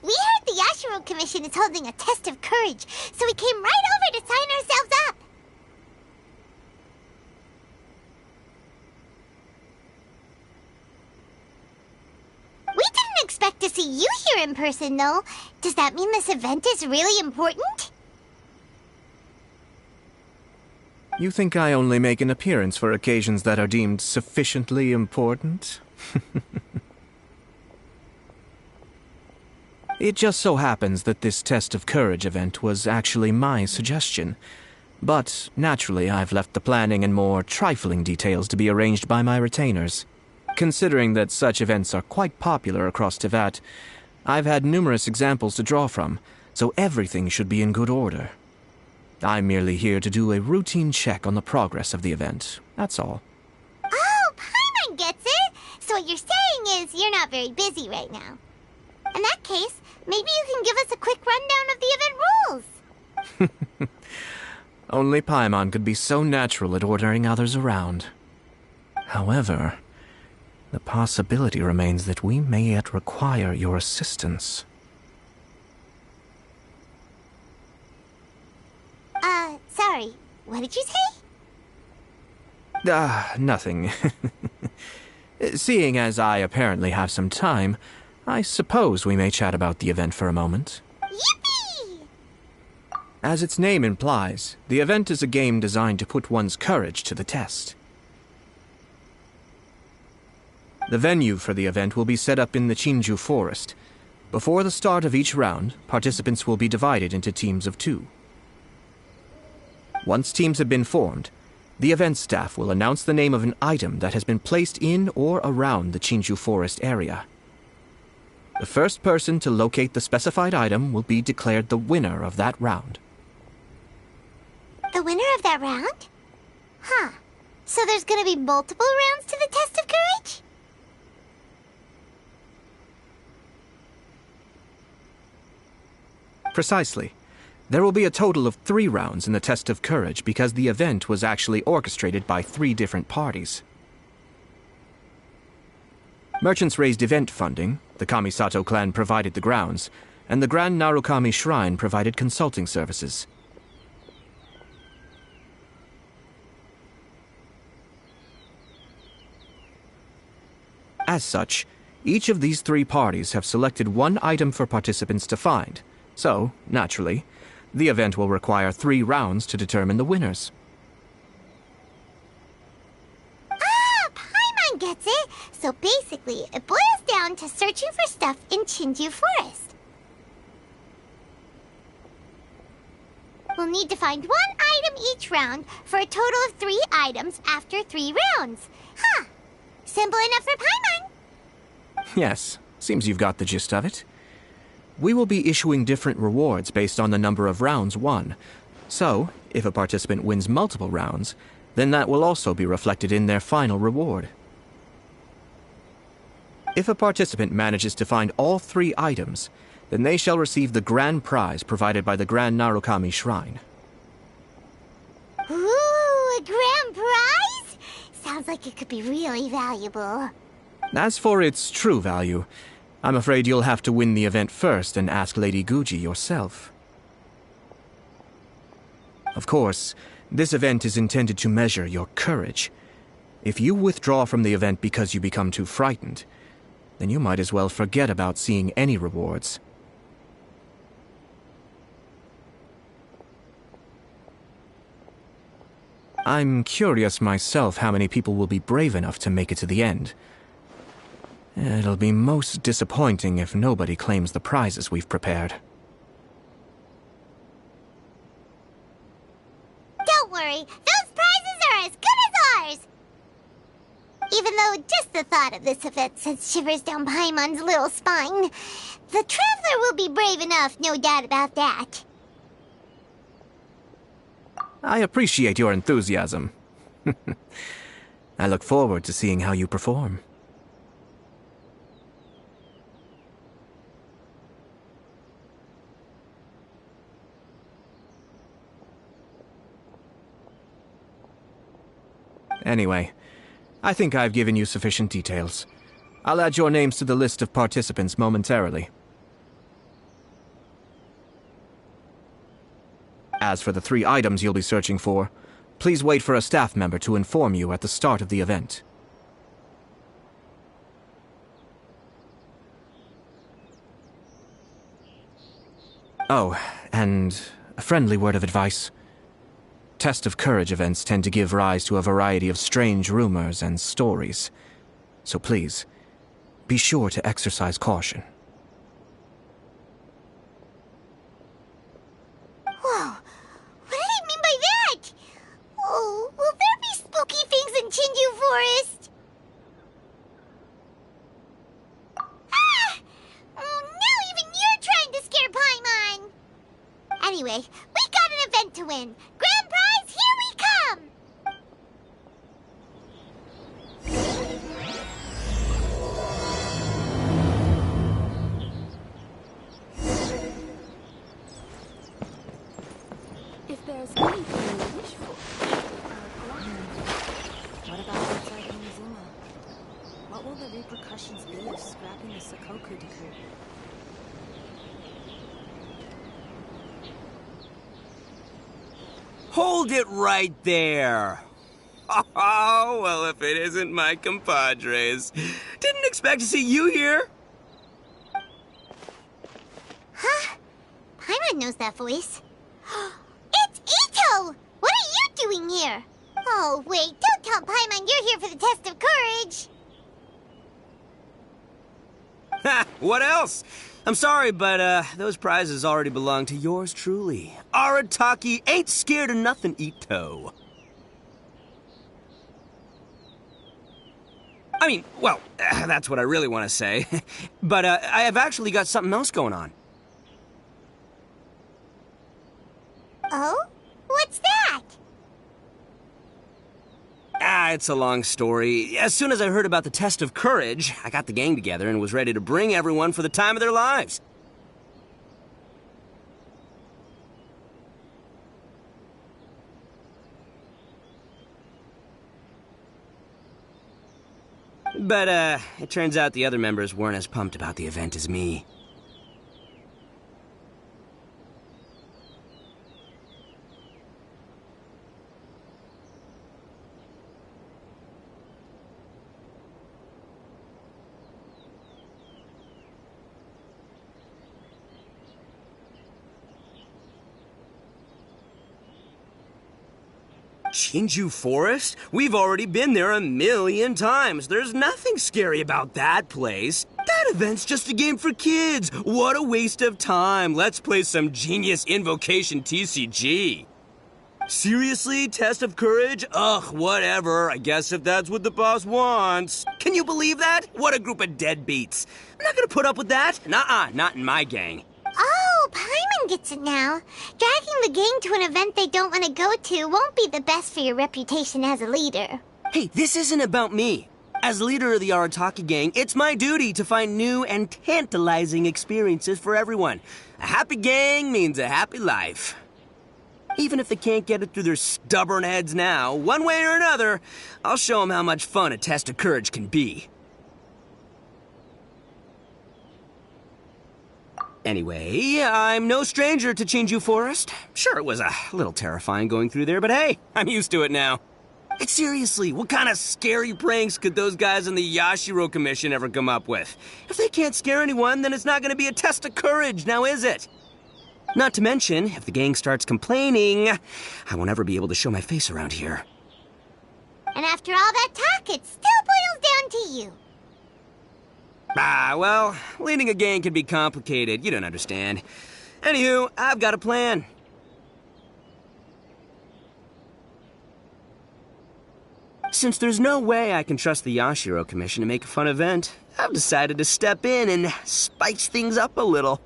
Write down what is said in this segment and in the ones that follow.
We heard the Yashiro Commission is holding a test of courage, so we came right over to sign ourselves up. We didn't expect to see you here in person, though. Does that mean this event is really important? You think I only make an appearance for occasions that are deemed sufficiently important? It just so happens that this Test of Courage event was actually my suggestion. But, naturally, I've left the planning and more trifling details to be arranged by my retainers. Considering that such events are quite popular across Teyvat, I've had numerous examples to draw from, so everything should be in good order. I'm merely here to do a routine check on the progress of the event, that's all. Oh, Paimon gets it! So what you're saying is you're not very busy right now. In that case, maybe you can give us a quick rundown of the event rules. Only Paimon could be so natural at ordering others around. However, the possibility remains that we may yet require your assistance. Sorry, what did you say? Nothing. Seeing as I apparently have some time, I suppose we may chat about the event for a moment. Yippee! As its name implies, the event is a game designed to put one's courage to the test. The venue for the event will be set up in the Chinju Forest. Before the start of each round, participants will be divided into teams of 2. Once teams have been formed, the event staff will announce the name of an item that has been placed in or around the Chinju Forest area. The first person to locate the specified item will be declared the winner of that round. The winner of that round? Huh. So there's gonna be multiple rounds to the Test of Courage? Precisely. There will be a total of 3 rounds in the Test of Courage because the event was actually orchestrated by 3 different parties. Merchants raised event funding, the Kamisato clan provided the grounds, and the Grand Narukami Shrine provided consulting services. As such, each of these 3 parties have selected one item for participants to find, so, naturally, the event will require 3 rounds to determine the winners. Ah, Paimon gets it! So basically, it boils down to searching for stuff in Chinju Forest. We'll need to find 1 item each round for a total of 3 items after 3 rounds. Huh. Simple enough for Paimon. Yes, seems you've got the gist of it. We will be issuing different rewards based on the number of rounds won. So, if a participant wins multiple rounds, then that will also be reflected in their final reward. If a participant manages to find all 3 items, then they shall receive the grand prize provided by the Grand Narukami Shrine. Ooh, a grand prize? Sounds like it could be really valuable. As for its true value, I'm afraid you'll have to win the event first and ask Lady Guji yourself. Of course, this event is intended to measure your courage. If you withdraw from the event because you become too frightened, then you might as well forget about seeing any rewards. I'm curious myself how many people will be brave enough to make it to the end. It'll be most disappointing if nobody claims the prizes we've prepared. Don't worry, those prizes are as good as ours! Even though just the thought of this event sends shivers down Paimon's little spine, the Traveler will be brave enough, no doubt about that. I appreciate your enthusiasm. I look forward to seeing how you perform. Anyway, I think I've given you sufficient details. I'll add your names to the list of participants momentarily. As for the 3 items you'll be searching for, please wait for a staff member to inform you at the start of the event. Oh, and a friendly word of advice. Test of Courage events tend to give rise to a variety of strange rumors and stories. So please, be sure to exercise caution. Whoa, what did he mean by that? Oh, will there be spooky things in Chinju Forest? Ah! Oh, now even you're trying to scare Paimon! Anyway, we got an event to win. Grand prize, here we come! If there's anything you wish for, what about outside Onizuma? What will the repercussions be of scrapping the Sakoku decree? Hold it right there! Oh, well, if it isn't my compadres. Didn't expect to see you here. Huh? Paimon knows that voice. It's Ito! What are you doing here? Oh, wait, don't tell Paimon you're here for the test of courage. Ha! What else? I'm sorry, but those prizes already belong to yours truly. Arataki ain't scared of nothing, Ito. I mean, well, that's what I really want to say. But I have actually got something else going on. Oh? What's that? It's a long story. As soon as I heard about the test of courage, I got the gang together and was ready to bring everyone for the time of their lives. But, it turns out the other members weren't as pumped about the event as me. Chinju Forest? We've already been there 1,000,000 times. There's nothing scary about that place. That event's just a game for kids. What a waste of time. Let's play some Genius Invocation TCG. Seriously? Test of Courage? Ugh, whatever. I guess if that's what the boss wants. Can you believe that? What a group of deadbeats. I'm not gonna put up with that. Nuh-uh, not in my gang. Oh, Paimon gets it now. Dragging the gang to an event they don't want to go to won't be the best for your reputation as a leader. Hey, this isn't about me. As leader of the Arataki gang, it's my duty to find new and tantalizing experiences for everyone. A happy gang means a happy life. Even if they can't get it through their stubborn heads now, one way or another, I'll show them how much fun a test of courage can be. Anyway, I'm no stranger to Chinju Forest. Sure, it was a little terrifying going through there, but hey, I'm used to it now. And seriously, what kind of scary pranks could those guys in the Yashiro Commission ever come up with? If they can't scare anyone, then it's not going to be a test of courage, now is it? Not to mention, if the gang starts complaining, I won't ever be able to show my face around here. And after all that talk, it still boils down to you. Well, leading a gang can be complicated. You don't understand. Anywho, I've got a plan. Since there's no way I can trust the Yashiro Commission to make a fun event, I've decided to step in and spice things up a little.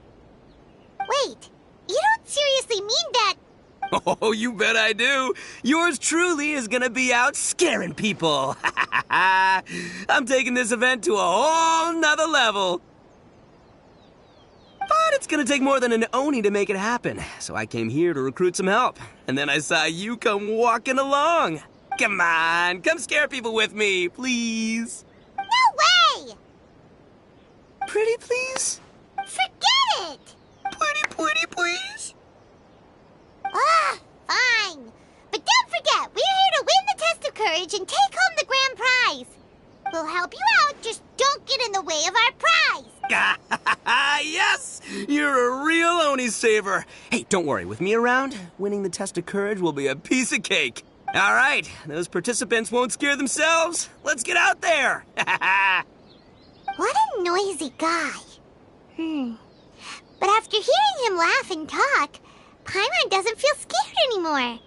Wait, you don't seriously mean that? Oh, you bet I do. Yours truly is gonna be out scaring people. I'm taking this event to a whole nother level. But it's gonna take more than an Oni to make it happen, so I came here to recruit some help. And then I saw you come walking along. Come on, come scare people with me, please. No way! Pretty please? Forget it! Pretty please? Ah, brownie saver. Hey, don't worry. With me around, winning the test of courage will be a piece of cake. All right, those participants won't scare themselves. Let's get out there. What a noisy guy. But after hearing him laugh and talk, Paimon doesn't feel scared anymore.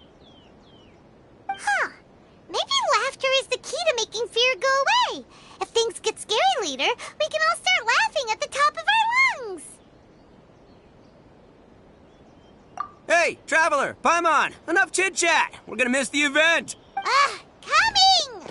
Huh. Maybe laughter is the key to making fear go away. If things get scary later, we can all start laughing at the top of our lungs. Hey, Traveler, Paimon, enough chit-chat. We're gonna miss the event. Coming!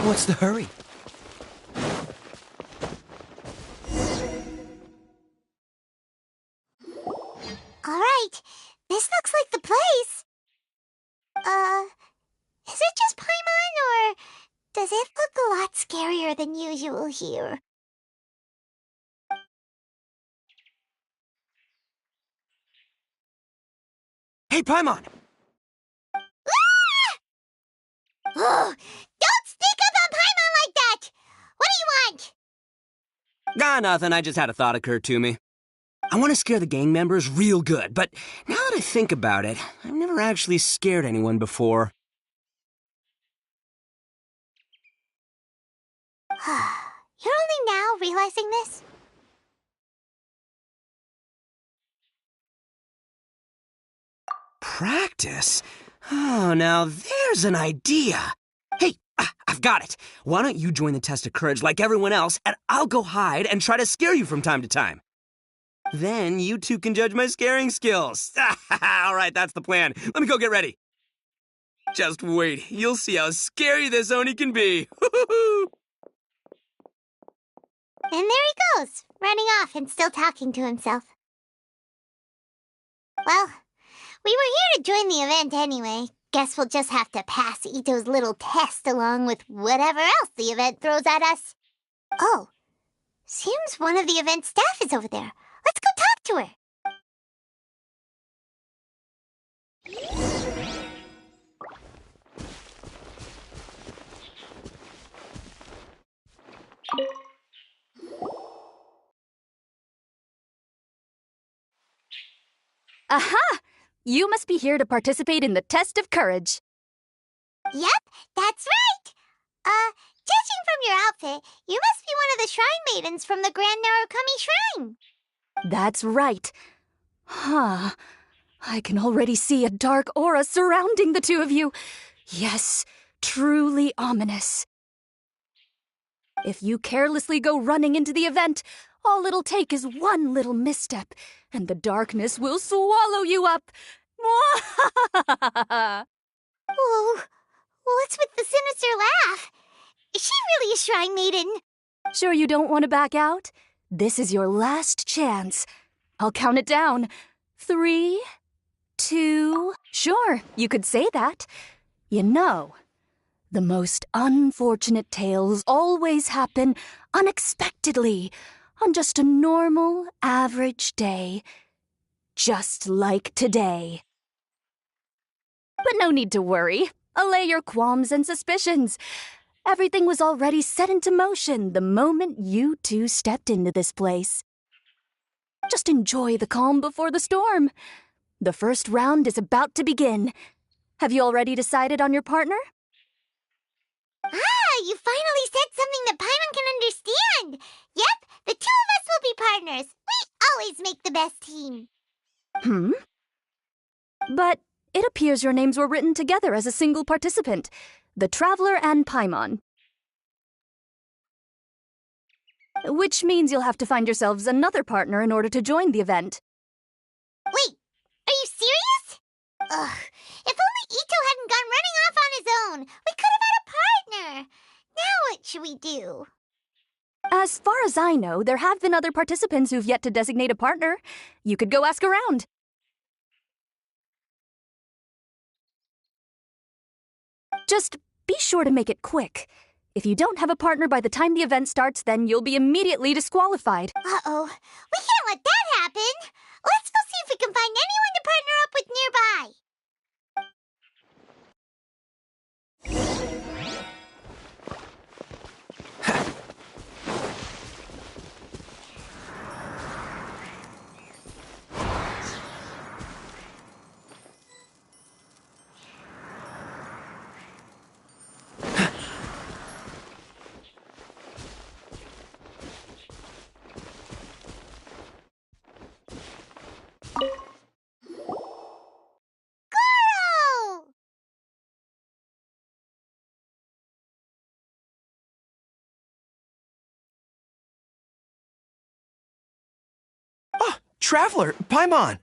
What's the hurry? All right, this looks like the place. Is it just Paimon, or does it look a lot scarier than usual here? Hey, Paimon! Oh, don't sneak up on Paimon like that! What do you want? Nothing. I just had a thought occur to me. I want to scare the gang members real good, but now that I think about it, I've never actually scared anyone before. You're only now realizing this? Practice? Oh, now there's an idea. Hey, I've got it. Why don't you join the test of courage like everyone else, and I'll go hide and try to scare you from time to time. Then you two can judge my scaring skills. All right, that's the plan. Let me go get ready. Just wait. You'll see how scary this Oni can be. And there he goes, running off and still talking to himself. Well, we were here to join the event anyway. Guess we'll just have to pass Ito's little test along with whatever else the event throws at us. Oh, seems one of the event staff is over there. Let's go talk to her. Aha! You must be here to participate in the test of courage. Yep, that's right. Judging from your outfit, you must be one of the shrine maidens from the Grand Narukami Shrine. That's right. Huh. I can already see a dark aura surrounding the two of you. Yes, truly ominous. If you carelessly go running into the event, all it'll take is one little misstep, and the darkness will swallow you up. Whoa, what's with the sinister laugh? Is she really a shrine maiden? Sure you don't want to back out? This is your last chance. I'll count it down. 3, 2... Sure, you could say that. You know, the most unfortunate tales always happen unexpectedly on just a normal, average day. Just like today. But no need to worry. Allay your qualms and suspicions. Everything was already set into motion the moment you two stepped into this place. Just enjoy the calm before the storm. The first round is about to begin. Have you already decided on your partner? You finally said something that Paimon can understand. Yep, the two of us will be partners. We always make the best team. But it appears your names were written together as a single participant, the Traveler and Paimon. Which means you'll have to find yourselves another partner in order to join the event. Wait, are you serious? Ugh, if only Ito hadn't gone running off on his own, we could have had a partner. Now what should we do? As far as I know, there have been other participants who've yet to designate a partner. You could go ask around. Just be sure to make it quick. If you don't have a partner by the time the event starts, then you'll be immediately disqualified. Uh-oh. We can't let that happen. Let's go see if we can find anyone to partner up with nearby. Goro! Oh, Traveler, Paimon!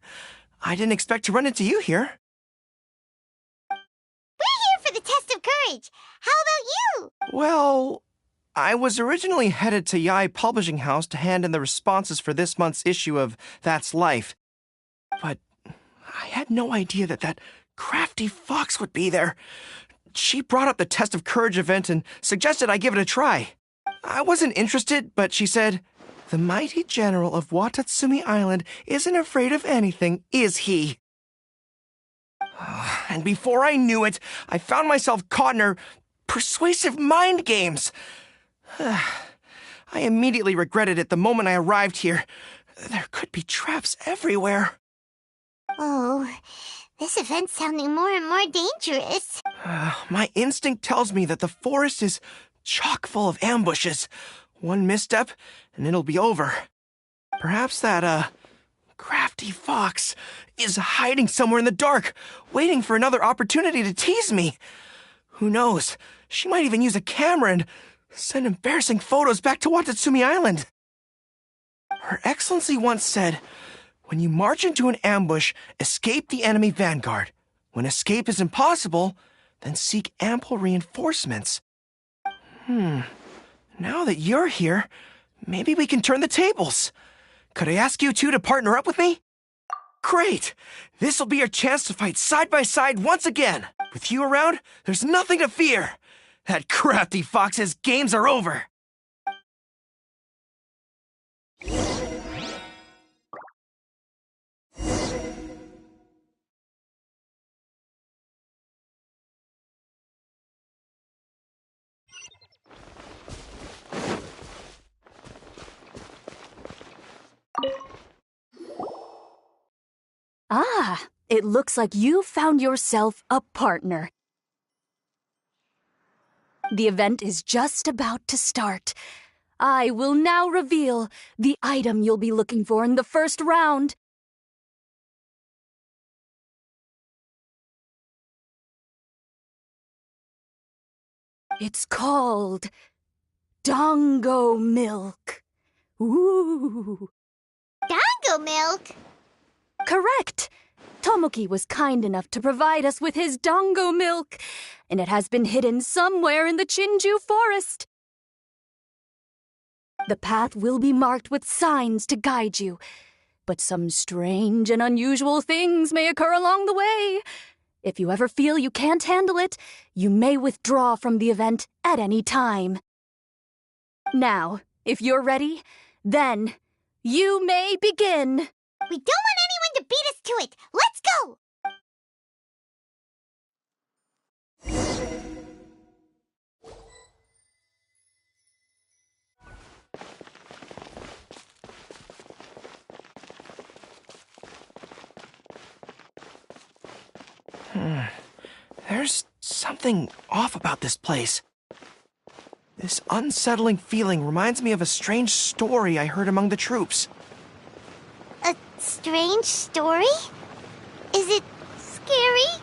I didn't expect to run into you here. We're here for the test of courage. How about you? Well, I was originally headed to Yai Publishing House to hand in the responses for this month's issue of That's Life. But I had no idea that crafty fox would be there. She brought up the Test of Courage event and suggested I give it a try. I wasn't interested, but she said, "The mighty general of Watatsumi Island isn't afraid of anything, is he?" And before I knew it, I found myself caught in her persuasive mind games. I immediately regretted it the moment I arrived here. There could be traps everywhere. Oh, this event's sounding more and more dangerous. My instinct tells me that the forest is chock full of ambushes. One misstep, and it'll be over. Perhaps that, crafty fox is hiding somewhere in the dark, waiting for another opportunity to tease me. Who knows? She might even use a camera and send embarrassing photos back to Watatsumi Island. Her Excellency once said, "When you march into an ambush, escape the enemy vanguard. When escape is impossible, then seek ample reinforcements." Now that you're here, maybe we can turn the tables. Could I ask you two to partner up with me? Great! This'll be your chance to fight side by side once again. With you around, there's nothing to fear. That crafty fox's games are over. Ah, it looks like you found yourself a partner. The event is just about to start. I will now reveal the item you'll be looking for in the first round. It's called Dongo Milk. Ooh. Dango milk? Correct! Tomoki was kind enough to provide us with his Dongo milk, and it has been hidden somewhere in the Chinju forest. The path will be marked with signs to guide you, but some strange and unusual things may occur along the way. If you ever feel you can't handle it, you may withdraw from the event at any time. Now, if you're ready, then you may begin. We don't want anyone to beat us to it. Let's go! There's something off about this place. This unsettling feeling reminds me of a strange story I heard among the troops. A strange story? Is it scary?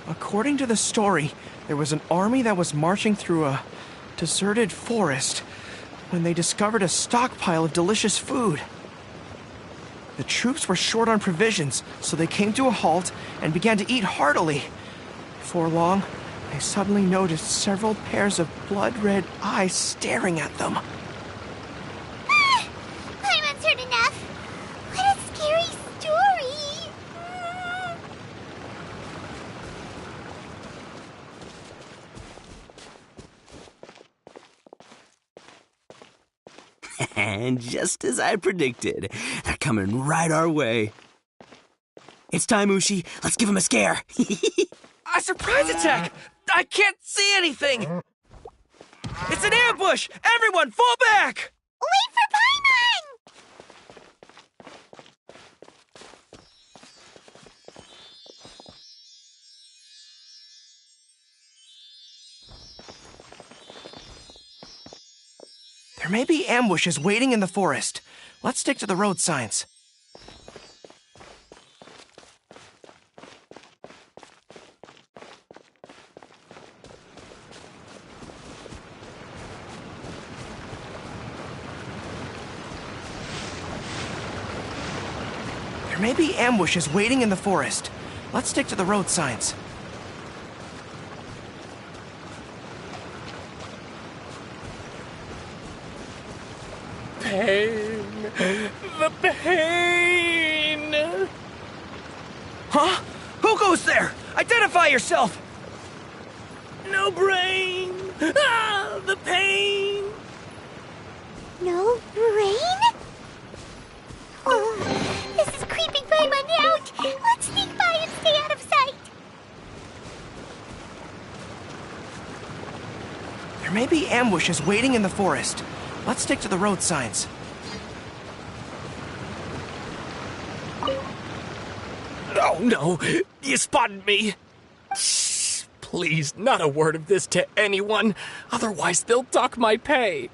According to the story, there was an army that was marching through a deserted forest when they discovered a stockpile of delicious food. The troops were short on provisions, so they came to a halt and began to eat heartily. Before long, they suddenly noticed several pairs of blood-red eyes staring at them. Paimon's heard enough. What a scary story. And just as I predicted, they're coming right our way. It's time, Ushi. Let's give him a scare. A surprise attack! I can't see anything! It's an ambush! Everyone, fall back! Wait for Paimon! There may be ambushes waiting in the forest. Let's stick to the road signs. There may be ambushes waiting in the forest. Let's stick to the road signs. Pain! The pain! Huh? Who goes there? Identify yourself! No brain! Ah, the pain! No rain? Oh, this is creeping Paimon out. Let's sneak by and stay out of sight. There may be ambushes waiting in the forest. Let's stick to the road signs. Oh no! You spotted me! Shh! Please, not a word of this to anyone, otherwise they'll dock my pay.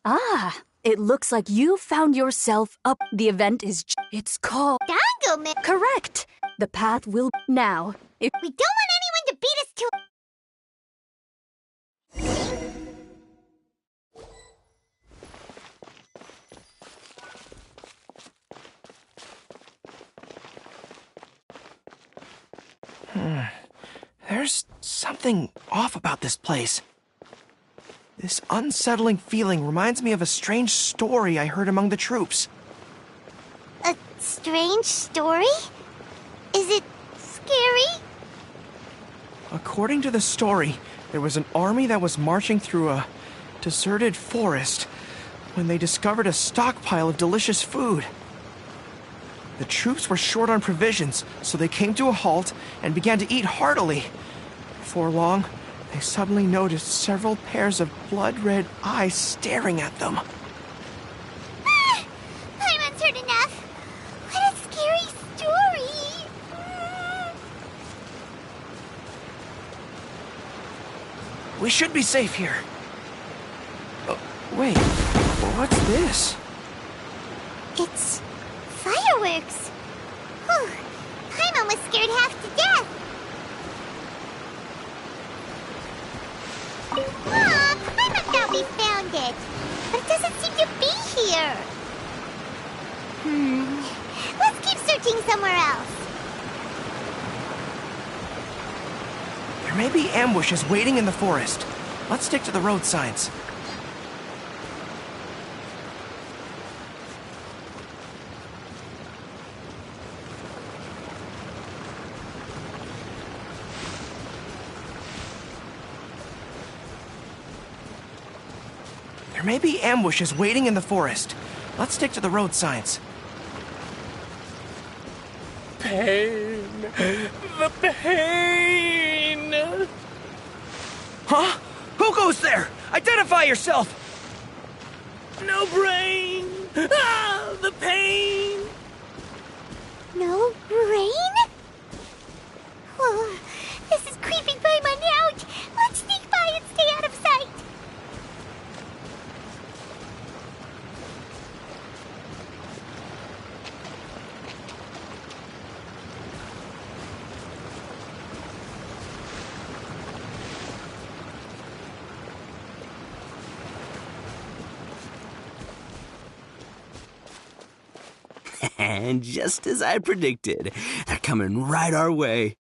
Ah, it looks like you found yourself up. The event is. It's called. Dango Man. Correct. The path will. Now, if. We don't want anyone to beat us to. There's something off about this place. This unsettling feeling reminds me of a strange story I heard among the troops. A strange story? Is it scary? According to the story, there was an army that was marching through a deserted forest when they discovered a stockpile of delicious food. The troops were short on provisions, so they came to a halt and began to eat heartily. Before long, they suddenly noticed several pairs of blood-red eyes staring at them. Ah, Paimon's heard enough. What a scary story. We should be safe here. Wait, what's this? It's fireworks. Whew. Paimon was scared half to death. Aw, Paimon thought we found it. But it doesn't seem to be here. Let's keep searching somewhere else. There may be ambushes waiting in the forest. Let's stick to the road signs. There may be ambushes waiting in the forest. Let's stick to the road signs. Pain! The pain! Huh? Who goes there? Identify yourself! No brain! Ah, the pain! No rain? Oh, this is creeping Paimon out. Let's sneak by and stay out of sight. And just as I predicted, they're coming right our way.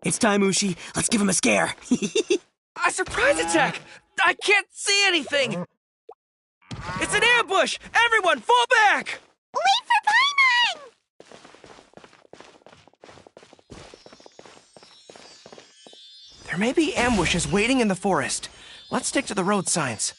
It's time, Ushi. Let's give him a scare. A surprise attack! I can't see anything! It's an ambush! Everyone, fall back! Wait for Paimon! There may be ambushes waiting in the forest. Let's stick to the road signs.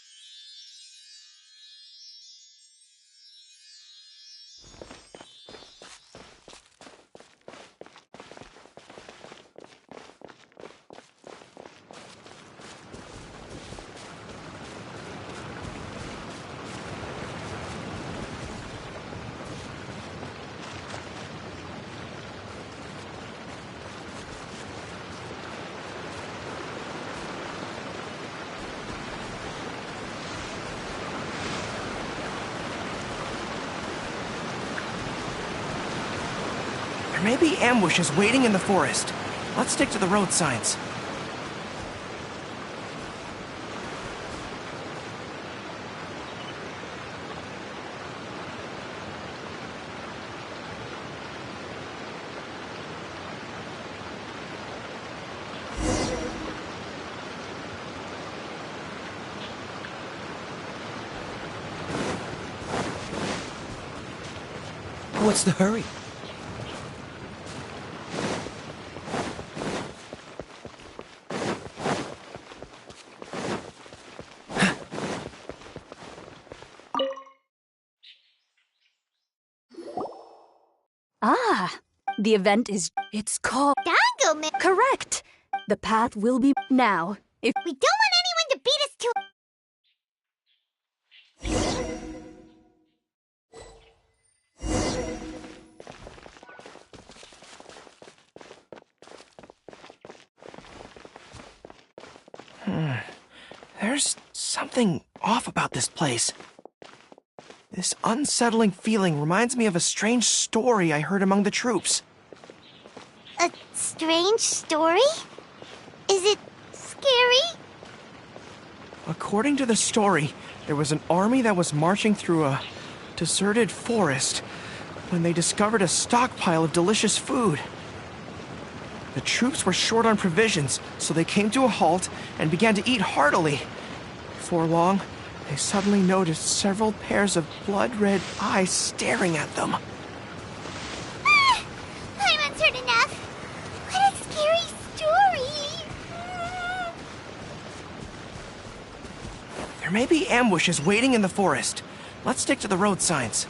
There may be ambushes waiting in the forest. Let's stick to the road signs. What's the hurry? Ah, the event is... It's called... Dango, man. Correct! The path will be now. If... We don't want anyone to beat us to... There's something off about this place. This unsettling feeling reminds me of a strange story I heard among the troops. A strange story? Is it scary? According to the story, there was an army that was marching through a deserted forest when they discovered a stockpile of delicious food. The troops were short on provisions, so they came to a halt and began to eat heartily. Before long, they suddenly noticed several pairs of blood-red eyes staring at them. Ah! Paimon's heard enough. What a scary story. There may be ambushes waiting in the forest. Let's stick to the road signs.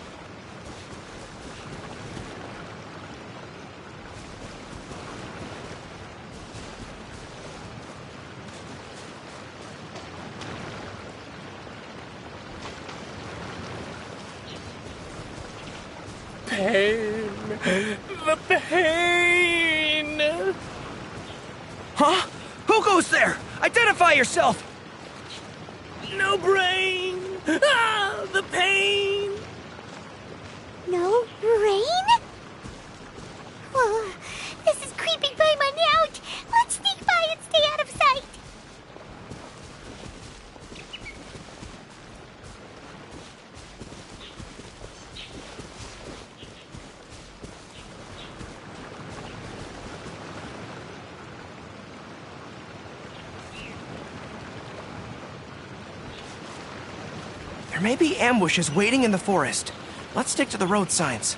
Pain. The pain. Huh? Who goes there? Identify yourself! No brain. Ah, the pain. No rain? Oh, this is creeping Paimon out. Let's sneak by and stay out of sight. There may be ambushes waiting in the forest. Let's stick to the road signs.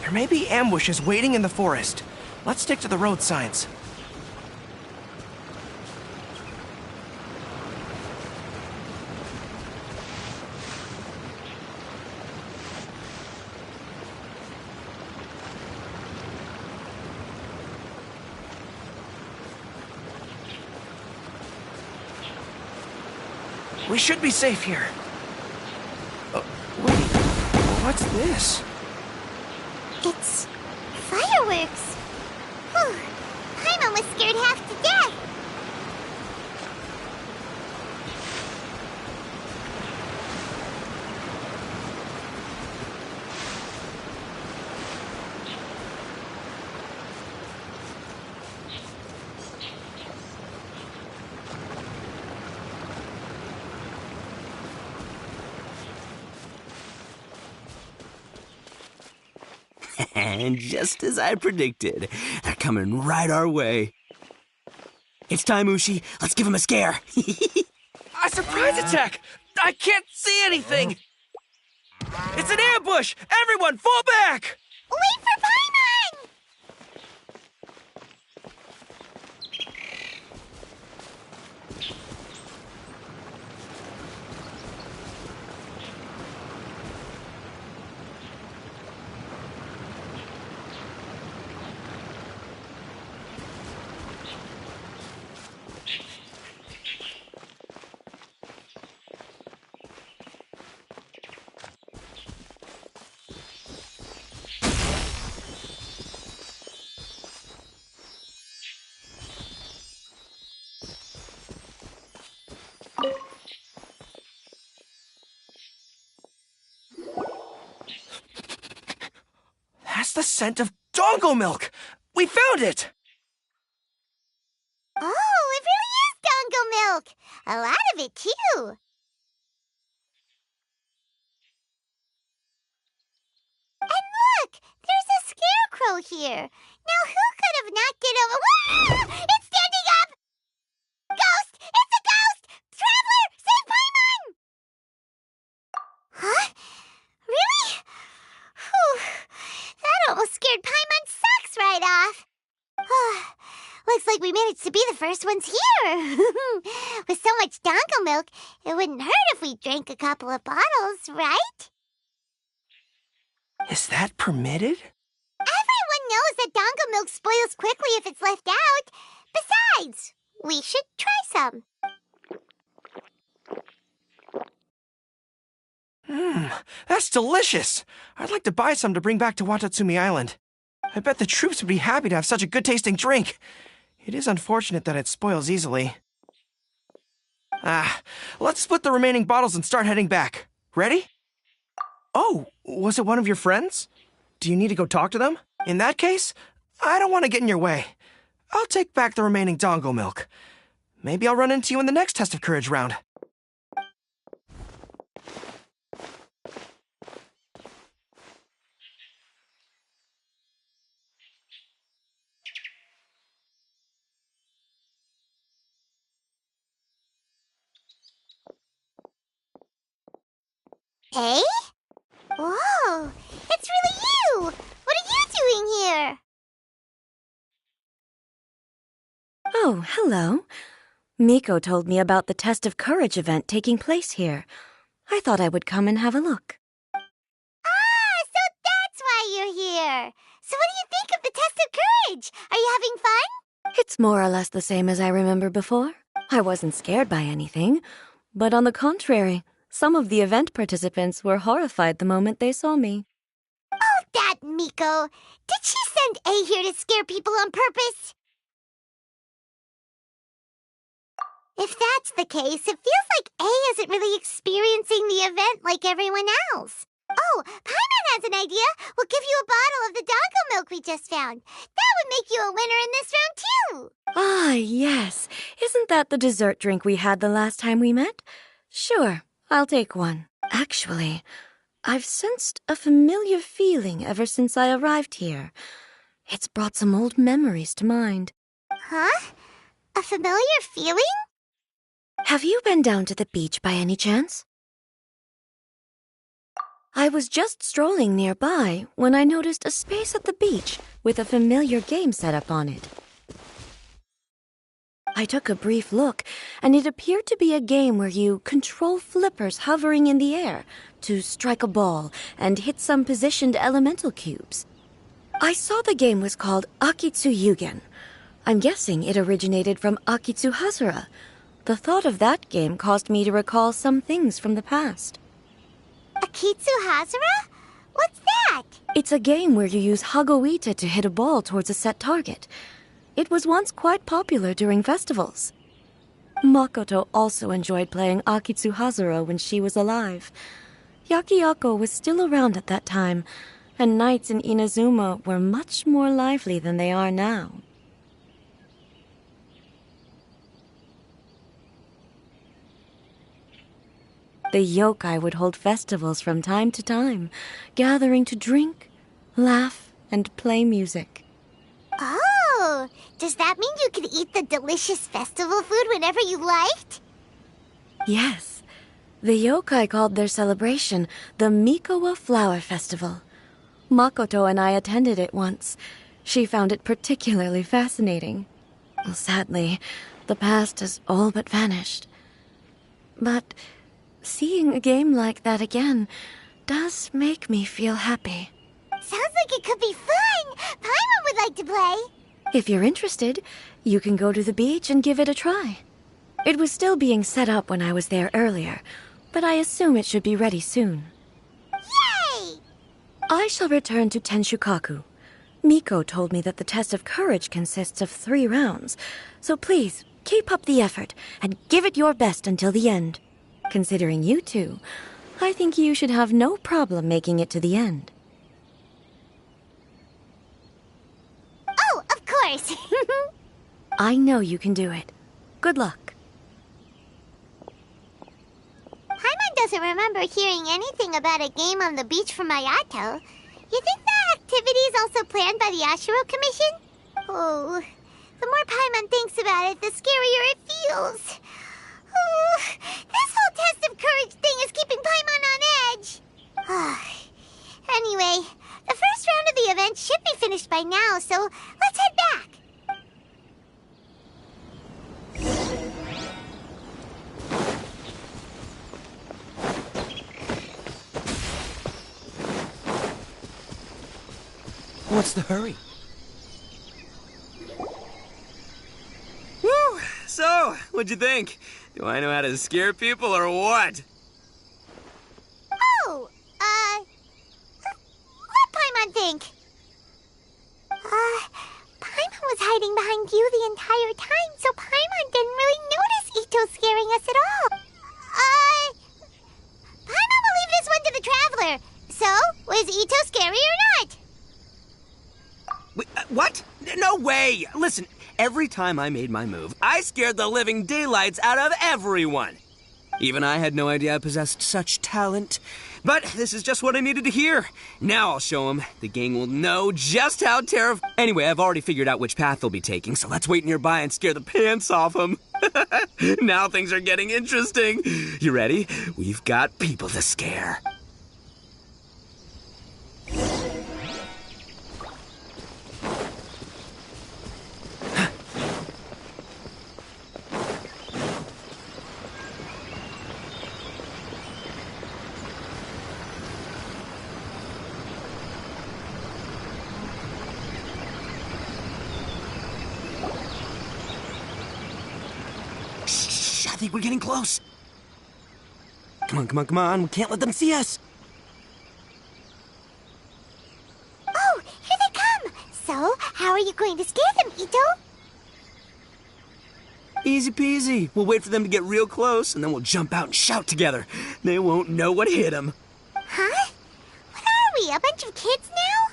There may be ambushes waiting in the forest. Let's stick to the road signs. We should be safe here. Wait, what's this? It's fireworks. Whew. Paimon was scared half to death. And just as I predicted, they're coming right our way. It's time, Ushi. Let's give him a scare. A surprise attack! I can't see anything! It's an ambush! Everyone, fall back! Wait for Paimon! That's the scent of dongo milk! We found it! Oh, it really is dongo milk! A lot of it, too. And look! There's a scarecrow here. Now who could have knocked it over? Whoa! It's standing up! Ghost! It's a ghost! Traveler! Save Paimon! Huh? Really? Whew. That almost scared Paimon's socks right off. Looks like we managed to be the first ones here. With so much dongo milk, it wouldn't hurt if we drank a couple of bottles, right? Is that permitted? Everyone knows that dongo milk spoils quickly if it's left out. Besides, we should try some. That's delicious! I'd like to buy some to bring back to Watatsumi Island. I bet the troops would be happy to have such a good-tasting drink. It is unfortunate that it spoils easily. Let's split the remaining bottles and start heading back. Ready? Oh, was it one of your friends? Do you need to go talk to them? In that case, I don't want to get in your way. I'll take back the remaining dongo milk. Maybe I'll run into you in the next test of courage round. Eh? Whoa! It's really you! What are you doing here? Oh, hello. Miko told me about the Test of Courage event taking place here. I thought I would come and have a look. Ah, so that's why you're here! So what do you think of the Test of Courage? Are you having fun? It's more or less the same as I remember before. I wasn't scared by anything, but on the contrary, some of the event participants were horrified the moment they saw me. Oh, that Miko! Did she send A here to scare people on purpose? If that's the case, it feels like A isn't really experiencing the event like everyone else. Oh, Paimon has an idea. We'll give you a bottle of the dongo milk we just found. That would make you a winner in this round, too. Ah, yes. Isn't that the dessert drink we had the last time we met? Sure, I'll take one. Actually, I've sensed a familiar feeling ever since I arrived here. It's brought some old memories to mind. Huh? A familiar feeling? Have you been down to the beach by any chance? I was just strolling nearby when I noticed a space at the beach with a familiar game set up on it. I took a brief look, and it appeared to be a game where you control flippers hovering in the air to strike a ball and hit some positioned elemental cubes. I saw the game was called Akitsu Yugen. I'm guessing it originated from Akitsu Hazura. The thought of that game caused me to recall some things from the past. Akitsu Hazura? What's that? It's a game where you use Hagoita to hit a ball towards a set target. It was once quite popular during festivals. Makoto also enjoyed playing Akitsu Hazura when she was alive. Yakiyako was still around at that time, and nights in Inazuma were much more lively than they are now. The yokai would hold festivals from time to time, gathering to drink, laugh, and play music. Oh, does that mean you could eat the delicious festival food whenever you liked? Yes. The yokai called their celebration the Mikowa Flower Festival. Makoto and I attended it once. She found it particularly fascinating. Sadly, the past has all but vanished. But seeing a game like that again does make me feel happy. Sounds like it could be fun! Paimon would like to play! If you're interested, you can go to the beach and give it a try. It was still being set up when I was there earlier, but I assume it should be ready soon. Yay! I shall return to Tenshukaku. Miko told me that the test of courage consists of 3 rounds, so please keep up the effort and give it your best until the end. Considering you two, I think you should have no problem making it to the end. Oh, of course! I know you can do it. Good luck. Paimon doesn't remember hearing anything about a game on the beach from Ayato. You think that activity is also planned by the Ashiro Commission? Oh, the more Paimon thinks about it, the scarier it feels. Oh, this whole test of courage thing is keeping Paimon on edge. Anyway, the first round of the event should be finished by now, so let's head back. What's the hurry? Woo! So, what'd you think? Do I know how to scare people or what? Oh, what Paimon think? Paimon was hiding behind you the entire time, so Paimon didn't really notice Ito scaring us at all. Paimon will leave this one to the Traveler. So, was Ito scary or not? Wait, what? No way! Listen, every time I made my move, I scared the living daylights out of everyone. Even I had no idea I possessed such talent. But this is just what I needed to hear. Now I'll show them. The gang will know just how terrifying. Anyway, I've already figured out which path they'll be taking, so let's wait nearby and scare the pants off them. Now things are getting interesting. You ready? We've got people to scare. I think we're getting close. Come on, come on, come on. We can't let them see us. Oh, here they come. So, how are you going to scare them, Ito? Easy peasy. We'll wait for them to get real close, and then we'll jump out and shout together. They won't know what hit them. Huh? What are we, a bunch of kids now?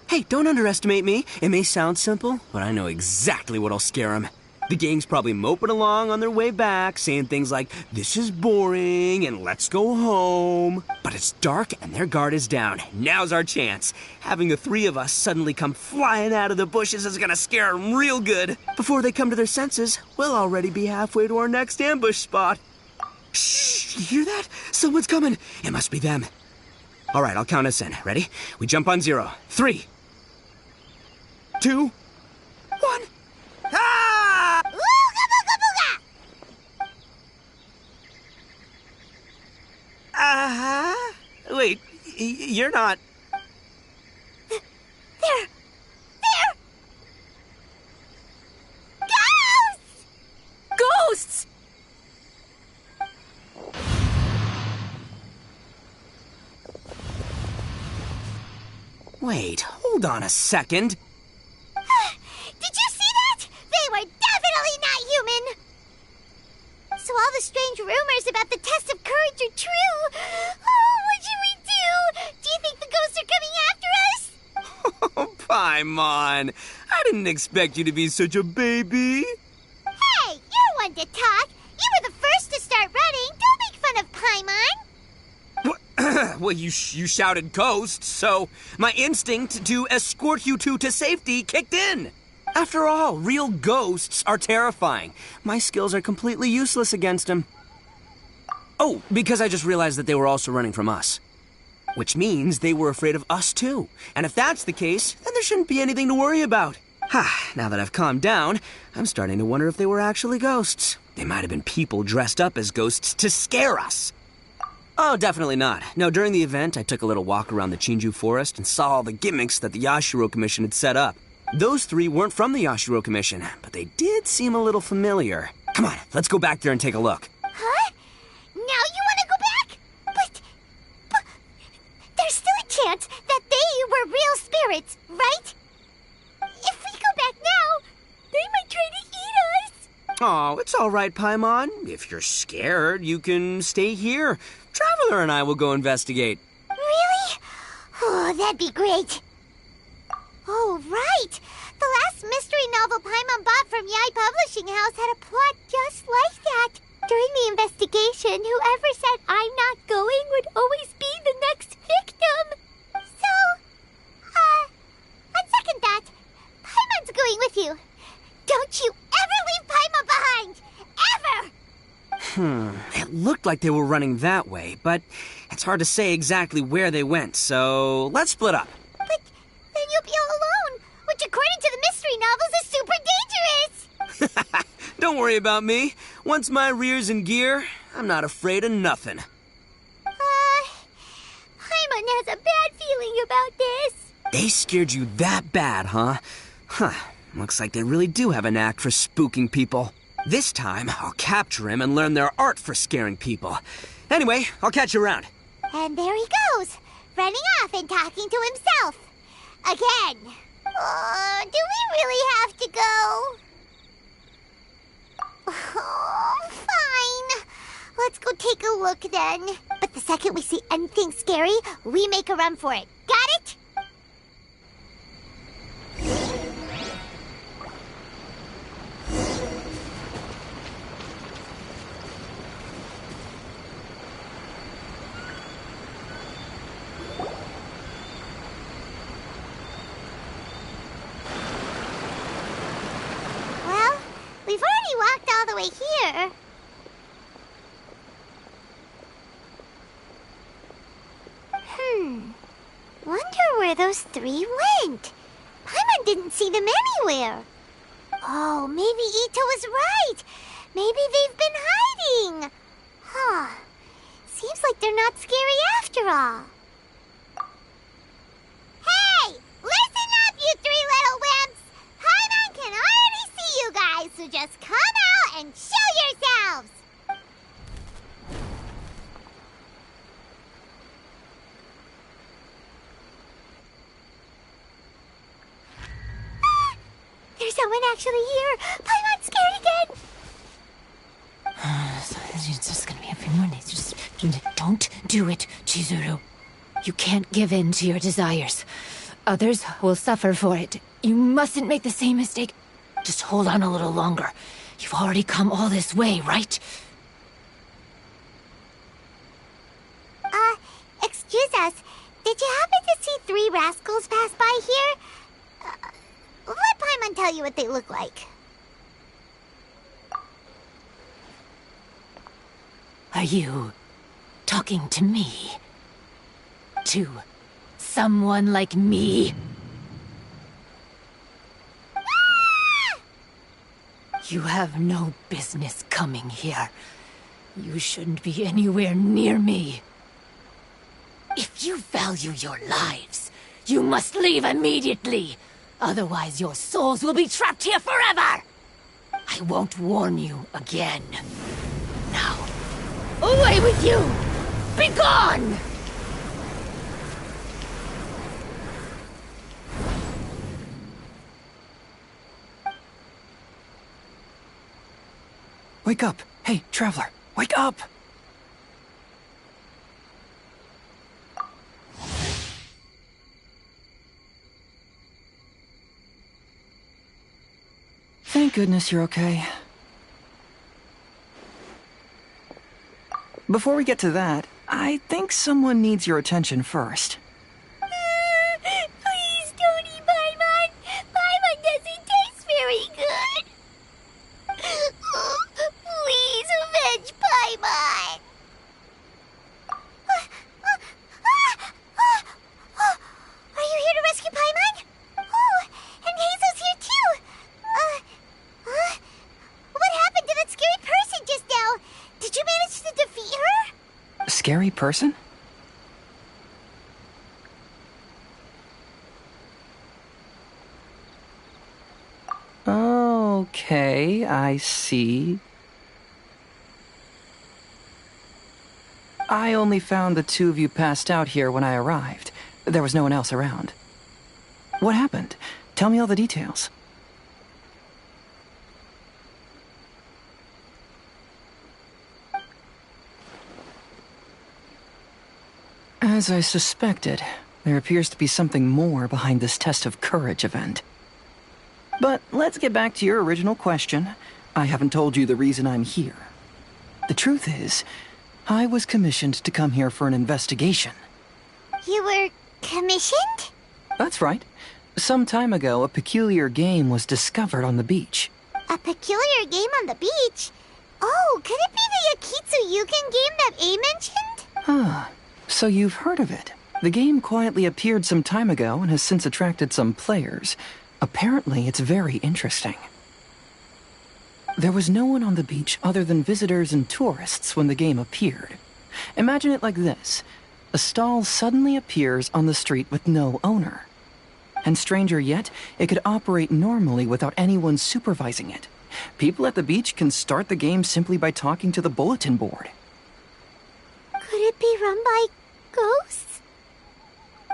Hey, don't underestimate me. It may sound simple, but I know exactly what'll scare them. The gang's probably moping along on their way back, saying things like, "This is boring," and "Let's go home." But it's dark and their guard is down. Now's our chance. Having the 3 of us suddenly come flying out of the bushes is gonna scare them real good. Before they come to their senses, we'll already be halfway to our next ambush spot. Shh, you hear that? Someone's coming. It must be them. All right, I'll count us in. Ready? We jump on 0. 3, 2, 1. Ah! Ooga booga booga! Wait, you're not... There! Ghosts! Ghosts! Wait, hold on a second. Did you see that? They were definitely not human! So all the strange rumors about the test of courage are true. Oh, what should we do? Do you think the ghosts are coming after us? Oh, Paimon. I didn't expect you to be such a baby. Hey, you're one to talk. You were the first to start running. Don't make fun of Paimon. Well, you shouted ghosts, so my instinct to escort you two to safety kicked in. After all, real ghosts are terrifying. My skills are completely useless against them. Oh, because I just realized that they were also running from us. Which means they were afraid of us too. And if that's the case, then there shouldn't be anything to worry about. Now that I've calmed down, I'm starting to wonder if they were actually ghosts. They might have been people dressed up as ghosts to scare us. Oh, definitely not. No, during the event, I took a little walk around the Chinju forest and saw all the gimmicks that the Yashiro Commission had set up. Those three weren't from the Yashiro Commission, but they did seem a little familiar. Come on, let's go back there and take a look. Huh? Now you want to go back? But there's still a chance that they were real spirits, right? If we go back now, they might try to eat us. Oh, it's all right, Paimon. If you're scared, you can stay here. Traveler and I will go investigate. Really? Oh, that'd be great. Oh, right. The last mystery novel Paimon bought from Yai Publishing House had a plot just like that. During the investigation, whoever said I'm not going would always be the next victim. So, on second thought, Paimon's going with you. Don't you ever leave Paimon behind! Ever! It looked like they were running that way, but it's hard to say exactly where they went, so let's split up. But then you'll be all alone, which according to the mystery novels is super dangerous! Don't worry about me. Once my rear's in gear, I'm not afraid of nothing. Paimon has a bad feeling about this. They scared you that bad, huh? Looks like they really do have a knack for spooking people. This time, I'll capture him and learn their art for scaring people. Anyway, I'll catch you around. And there he goes, running off and talking to himself. Again. Do we really have to go? Oh, fine. Let's go take a look then. But the second we see anything scary, we make a run for it. Got it? We've already walked all the way here. Wonder where those three went. Paimon didn't see them anywhere. Oh, maybe Ito was right. Maybe they've been hiding. Seems like they're not scary after all. Hey! Listen up, you three little wimps! Paimon can already see you guys, so just come out and show yourselves! There's someone actually here! Paimon's scared again! It's just gonna be a few more days. Just don't do it, Chizuru. You can't give in to your desires. Others will suffer for it. You mustn't make the same mistake. Just hold on a little longer. You've already come all this way, right? Excuse us. Did you happen to see three rascals pass by here? Let Paimon tell you what they look like. Are you talking to me? To someone like me? You have no business coming here. You shouldn't be anywhere near me. If you value your lives, you must leave immediately. Otherwise, your souls will be trapped here forever! I won't warn you again. Now, away with you! Be gone! Wake up! Hey, traveler, wake up! Thank goodness you're okay. Before we get to that, I think someone needs your attention first. Please don't eat Paimon. Paimon doesn't taste very good. Please avenge Paimon. Are you here to rescue Paimon? Oh, and Hazel's here too. What happened to that scary person just now? Did you manage to defeat her? Scary person? Okay, I see. I only found the two of you passed out here when I arrived. There was no one else around. What happened? Tell me all the details. As I suspected, there appears to be something more behind this test of courage event. But let's get back to your original question. I haven't told you the reason I'm here. The truth is, I was commissioned to come here for an investigation. You were commissioned? That's right. Some time ago, a peculiar game was discovered on the beach. A peculiar game on the beach? Oh, could it be the Akitsu Yugen game that A mentioned? Ah, so you've heard of it. The game quietly appeared some time ago and has since attracted some players. Apparently, it's very interesting. There was no one on the beach other than visitors and tourists when the game appeared. Imagine it like this. A stall suddenly appears on the street with no owner. And stranger yet, it could operate normally without anyone supervising it. People at the beach can start the game simply by talking to the bulletin board. Could it be run by ghosts?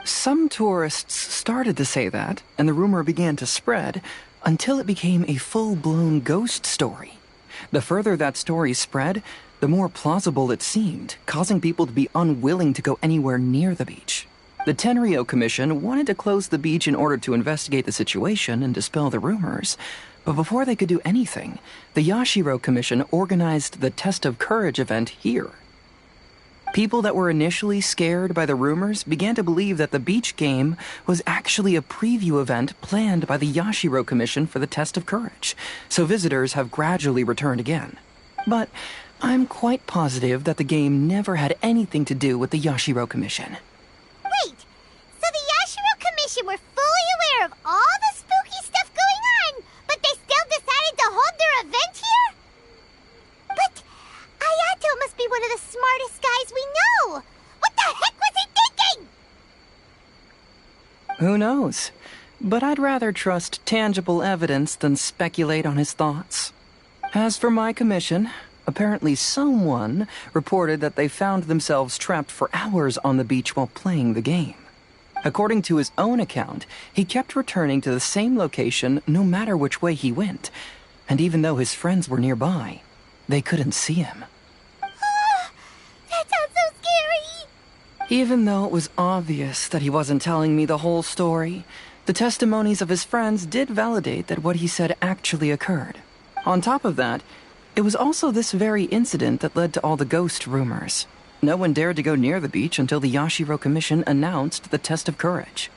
Some tourists started to say that, and the rumor began to spread, until it became a full-blown ghost story. The further that story spread, the more plausible it seemed, causing people to be unwilling to go anywhere near the beach. The Tenryo Commission wanted to close the beach in order to investigate the situation and dispel the rumors, but before they could do anything, the Yashiro Commission organized the Test of Courage event here. People that were initially scared by the rumors began to believe that the beach game was actually a preview event planned by the Yashiro Commission for the Test of Courage, so visitors have gradually returned again. But I'm quite positive that the game never had anything to do with the Yashiro Commission. Wait, so the Yashiro Commission were fully aware of all the spooky stuff going on, but they still decided to hold their event here? But Ayato must be one of the smartest guys we know. What the heck was he thinking? Who knows? But I'd rather trust tangible evidence than speculate on his thoughts. As for my commission, apparently someone reported that they found themselves trapped for hours on the beach while playing the game. According to his own account, he kept returning to the same location no matter which way he went, and even though his friends were nearby, they couldn't see him. That sounds so scary. Even though it was obvious that he wasn't telling me the whole story, the testimonies of his friends did validate that what he said actually occurred. On top of that, it was also this very incident that led to all the ghost rumors. No one dared to go near the beach until the Yashiro Commission announced the Test of Courage.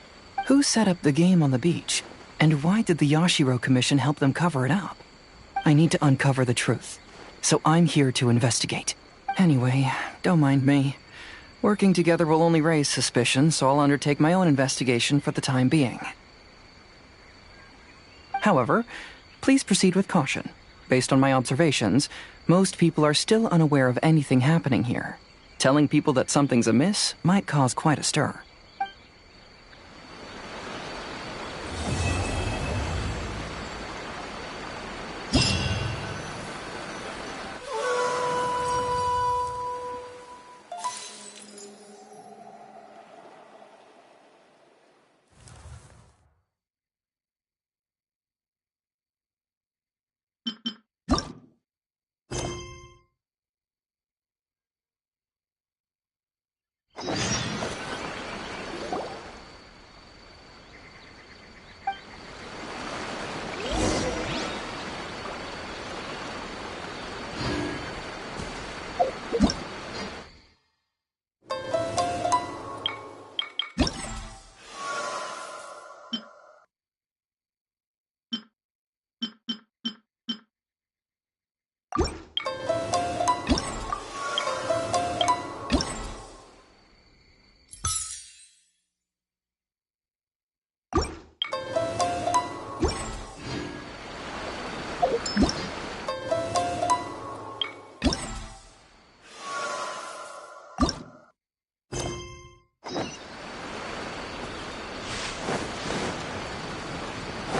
Who set up the game on the beach? And why did the Yashiro Commission help them cover it up? I need to uncover the truth, so I'm here to investigate. Anyway, don't mind me. Working together will only raise suspicion, so I'll undertake my own investigation for the time being. However, please proceed with caution. Based on my observations, most people are still unaware of anything happening here. Telling people that something's amiss might cause quite a stir.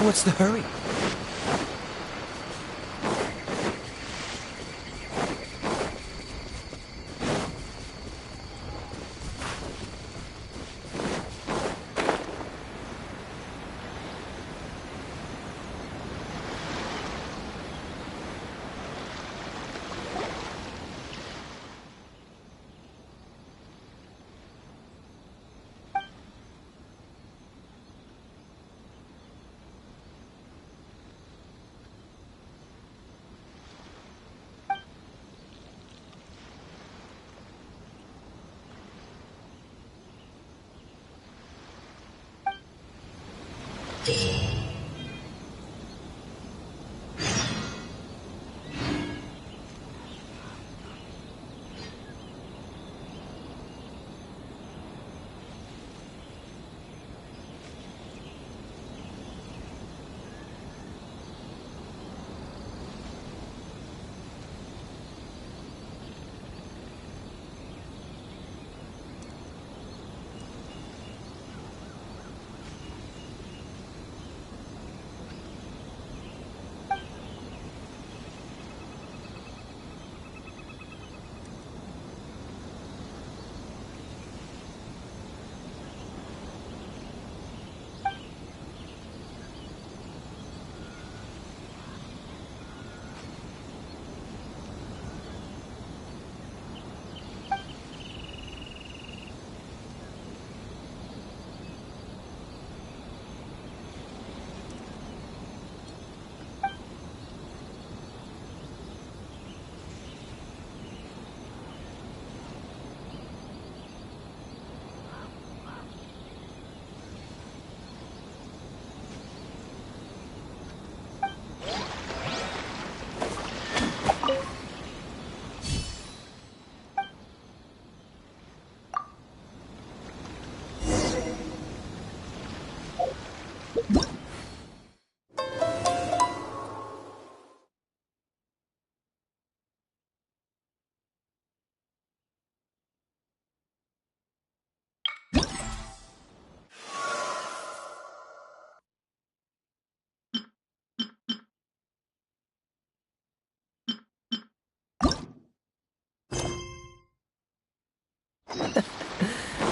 What's the hurry?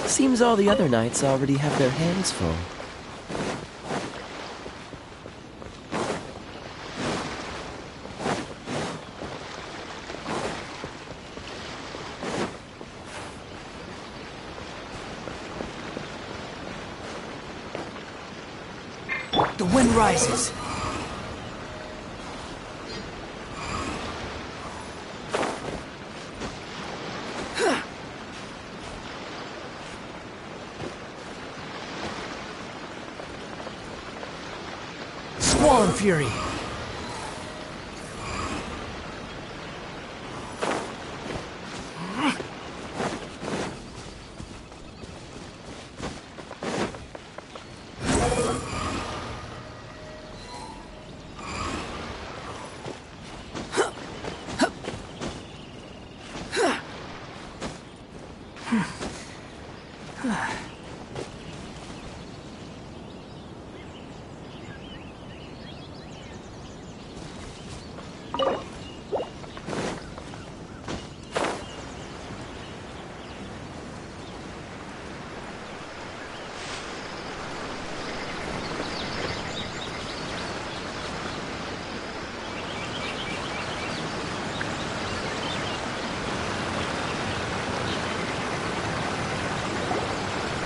Seems all the other knights already have their hands full. The wind rises. Squall Fury.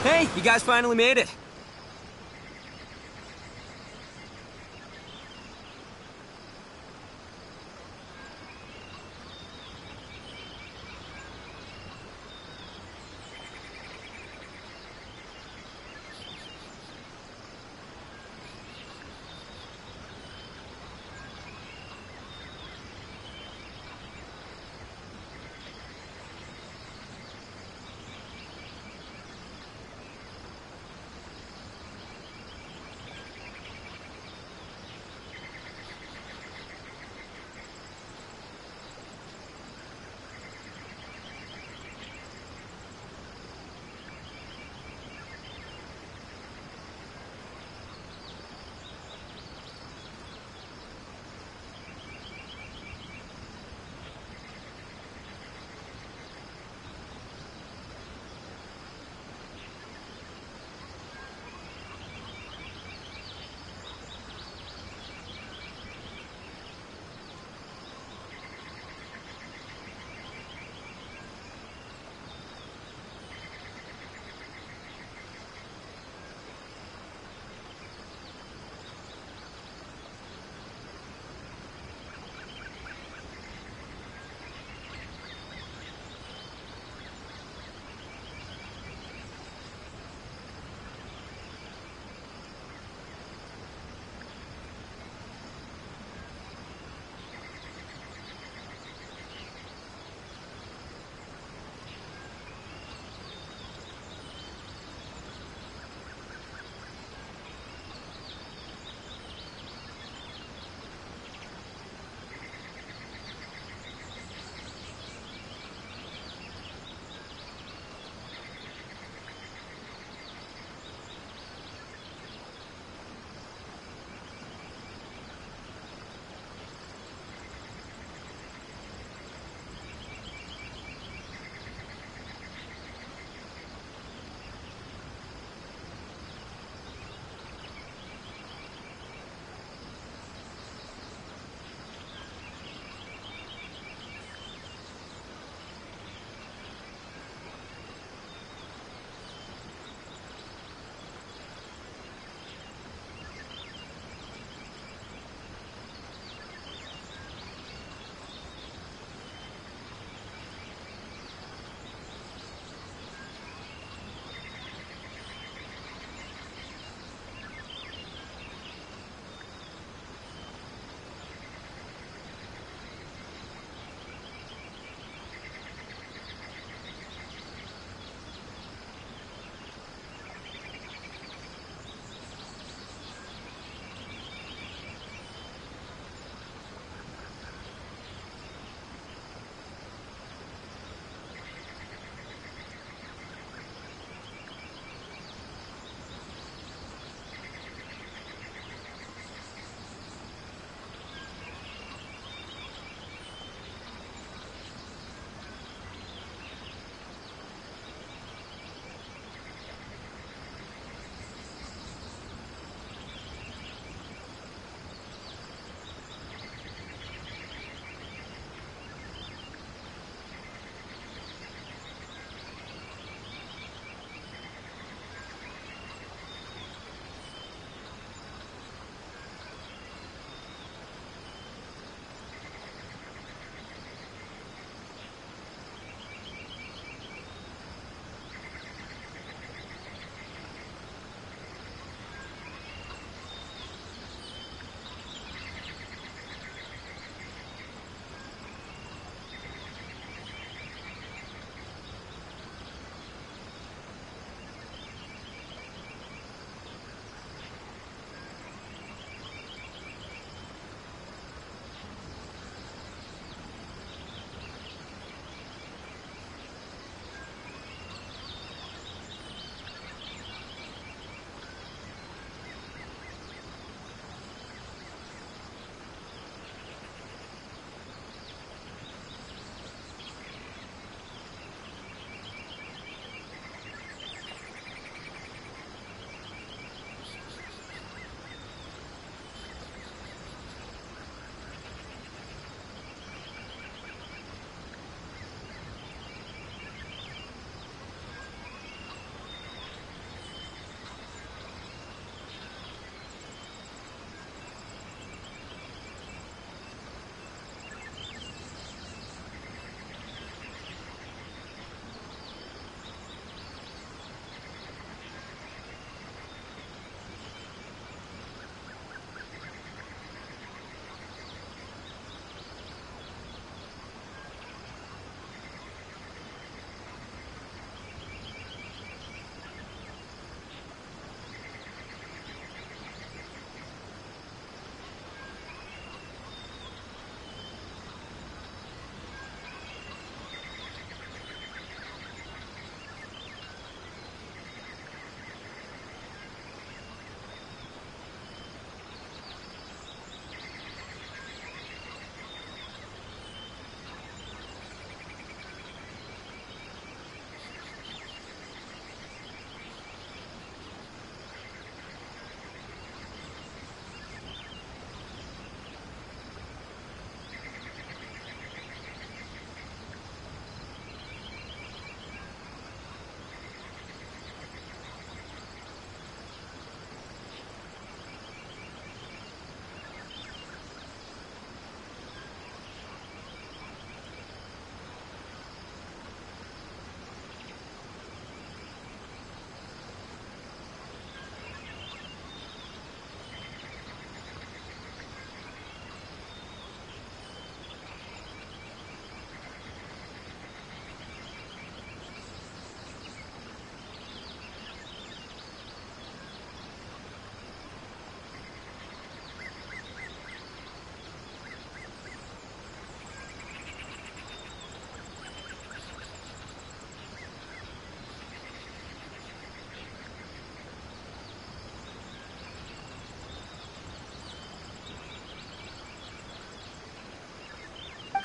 Hey, you guys finally made it.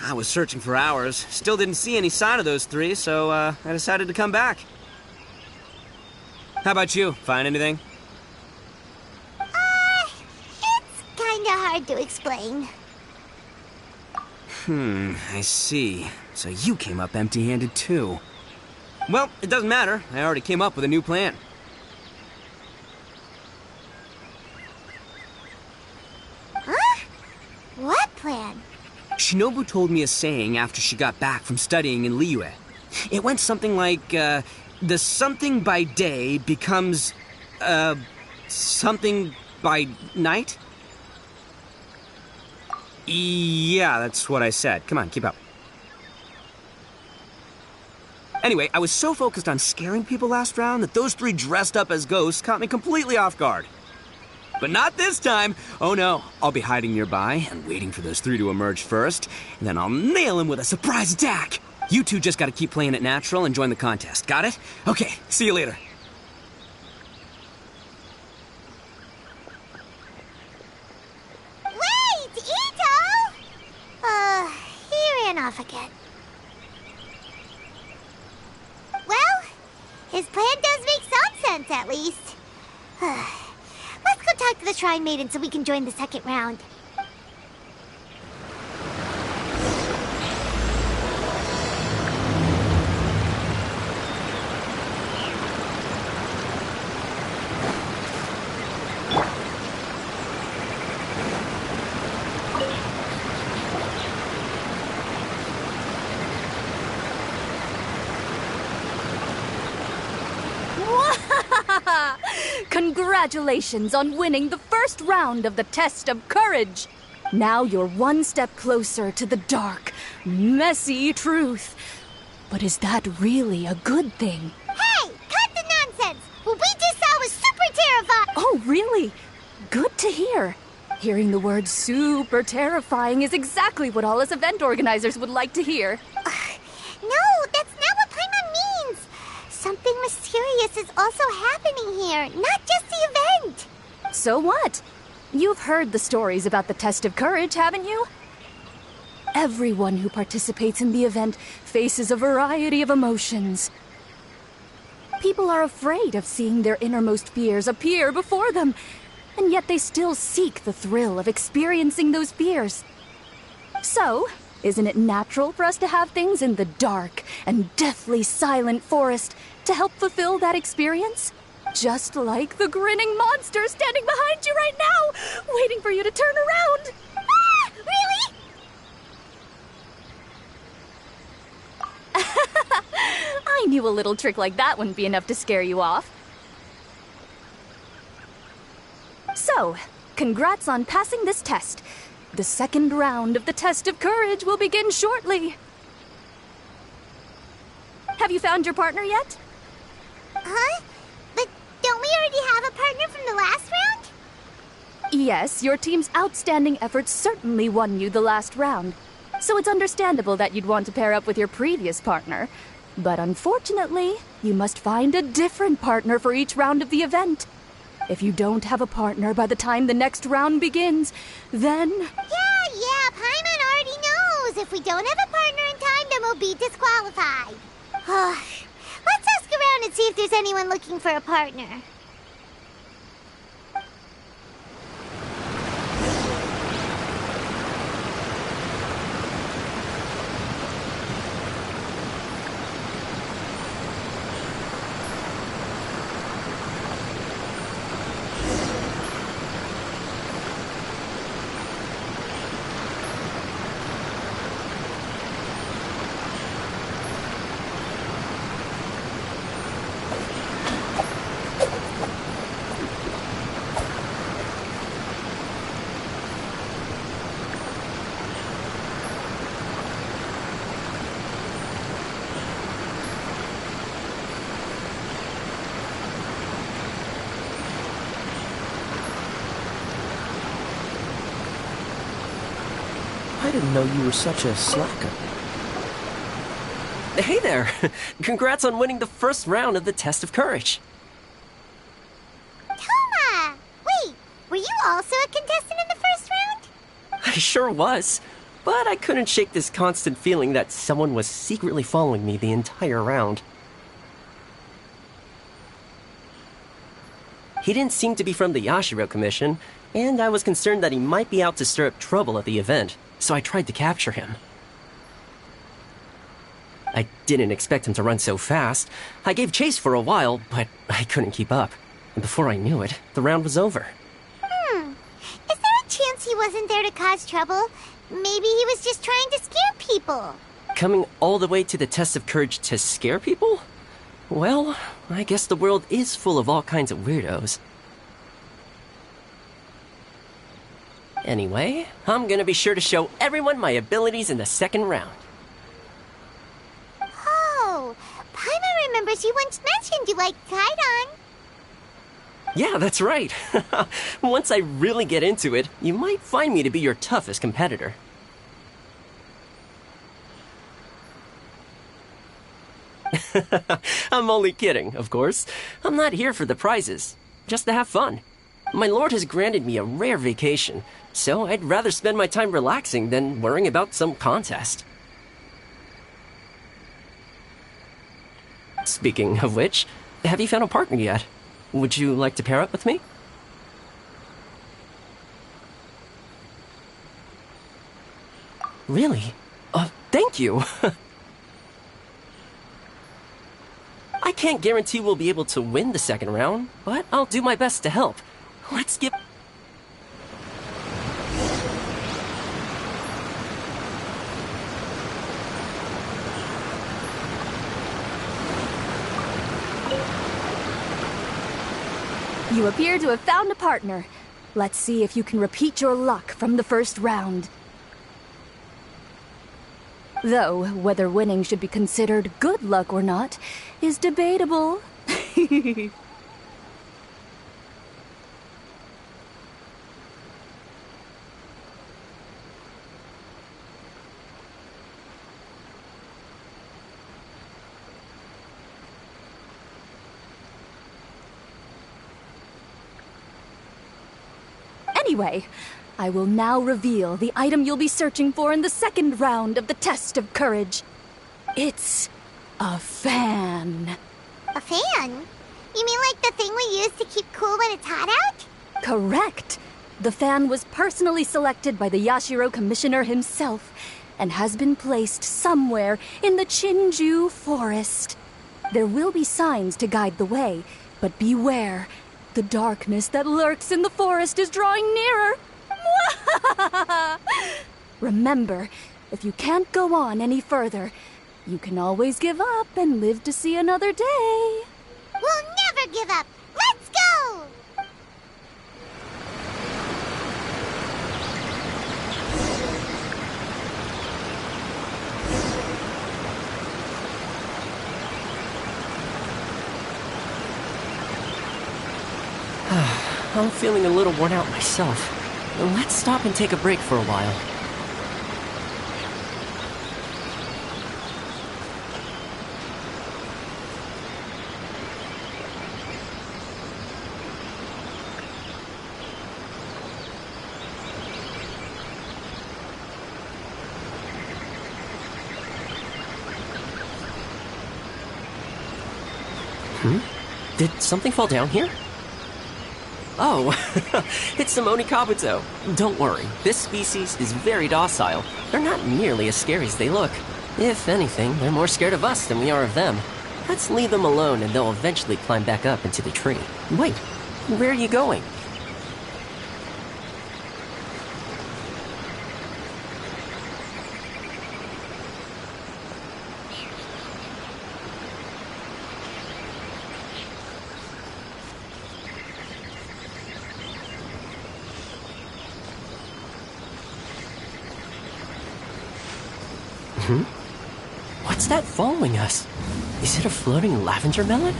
I was searching for hours. Still didn't see any sign of those three, so I decided to come back. How about you? Find anything? It's kinda hard to explain. I see. So you came up empty-handed too. Well, it doesn't matter. I already came up with a new plan. Huh? What plan? Shinobu told me a saying after she got back from studying in Liyue. It went something like, the something by day becomes, something by night? Yeah, that's what I said. Come on, keep up. Anyway, I was so focused on scaring people last round that those three dressed up as ghosts caught me completely off guard. But not this time. Oh no, I'll be hiding nearby and waiting for those three to emerge first, and then I'll nail them with a surprise attack. You two just gotta keep playing it natural and join the contest. Got it? Okay, see you later. Wait, Ito! He ran off again. Well, his plan does make some sense, at least. Let's go talk to the Shrine Maiden so we can join the second round. Congratulations on winning the first round of the test of courage. Now you're one step closer to the dark, messy truth. But is that really a good thing? Hey, cut the nonsense! What we just saw was super terrifying! Oh, really? Good to hear. Hearing the word super terrifying is exactly what all us event organizers would like to hear. No, that's not what Paimon means! Something mysterious is also happening here, not just the event! So what? You've heard the stories about the test of courage, haven't you? Everyone who participates in the event faces a variety of emotions. People are afraid of seeing their innermost fears appear before them, and yet they still seek the thrill of experiencing those fears. So, isn't it natural for us to have things in the dark and deathly silent forest to help fulfill that experience? Just like the grinning monster standing behind you right now, waiting for you to turn around. Ah! Really? I knew a little trick like that wouldn't be enough to scare you off. So, congrats on passing this test. The second round of the test of courage will begin shortly. Have you found your partner yet? Huh? But don't we already have a partner from the last round? Yes, your team's outstanding efforts certainly won you the last round. So it's understandable that you'd want to pair up with your previous partner. But unfortunately, you must find a different partner for each round of the event. If you don't have a partner by the time the next round begins, then... Yeah, Paimon already knows. If we don't have a partner in time, then we'll be disqualified. Let's ask around and see if there's anyone looking for a partner. I didn't know you were such a slacker. Hey there! Congrats on winning the first round of the test of courage. Toma! Wait, were you also a contestant in the first round? I sure was. but I couldn't shake this constant feeling that someone was secretly following me the entire round. He didn't seem to be from the Yashiro Commission, and I was concerned that he might be out to stir up trouble at the event, so I tried to capture him. I didn't expect him to run so fast. I gave chase for a while, but I couldn't keep up. And before I knew it, the round was over. Is there a chance he wasn't there to cause trouble? Maybe he was just trying to scare people. Coming all the way to the test of courage to scare people? Well, I guess the world is full of all kinds of weirdos. Anyway, I'm gonna be sure to show everyone my abilities in the second round. Oh, Paimon remembers you once mentioned you liked Kaidan. Yeah, that's right. Once I really get into it, you might find me to be your toughest competitor. I'm only kidding, of course. I'm not here for the prizes, just to have fun. My lord has granted me a rare vacation, so I'd rather spend my time relaxing than worrying about some contest. Speaking of which, have you found a partner yet? Would you like to pair up with me? Really? Thank you. I can't guarantee we'll be able to win the second round, but I'll do my best to help. Let's get... You appear to have found a partner. Let's see if you can repeat your luck from the first round. Though, whether winning should be considered good luck or not is debatable. Anyway, I will now reveal the item you'll be searching for in the second round of the test of courage. It's a fan. A fan? You mean like the thing we use to keep cool when it's hot out? Correct. The fan was personally selected by the Yashiro Commissioner himself and has been placed somewhere in the Chinju Forest. There will be signs to guide the way, but beware. The darkness that lurks in the forest is drawing nearer. Remember, if you can't go on any further, you can always give up and live to see another day. We'll never give up. Let's go! I'm feeling a little worn out myself. Let's stop and take a break for a while. Did something fall down here? Oh, it's the Monikabuto. Don't worry, this species is very docile. They're not nearly as scary as they look. If anything, they're more scared of us than we are of them. Let's leave them alone and they'll eventually climb back up into the tree. Wait, where are you going? What's that following us? Is it a floating lavender melon?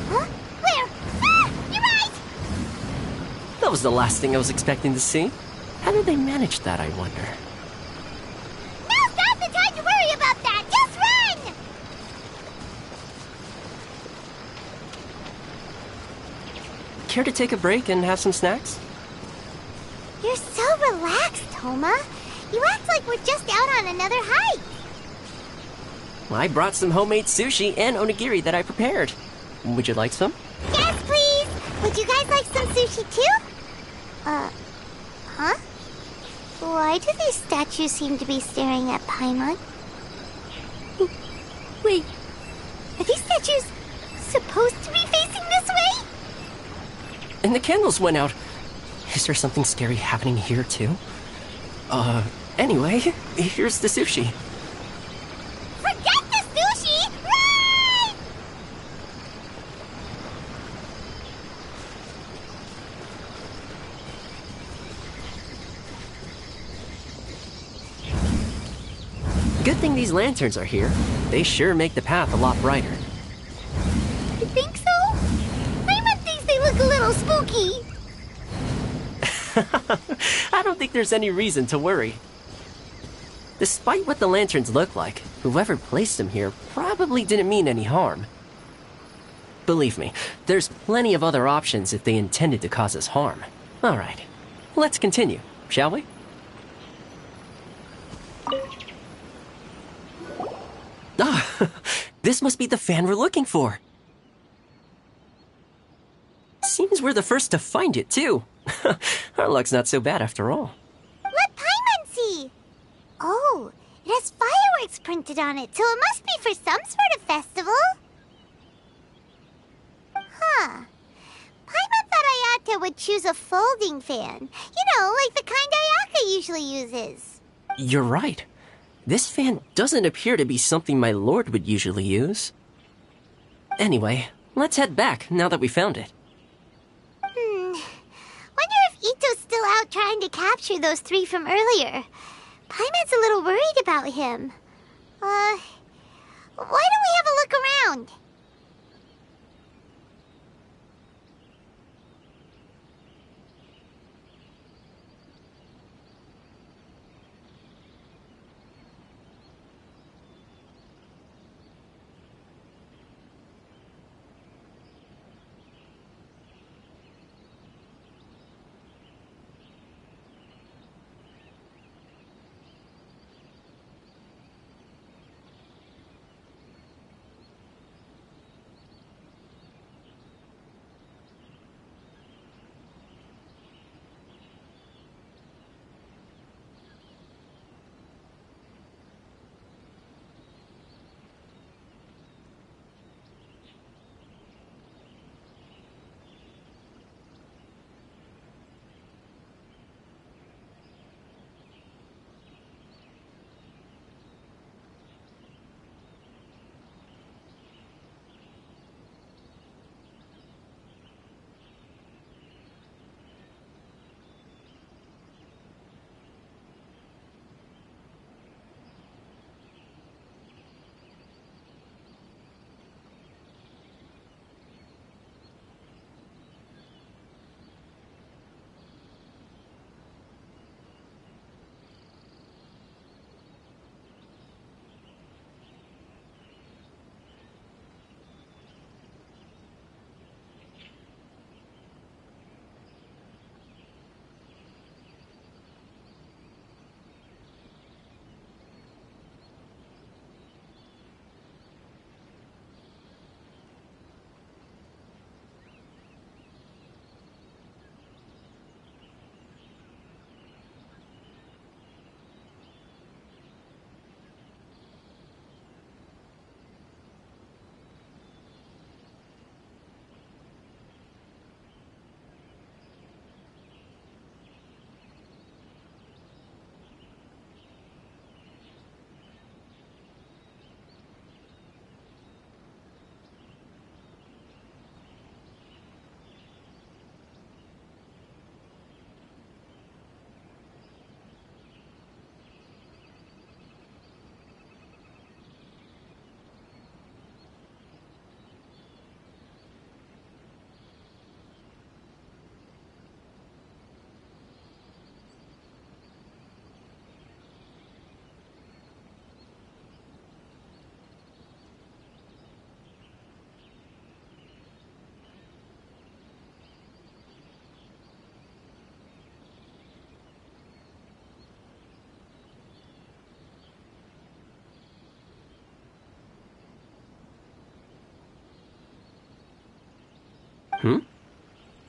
Huh? Where? Ah! You're right! That was the last thing I was expecting to see. How did they manage that, I wonder? Now's not the time to worry about that! Just run! Care to take a break and have some snacks? You're so relaxed, Toma. You act like we're just out on another hike. I brought some homemade sushi and onigiri that I prepared. Would you like some? Yes, please! Would you guys like some sushi too? Huh? Why do these statues seem to be staring at Paimon? Wait, are these statues supposed to be facing this way? And the candles went out. Is there something scary happening here too? Anyway, here's the sushi. Forget the sushi! Run! Good thing these lanterns are here. They sure make the path a lot brighter. You think so? Paimon thinks they look a little spooky. I don't think there's any reason to worry. Despite what the lanterns look like, whoever placed them here probably didn't mean any harm. Believe me, there's plenty of other options if they intended to cause us harm. All right, let's continue, shall we? Ah, this must be the fan we're looking for. Seems we're the first to find it, too. Our luck's not so bad after all. Let Paimon see. Oh, it has fireworks printed on it, so it must be for some sort of festival. Huh. Paimon thought Ayaka would choose a folding fan. You know, like the kind Ayaka usually uses. You're right. This fan doesn't appear to be something my lord would usually use. Anyway, let's head back now that we found it. Wonder if Ito's still out trying to capture those three from earlier. Paimon's a little worried about him. Why don't we have a look around?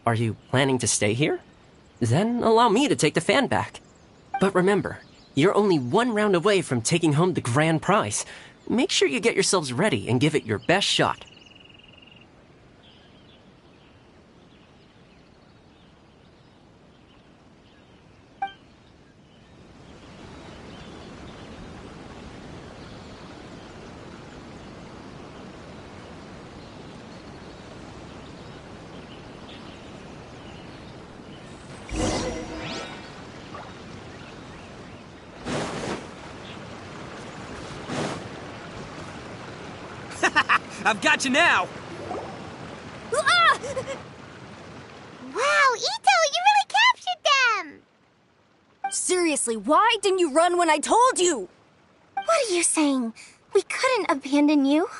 Are you planning to stay here? Then allow me to take the fan back. But remember, you're only one round away from taking home the grand prize. Make sure you get yourselves ready and give it your best shot. I've got you now! Ah! Wow, Ito, you really captured them! Seriously, why didn't you run when I told you? What are you saying? We couldn't abandon you.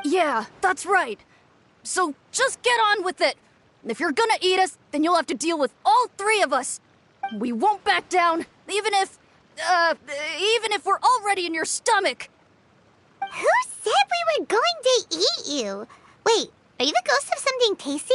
Yeah, that's right. So just get on with it. If you're gonna eat us, then you'll have to deal with all three of us. We won't back down, even if we're already in your stomach. Who said we were going to eat you? Wait, are you the ghost of something tasty?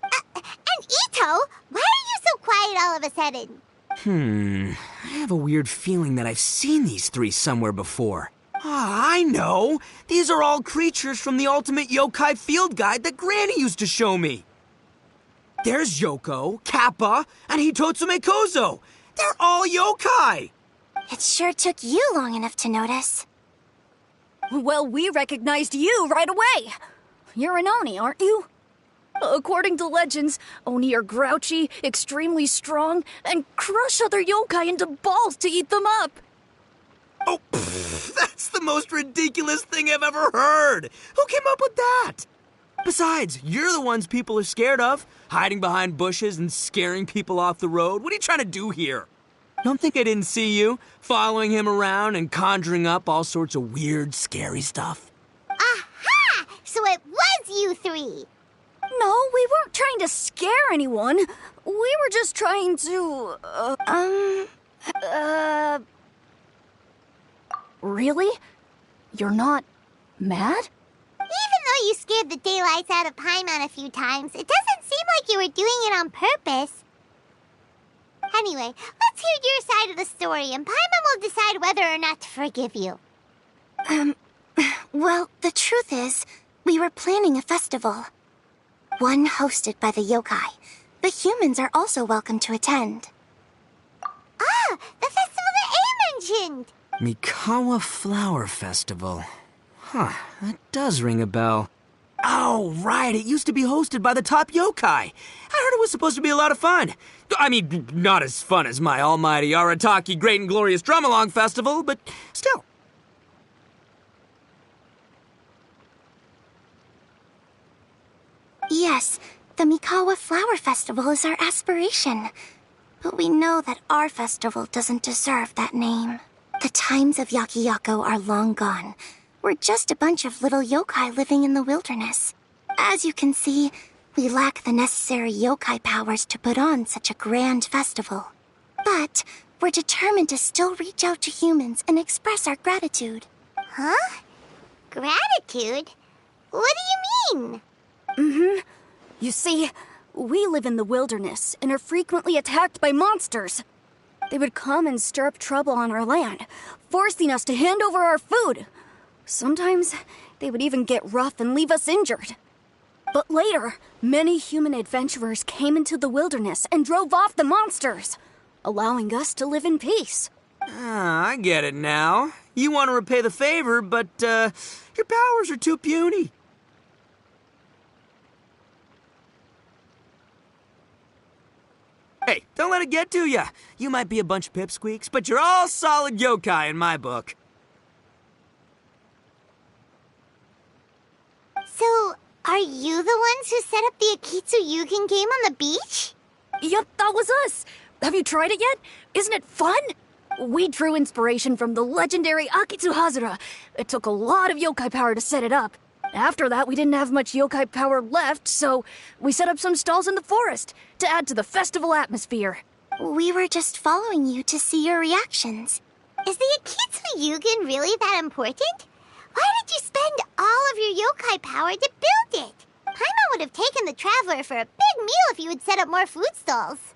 And Ito, why are you so quiet all of a sudden? I have a weird feeling that I've seen these three somewhere before. Ah, I know! These are all creatures from the Ultimate Yokai Field Guide that Granny used to show me. There's Yoko, Kappa, and Hitotsume Kozo. They're all yokai! It sure took you long enough to notice. Well, we recognized you right away. You're an Oni, aren't you? According to legends, Oni are grouchy, extremely strong, and crush other yokai into balls to eat them up. Oh, that's the most ridiculous thing I've ever heard! Who came up with that? Besides, you're the ones people are scared of, hiding behind bushes and scaring people off the road. What are you trying to do here? Don't think I didn't see you, following him around and conjuring up all sorts of weird, scary stuff. Aha! So it was you three! No, we weren't trying to scare anyone. We were just trying to, Really? You're not mad? Even though you scared the daylights out of Paimon a few times, it doesn't seem like you were doing it on purpose. Anyway, let's hear your side of the story, and Paimon will decide whether or not to forgive you. Well, the truth is, we were planning a festival. One hosted by the yokai. The humans are also welcome to attend. Ah, the festival that A mentioned! Mikawa Flower Festival. Huh, that does ring a bell. Oh, right, it used to be hosted by the top yokai. I heard it was supposed to be a lot of fun. I mean, not as fun as my almighty Arataki Great and Glorious Drum-Along Festival, but still. Yes, the Mikawa Flower Festival is our aspiration. But we know that our festival doesn't deserve that name. The times of Yakiyako are long gone. We're just a bunch of little yokai living in the wilderness. As you can see, we lack the necessary yokai powers to put on such a grand festival. But we're determined to still reach out to humans and express our gratitude. Huh? Gratitude? What do you mean? You see, we live in the wilderness and are frequently attacked by monsters. They would come and stir up trouble on our land, forcing us to hand over our food. Sometimes they would even get rough and leave us injured. But later, many human adventurers came into the wilderness and drove off the monsters, allowing us to live in peace. Ah, I get it now. You want to repay the favor, but, your powers are too puny. Hey, don't let it get to ya. You might be a bunch of pipsqueaks, but you're all solid yokai in my book. So, are you the ones who set up the Akitsu Yugen game on the beach? Yep, that was us. Have you tried it yet? Isn't it fun? We drew inspiration from the legendary Akitsu Hazura. It took a lot of yokai power to set it up. After that, we didn't have much yokai power left, so we set up some stalls in the forest to add to the festival atmosphere. We were just following you to see your reactions. Is the Akitsu Yugen really that important? Why did you spend all of your yokai power to build it? Paimon would have taken the Traveler for a big meal if you had set up more food stalls.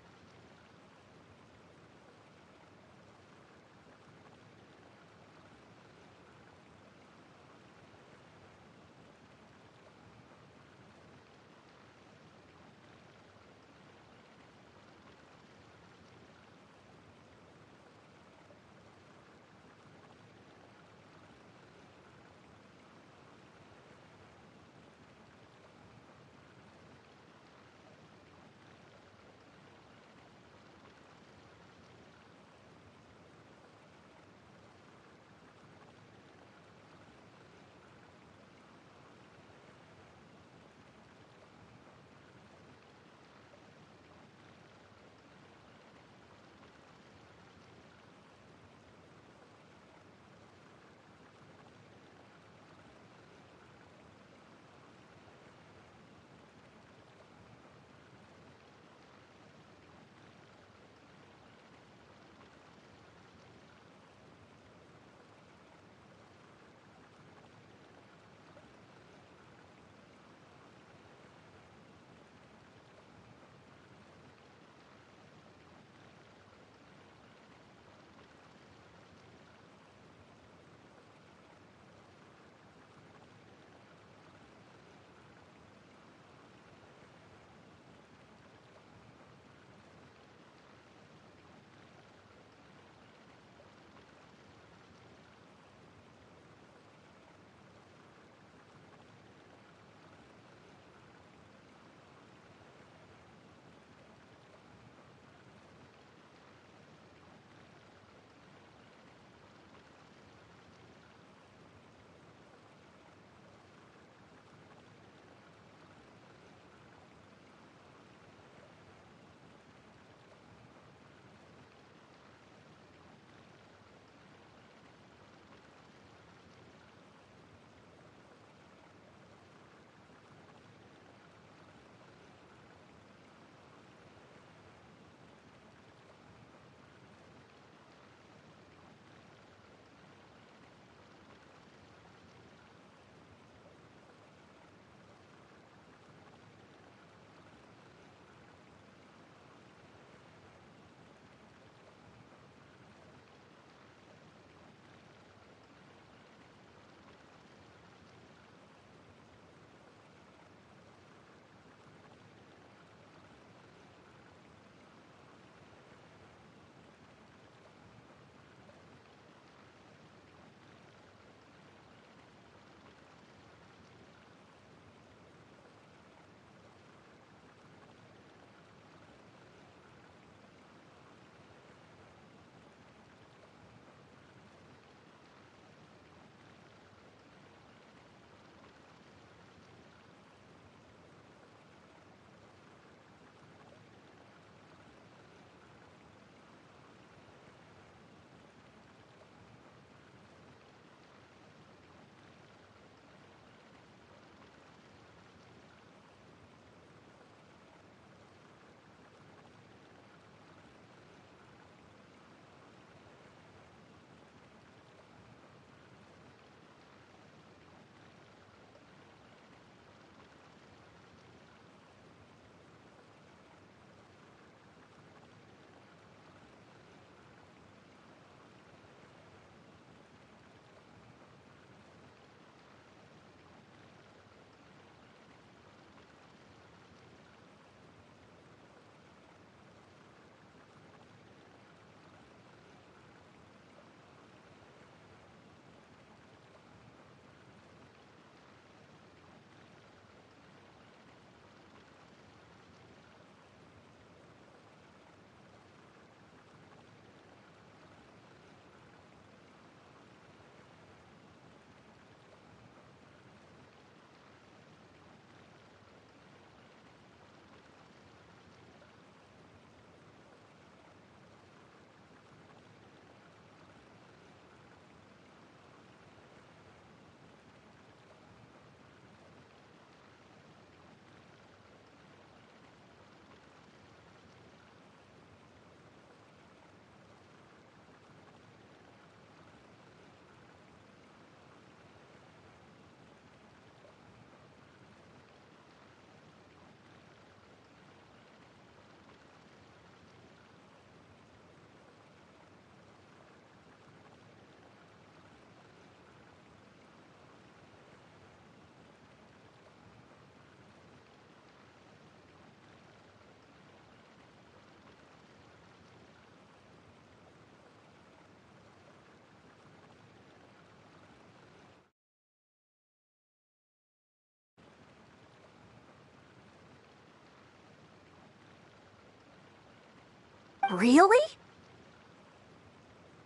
Really?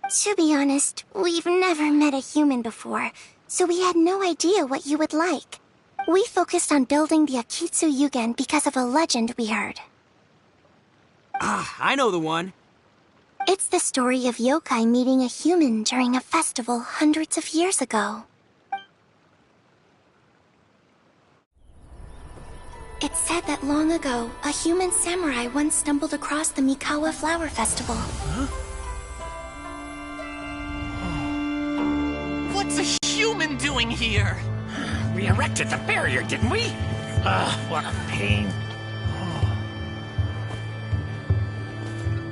To be honest, we've never met a human before, so we had no idea what you would like. We focused on building the Akitsu Yugen because of a legend we heard. Ah, I know the one. It's the story of yokai meeting a human during a festival hundreds of years ago. It's said that long ago, a human samurai once stumbled across the Mikawa Flower Festival. What's a human doing here? We erected the barrier, didn't we? What a pain.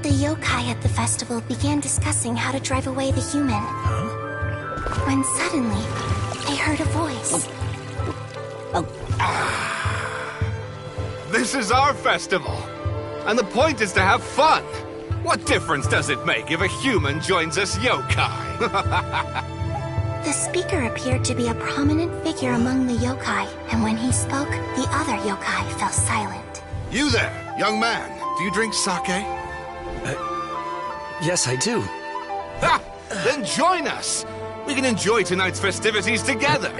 The yokai at the festival began discussing how to drive away the human. When suddenly, they heard a voice. This is our festival, and the point is to have fun. What difference does it make if a human joins us yokai? The speaker appeared to be a prominent figure among the yokai, and when he spoke, the other yokai fell silent. You there, young man, do you drink sake? Yes, I do. Ha! Then join us! We can enjoy tonight's festivities together!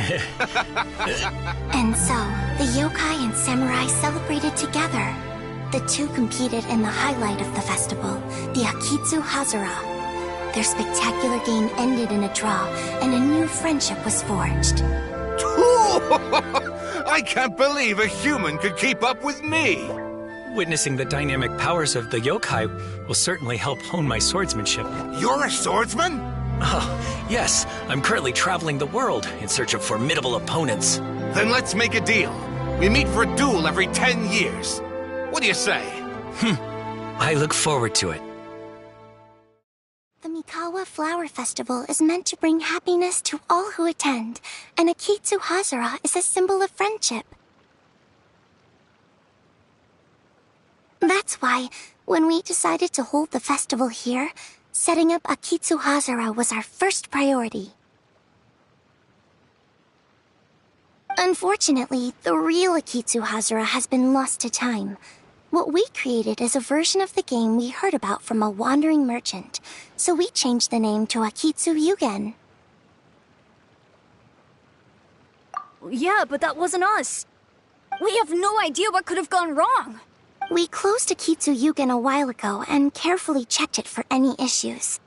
And so, the yokai and samurai celebrated together. The two competed in the highlight of the festival, the Akitsu Hazara. Their spectacular game ended in a draw, and a new friendship was forged. I can't believe a human could keep up with me! Witnessing the dynamic powers of the yokai will certainly help hone my swordsmanship. You're a swordsman? Oh, yes. I'm currently traveling the world in search of formidable opponents. Then let's make a deal. We meet for a duel every 10 years. What do you say? I look forward to it. The Mikawa Flower Festival is meant to bring happiness to all who attend, and Akitsu Hazara is a symbol of friendship. That's why, when we decided to hold the festival here, setting up Akitsu Hazara was our first priority. Unfortunately, the real Akitsu Hazara has been lost to time. What we created is a version of the game we heard about from a wandering merchant, so we changed the name to Akitsu Yugen. Yeah, but that wasn't us. We have no idea what could have gone wrong. We closed Akitsu Yugen a while ago and carefully checked it for any issues.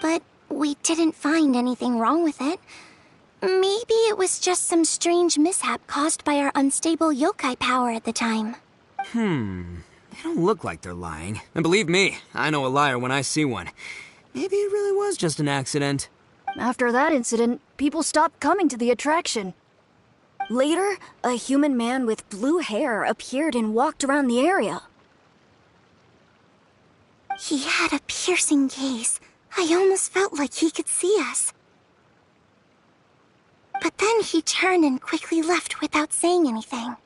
But we didn't find anything wrong with it. Maybe it was just some strange mishap caused by our unstable yokai power at the time. They don't look like they're lying. And believe me, I know a liar when I see one. Maybe it really was just an accident. After that incident, people stopped coming to the attraction. Later, a human man with blue hair appeared and walked around the area. He had a piercing gaze. I almost felt like he could see us. But then he turned and quickly left without saying anything.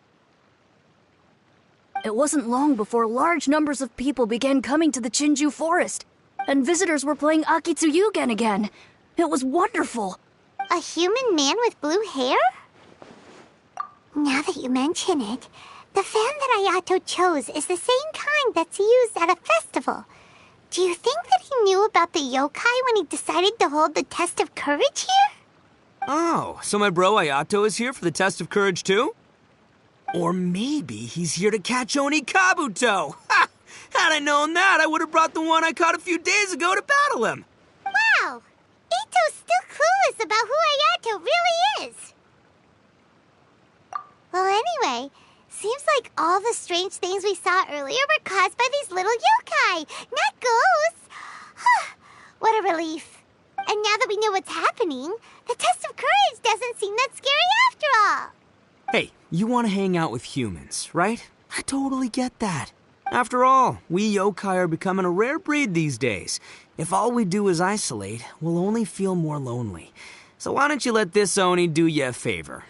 It wasn't long before large numbers of people began coming to the Chinju forest, and visitors were playing Akitsu Yugen again. It was wonderful. A human man with blue hair? Now that you mention it, the fan that Ayato chose is the same kind that's used at a festival. Do you think that he knew about the yokai when he decided to hold the test of courage here? Oh, so my bro Ayato is here for the test of courage too? Or maybe he's here to catch Oni Kabuto! Ha! Had I known that, I would have brought the one I caught a few days ago to battle him! Wow! Ito's still clueless about who Ayato really is! Well, anyway, seems like all the strange things we saw earlier were caused by these little yokai, not ghosts! What a relief. And now that we know what's happening, the test of courage doesn't seem that scary after all! Hey, you want to hang out with humans, right? I totally get that. After all, we yokai are becoming a rare breed these days. If all we do is isolate, we'll only feel more lonely. So why don't you let this Oni do you a favor,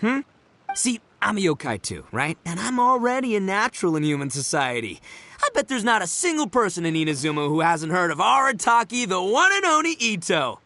See, I'm a yokai too, right? And I'm already a natural in human society. I bet there's not a single person in Inazuma who hasn't heard of Arataki, the one and only Ito.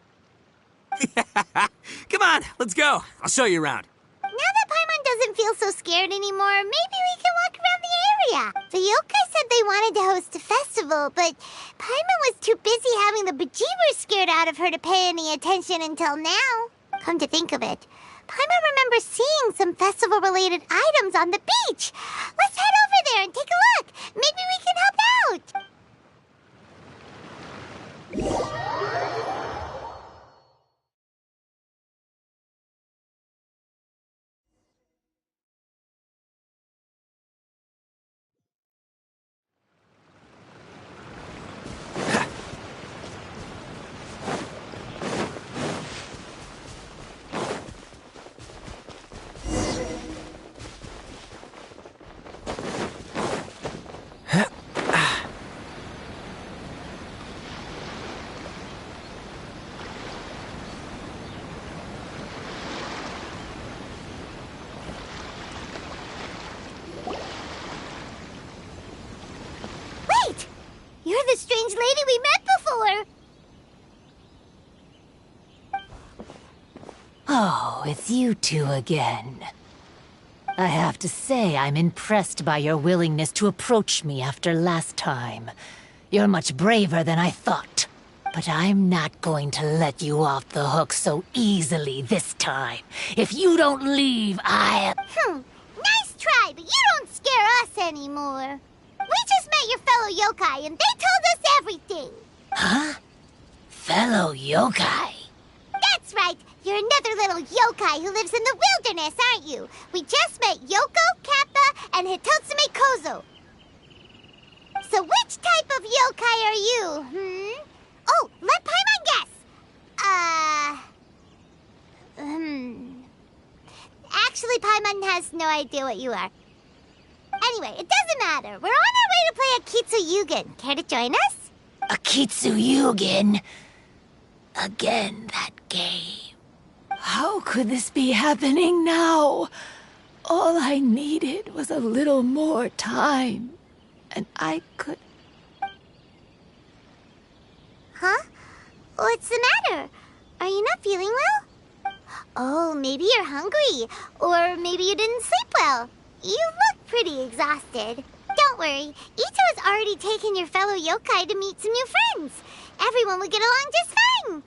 Come on, let's go. I'll show you around. Now that Paimon doesn't feel so scared anymore, maybe we can walk around the area. The yokai said they wanted to host a festival, but Paimon was too busy having the bejeebers scared out of her to pay any attention until now. Come to think of it, Paimon remembers seeing some festival-related items on the beach. Let's head over there and take a look. Maybe we can help out. You're the strange lady we met before! Oh, it's you two again. I have to say I'm impressed by your willingness to approach me after last time. You're much braver than I thought. But I'm not going to let you off the hook so easily this time. If you don't leave, Nice try, but you don't scare us anymore. We just met your fellow yokai, and they told us everything. Huh? Fellow yokai? That's right. You're another little yokai who lives in the wilderness, aren't you? We just met Yoko, Kappa, and Hitotsume Kozo. So which type of yokai are you, Oh, let Paimon guess. Actually, Paimon has no idea what you are. Anyway, it doesn't matter. We're on our way to play Akitsu Yugen. Care to join us? Akitsu Yugen? Again, that game. How could this be happening now? All I needed was a little more time. And I could... Huh? What's the matter? Are you not feeling well? Oh, maybe you're hungry. Or maybe you didn't sleep well. You look pretty exhausted. Don't worry. Ito's already taken your fellow yokai to meet some new friends. Everyone will get along just fine.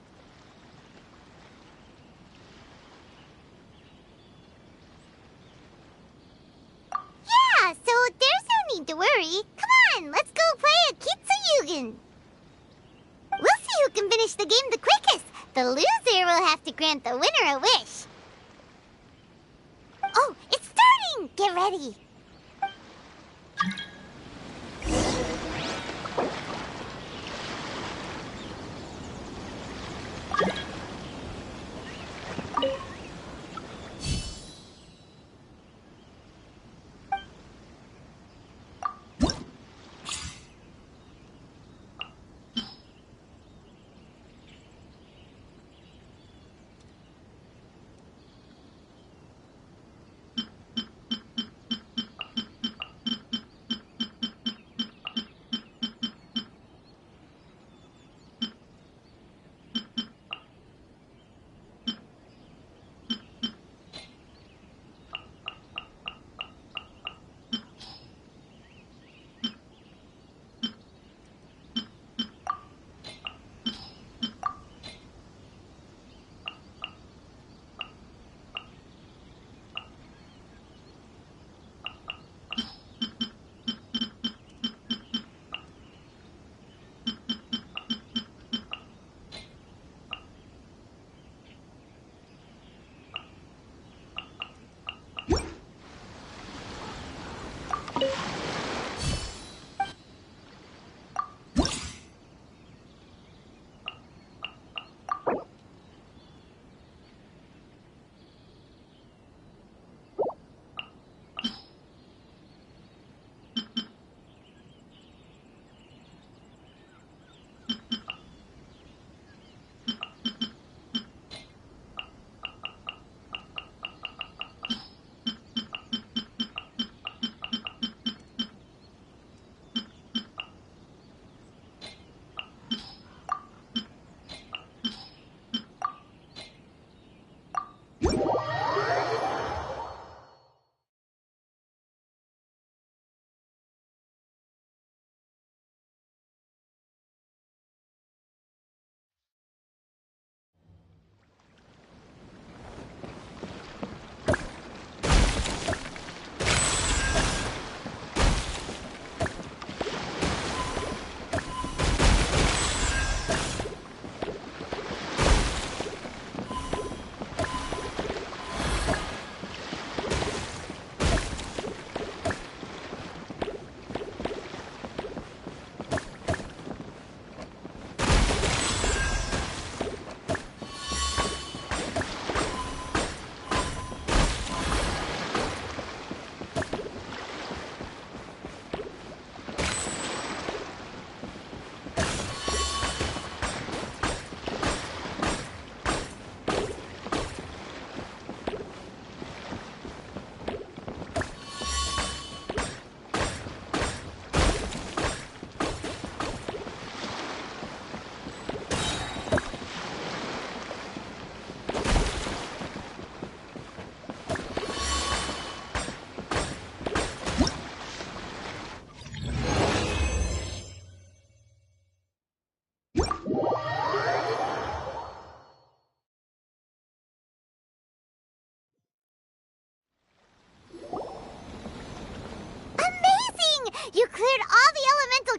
Yeah, so there's no need to worry. Come on, let's go play Akitsu Yugen. We'll see who can finish the game the quickest. The loser will have to grant the winner a wish. Oh, it's starting! Get ready.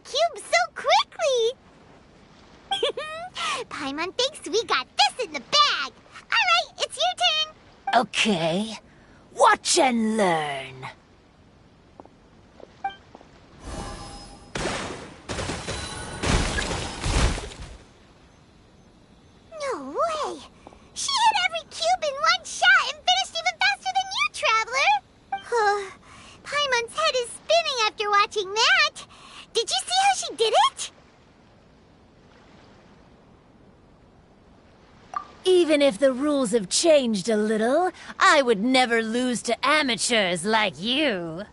cube so quickly! Paimon thinks we got this in the bag! Alright, it's your turn! Okay. Watch and learn. No way! She hit every cube in one shot and finished even faster than you, Traveler! Paimon's head is spinning after watching that! Did you see how she did it? Even if the rules have changed a little, I would never lose to amateurs like you.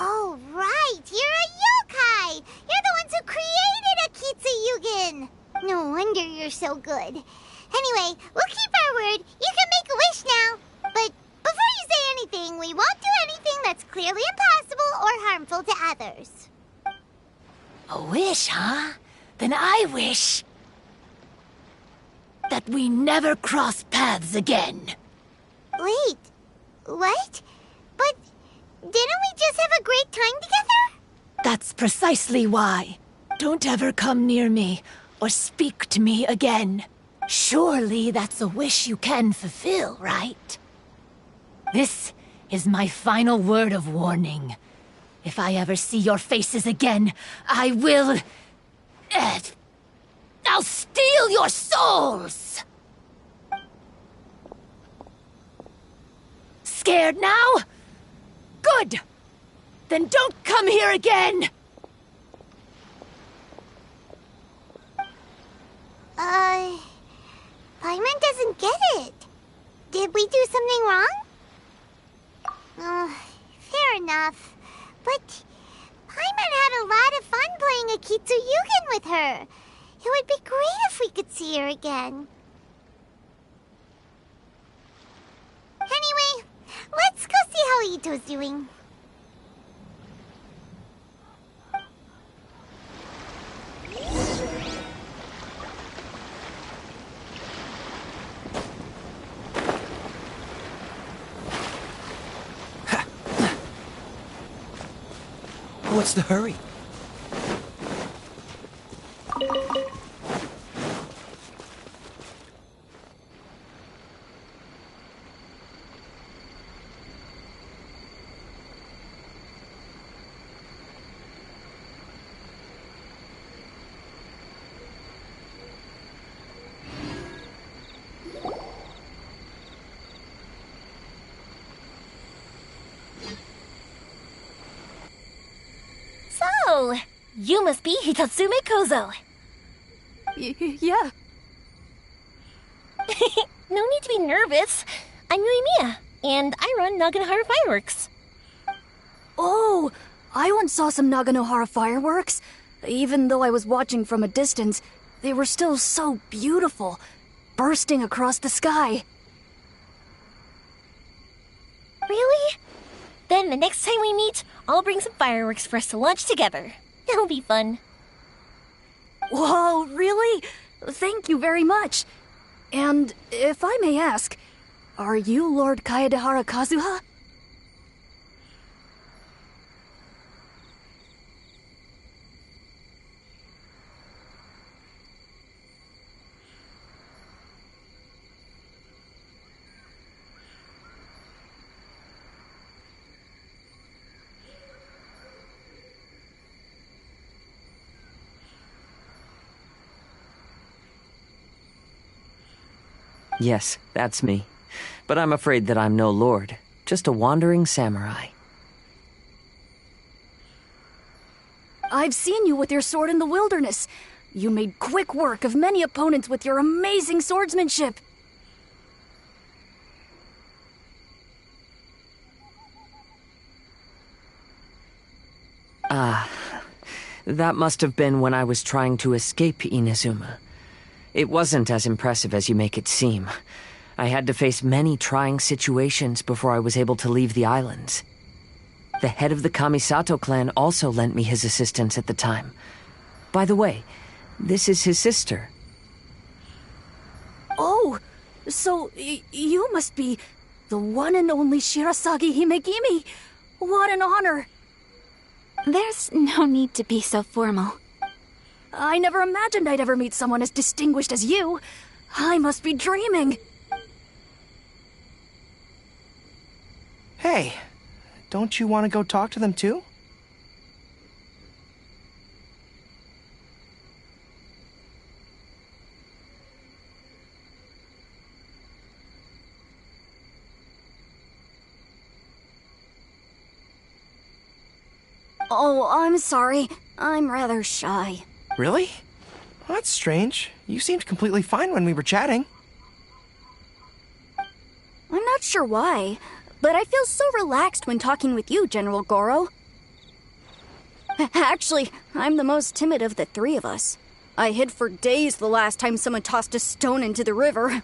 Oh, right! You're a yokai! You're the ones who created Akitsu Yugen! No wonder you're so good. Anyway, we'll keep our word. You can make a wish now. But before you say anything, we won't do anything that's clearly impossible or harmful to others. A wish, huh? Then I wish that we never cross paths again. Wait, what? But didn't we just have a great time together? That's precisely why. Don't ever come near me or speak to me again. Surely that's a wish you can fulfill, right? This is my final word of warning. If I ever see your faces again, I will... I'll steal your souls! Scared now? Good! Then don't come here again! Paimon doesn't get it. Did we do something wrong? Fair enough. But Paimon had a lot of fun playing Akitsu Yugen with her. It would be great if we could see her again. Anyway, let's go see how Ito's doing. What's the hurry? So, you must be Hitatsume Kozo. Yeah. No need to be nervous. I'm Yuimiya, and I run Naganohara Fireworks. Oh, I once saw some Naganohara fireworks. Even though I was watching from a distance, they were still so beautiful, bursting across the sky. Really? Then the next time we meet, I'll bring some fireworks for us to launch together. It'll be fun. Whoa, really? Thank you very much. And if I may ask, are you Lord Kaedehara Kazuha? Yes, that's me. But I'm afraid that I'm no lord, just a wandering samurai. I've seen you with your sword in the wilderness. You made quick work of many opponents with your amazing swordsmanship. That must have been when I was trying to escape Inazuma. It wasn't as impressive as you make it seem. I had to face many trying situations before I was able to leave the islands. The head of the Kamisato clan also lent me his assistance at the time. By the way, this is his sister. Oh, so you must be the one and only Shirasagi Himegimi. What an honor. There's no need to be so formal. I never imagined I'd ever meet someone as distinguished as you. I must be dreaming. Hey, don't you want to go talk to them too? Oh, I'm sorry. I'm rather shy. Really? Well, that's strange. You seemed completely fine when we were chatting. I'm not sure why, but I feel so relaxed when talking with you, General Goro. Actually, I'm the most timid of the three of us. I hid for days the last time someone tossed a stone into the river.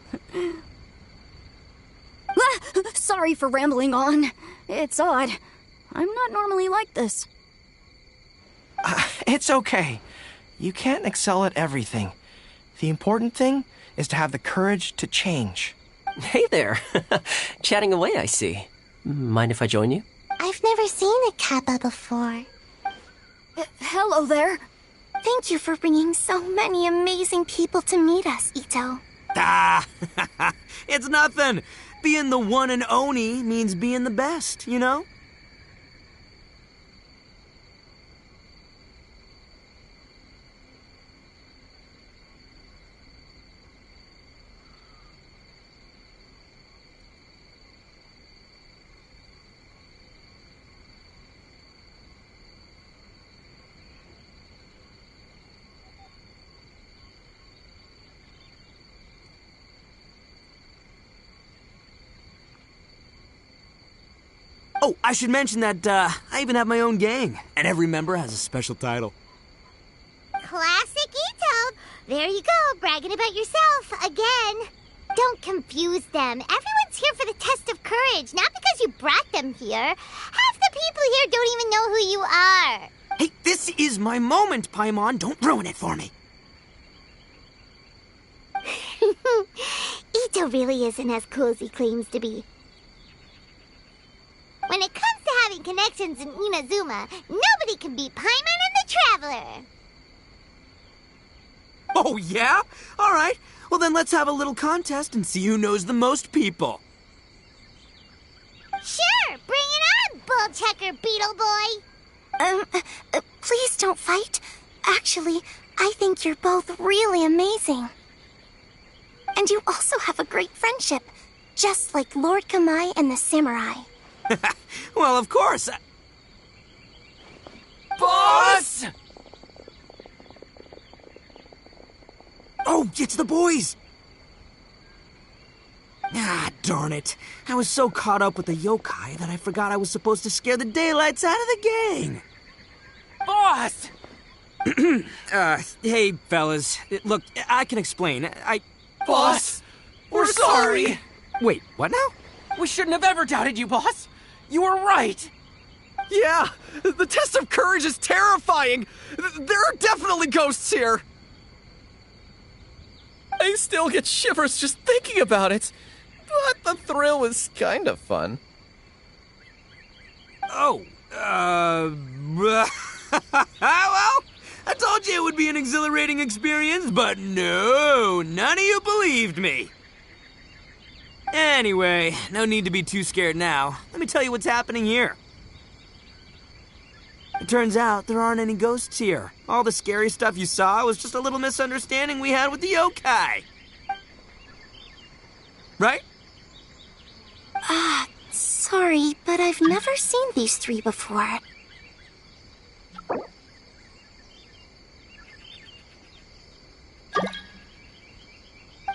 Sorry for rambling on. It's odd. I'm not normally like this. It's okay. You can't excel at everything. The important thing is to have the courage to change. Hey there. Chatting away, I see. Mind if I join you? I've never seen a Kappa before. Hello there. Thank you for bringing so many amazing people to meet us, Ito. Ah, it's nothing. Being the one and only means being the best, you know? Oh, I should mention that I even have my own gang, and every member has a special title. Classic Ito! There you go, bragging about yourself again. Don't confuse them. Everyone's here for the test of courage, not because you brought them here. Half the people here don't even know who you are. Hey, this is my moment, Paimon. Don't ruin it for me. Ito really isn't as cool as he claims to be. When it comes to having connections in Inazuma, nobody can beat Paimon and the Traveler. Oh, yeah? All right. Well, then let's have a little contest and see who knows the most people. Sure, bring it on, bull checker beetle boy. Please don't fight. Actually, I think you're both really amazing. And you also have a great friendship, just like Lord Kamai and the samurai. Well, of course. Boss! Oh, it's the boys! Ah, darn it. I was so caught up with the yokai that I forgot I was supposed to scare the daylights out of the gang. Boss! Hey, fellas. Look, I can explain. Boss! We're sorry! Wait, what now? We shouldn't have ever doubted you, boss! You were right! Yeah, the test of courage is terrifying. There are definitely ghosts here. I still get shivers just thinking about it. But the thrill was kind of fun. Oh, well, I told you it would be an exhilarating experience, but no, none of you believed me. Anyway, no need to be too scared now. Let me tell you what's happening here. It turns out there aren't any ghosts here. All the scary stuff you saw was just a little misunderstanding we had with the yokai. Right? Sorry, but I've never seen these three before.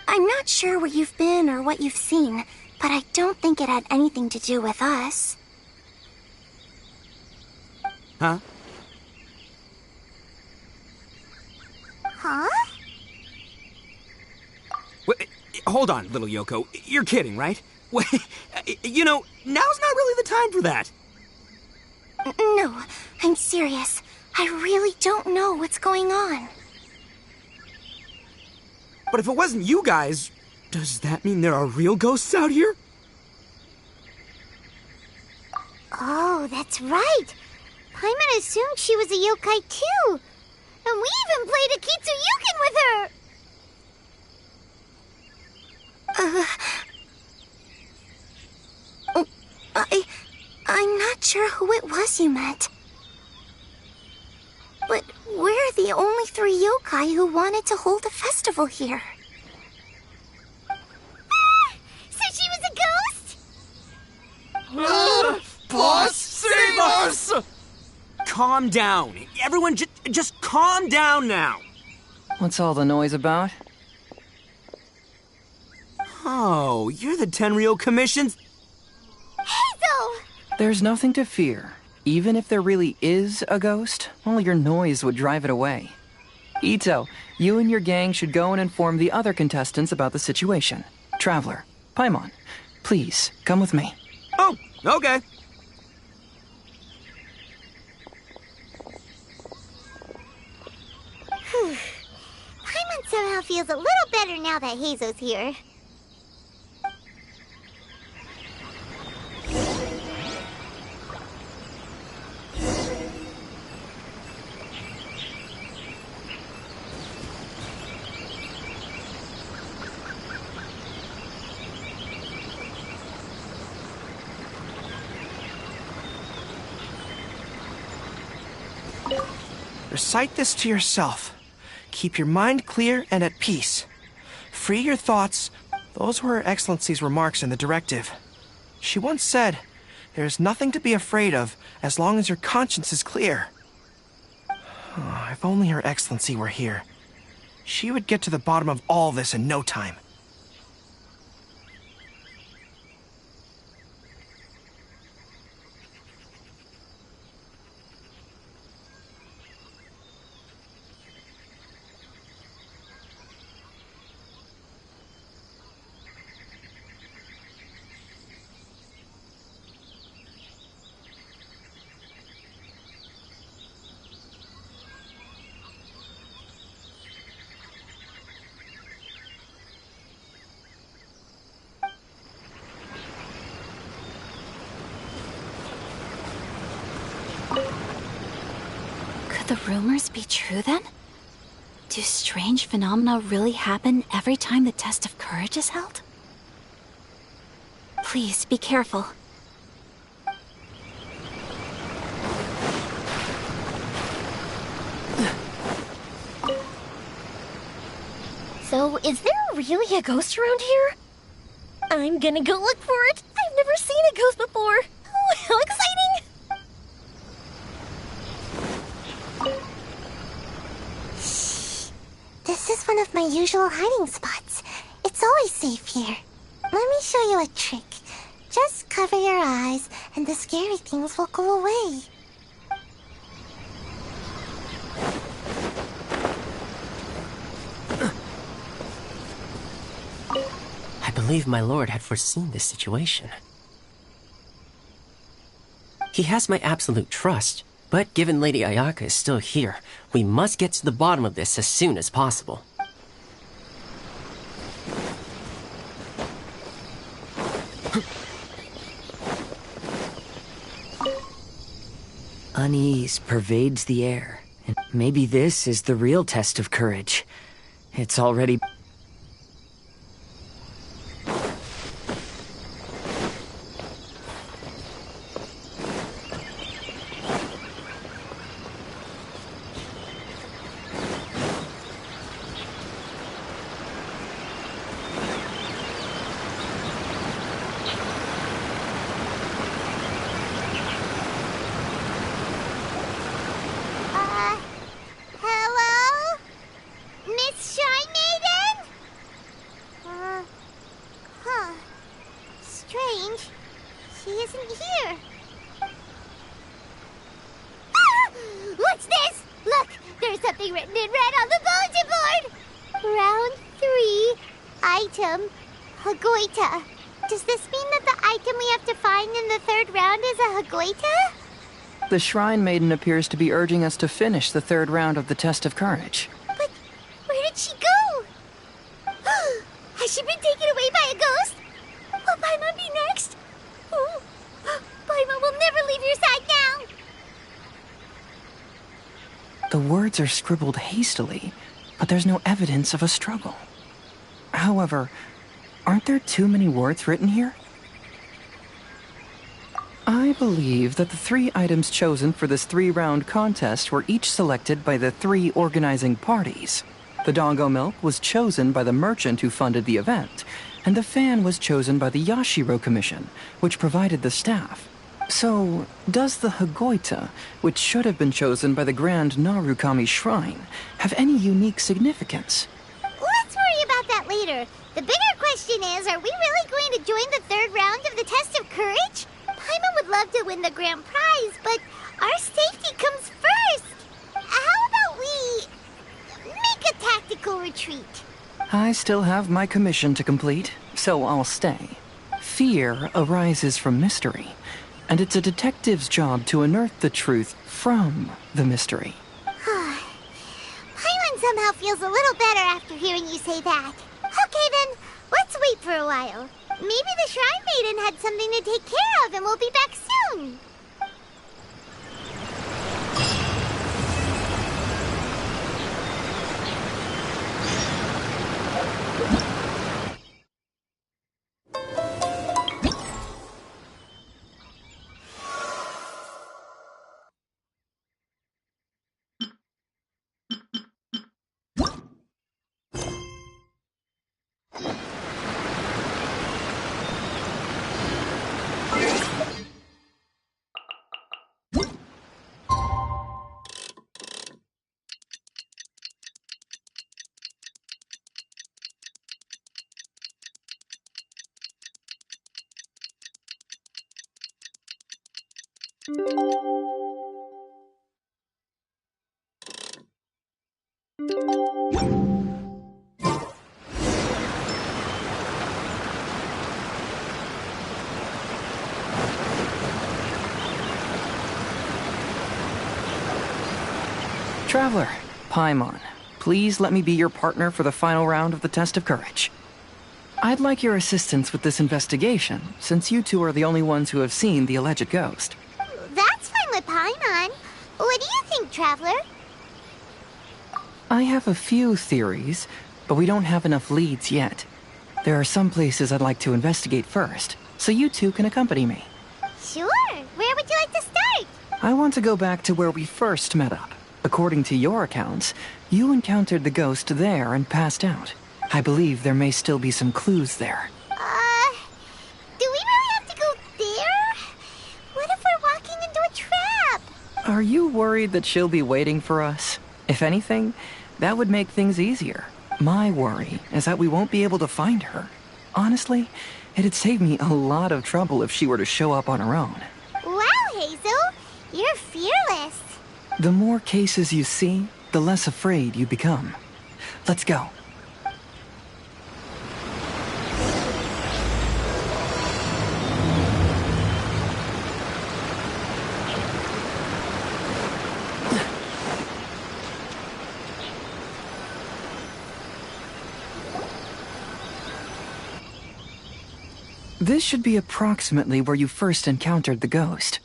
I'm not sure where you've been or what you've seen, but I don't think it had anything to do with us. Huh? Huh? Wait, hold on, little Yoko. You're kidding, right? Wait, you know, now's not really the time for that. No, I'm serious. I really don't know what's going on. But if it wasn't you guys, does that mean there are real ghosts out here? Oh, that's right. Paimon assumed she was a yokai too. And we even played a Kitsuyukin with her! I'm not sure who it was you met. But we're the only 3 yokai who wanted to hold a festival here. So she was a ghost? Boss, save us! Calm down. Everyone, just calm down now. What's all the noise about? Oh, you're the Tenryo Commission's... Hazel! There's nothing to fear. Even if there really is a ghost, all your noise would drive it away. Ito, you and your gang should go and inform the other contestants about the situation. Traveler, Paimon, please, come with me. Oh, okay. Paimon somehow feels a little better now that Hazo's here. Recite this to yourself. Keep your mind clear and at peace. Free your thoughts. Those were Her Excellency's remarks in the directive. She once said, there is nothing to be afraid of as long as your conscience is clear. Oh, if only Her Excellency were here. She would get to the bottom of all this in no time. Could the rumors be true then? Do strange phenomena really happen every time the test of courage is held? Please be careful. So, is there really a ghost around here? I'm gonna go look for it. I've never seen a ghost before. Oh, how exciting! This is one of my usual hiding spots. It's always safe here. Let me show you a trick. Just cover your eyes, and the scary things will go away. I believe my lord had foreseen this situation. He has my absolute trust, but given Lady Ayaka is still here, we must get to the bottom of this as soon as possible. Unease pervades the air, and maybe this is the real test of courage. It's already... Hello? Miss Shine Maiden? Strange. She isn't here. Ah! What's this? Look, there's something written in red on the bulletin board. Round 3, item, Hagoita. Does this mean that the item we have to find in the 3rd round is a Hagoita? The Shrine Maiden appears to be urging us to finish the 3rd round of the test of courage. But where did she go? Has she been taken away by a ghost? Will Paimon be next? Oh, Paimon will never leave your side now. The words are scribbled hastily, but there's no evidence of a struggle. However, aren't there too many words written here? I believe that the 3 items chosen for this 3-round contest were each selected by the 3 organizing parties. The Dongo Milk was chosen by the merchant who funded the event, and the fan was chosen by the Yashiro Commission, which provided the staff. So, does the Hagoita, which should have been chosen by the Grand Narukami Shrine, have any unique significance? Let's worry about that later. The bigger question is, are we really going to join the 3rd round of the Test of Courage? Paimon would love to win the grand prize, but our safety comes first. How about we make a tactical retreat? I still have my commission to complete, so I'll stay. Fear arises from mystery, and it's a detective's job to unearth the truth from the mystery. Paimon somehow feels a little better after hearing you say that. Okay then, let's wait for a while. Maybe the Shrine Maiden had something to take care of and we'll be back soon. Traveler, Paimon, please let me be your partner for the final round of the Test of Courage. I'd like your assistance with this investigation, since you two are the only ones who have seen the alleged ghost. That's fine with Paimon. What do you think, Traveler? I have a few theories, but we don't have enough leads yet. There are some places I'd like to investigate first, so you two can accompany me. Sure. Where would you like to start? I want to go back to where we first met up. According to your accounts, you encountered the ghost there and passed out. I believe there may still be some clues there. Do we really have to go there? What if we're walking into a trap? Are you worried that she'll be waiting for us? If anything, that would make things easier. My worry is that we won't be able to find her. Honestly, it'd save me a lot of trouble if she were to show up on her own. Wow, Hazel, you're fearless. The more cases you see, the less afraid you become. Let's go. This should be approximately where you first encountered the ghost.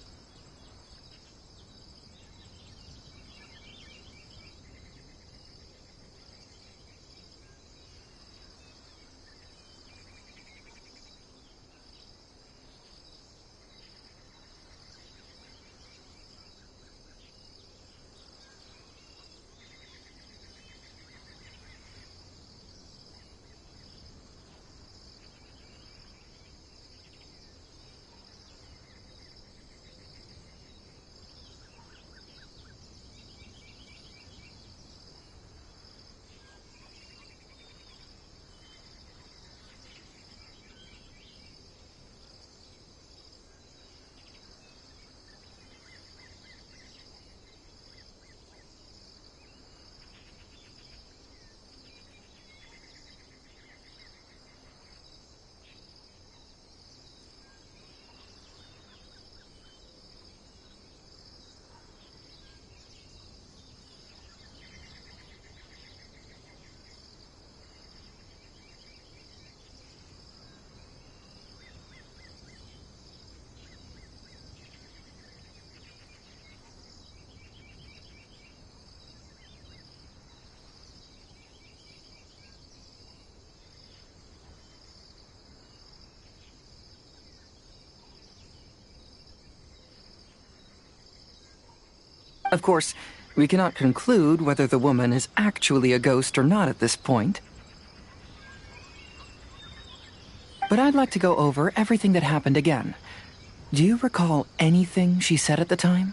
Of course, we cannot conclude whether the woman is actually a ghost or not at this point. But I'd like to go over everything that happened again. Do you recall anything she said at the time?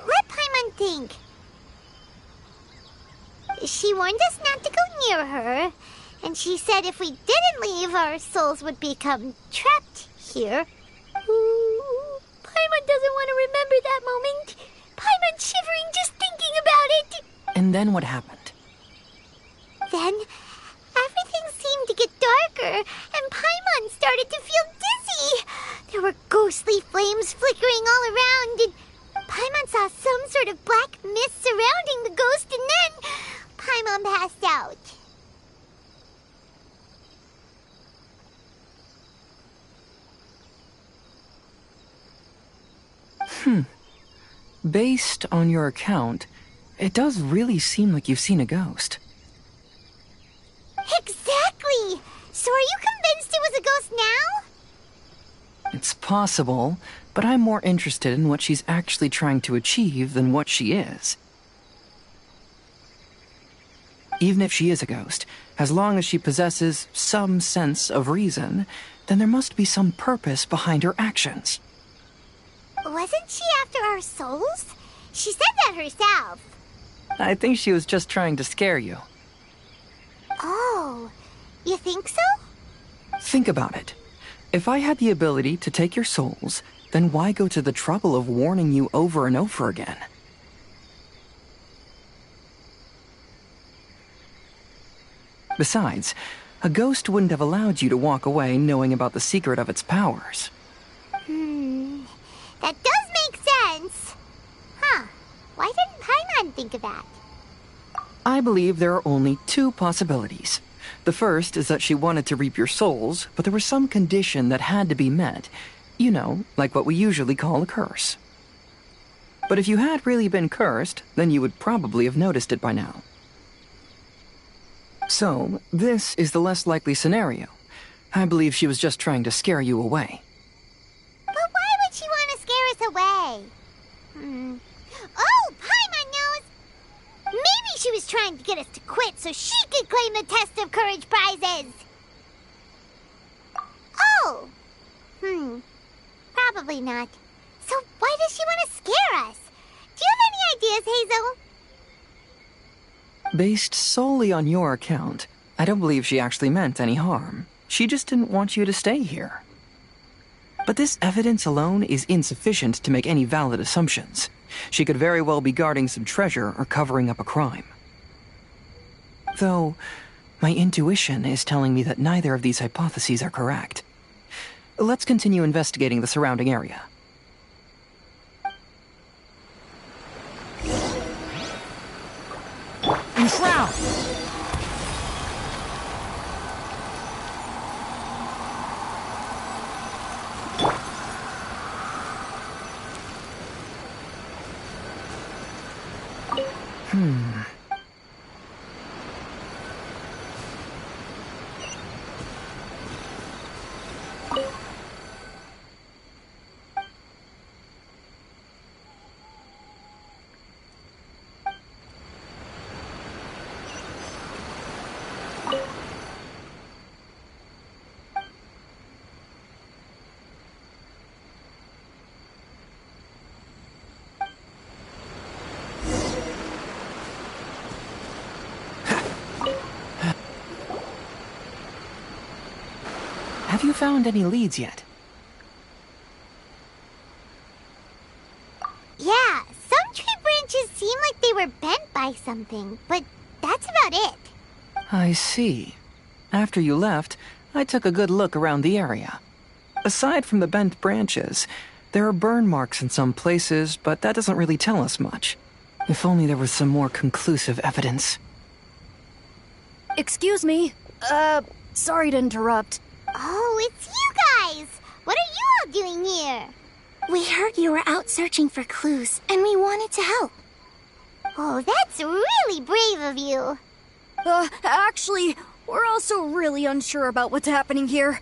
Let Paimon think. She warned us not to go near her, and she said if we didn't leave, our souls would become trapped here. Ooh, Paimon doesn't want to remember that moment. Paimon's shivering just thinking about it. And then what happened? Then, everything seemed to get darker, and Paimon started to feel dizzy. There were ghostly flames flickering all around, and Paimon saw some sort of black mist surrounding the ghost, and then Paimon passed out. Based on your account, it does really seem like you've seen a ghost. Exactly! So are you convinced it was a ghost now? It's possible, but I'm more interested in what she's actually trying to achieve than what she is. Even if she is a ghost, as long as she possesses some sense of reason, then there must be some purpose behind her actions. Wasn't she after our souls? She said that herself. I think she was just trying to scare you. Oh, you think so? Think about it. If I had the ability to take your souls, then why go to the trouble of warning you over and over again? Besides, a ghost wouldn't have allowed you to walk away knowing about the secret of its powers. That does make sense. Huh. Why didn't Paimon think of that? I believe there are only two possibilities. The first is that she wanted to reap your souls, but there was some condition that had to be met. You know, like what we usually call a curse. But if you had really been cursed, then you would probably have noticed it by now. So, this is the less likely scenario. I believe she was just trying to scare you away. But why would she want to scare us away? Oh, Paimon knows! Maybe she was trying to get us to quit so she could claim the Test of Courage prizes! Oh! Probably not. So why does she want to scare us? Do you have any ideas, Hazel? Based solely on your account, I don't believe she actually meant any harm. She just didn't want you to stay here. But this evidence alone is insufficient to make any valid assumptions. She could very well be guarding some treasure or covering up a crime. Though, my intuition is telling me that neither of these hypotheses are correct. Let's continue investigating the surrounding area. Enshroud! found any leads yet? Yeah, some tree branches seem like they were bent by something, but that's about it. I see. After you left, I took a good look around the area. Aside from the bent branches, there are burn marks in some places, but that doesn't really tell us much. If only there was some more conclusive evidence. Excuse me. Sorry to interrupt. Oh, it's you guys! What are you all doing here? We heard you were out searching for clues, and we wanted to help. Oh, that's really brave of you. Actually, we're also really unsure about what's happening here.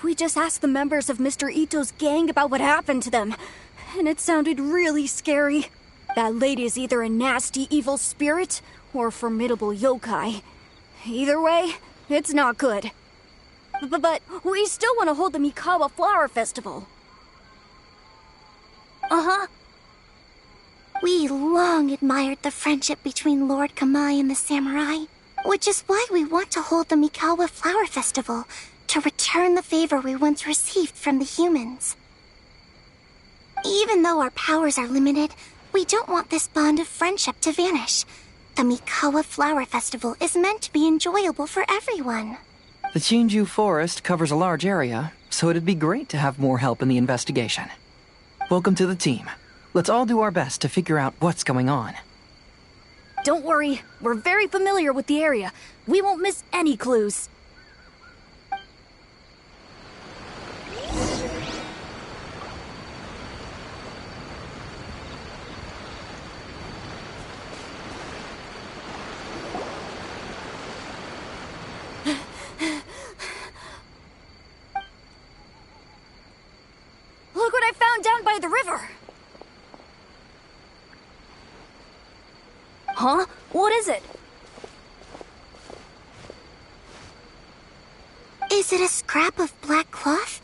We just asked the members of Mr. Ito's gang about what happened to them, and it sounded really scary. That lady is either a nasty evil spirit or a formidable yokai. Either way, it's not good. But we still want to hold the Mikawa Flower Festival. Uh-huh. We long admired the friendship between Lord Kamai and the samurai, which is why we want to hold the Mikawa Flower Festival, to return the favor we once received from the humans. Even though our powers are limited, we don't want this bond of friendship to vanish. The Mikawa Flower Festival is meant to be enjoyable for everyone. The Chinju Forest covers a large area, so it'd be great to have more help in the investigation. Welcome to the team. Let's all do our best to figure out what's going on. Don't worry, we're very familiar with the area. We won't miss any clues. Look what I found down by the river! Huh? What is it? Is it a scrap of black cloth?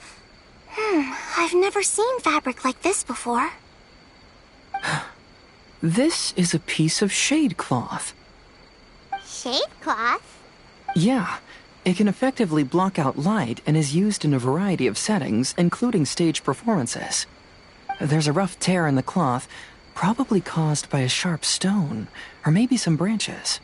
I've never seen fabric like this before. This is a piece of shade cloth. Shade cloth? Yeah, it can effectively block out light and is used in a variety of settings, including stage performances. There's a rough tear in the cloth, probably caused by a sharp stone, or maybe some branches.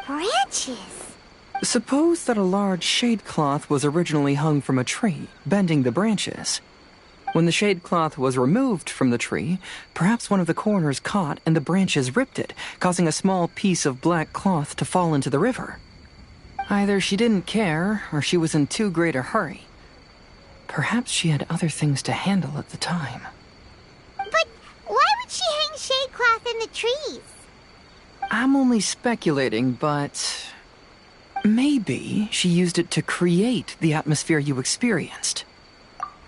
Branches? Suppose that a large shade cloth was originally hung from a tree, bending the branches. When the shade cloth was removed from the tree, perhaps one of the corners caught and the branches ripped it, causing a small piece of black cloth to fall into the river. Either she didn't care, or she was in too great a hurry. Perhaps she had other things to handle at the time. But why would she hang shade cloth in the trees? I'm only speculating, but maybe she used it to create the atmosphere you experienced.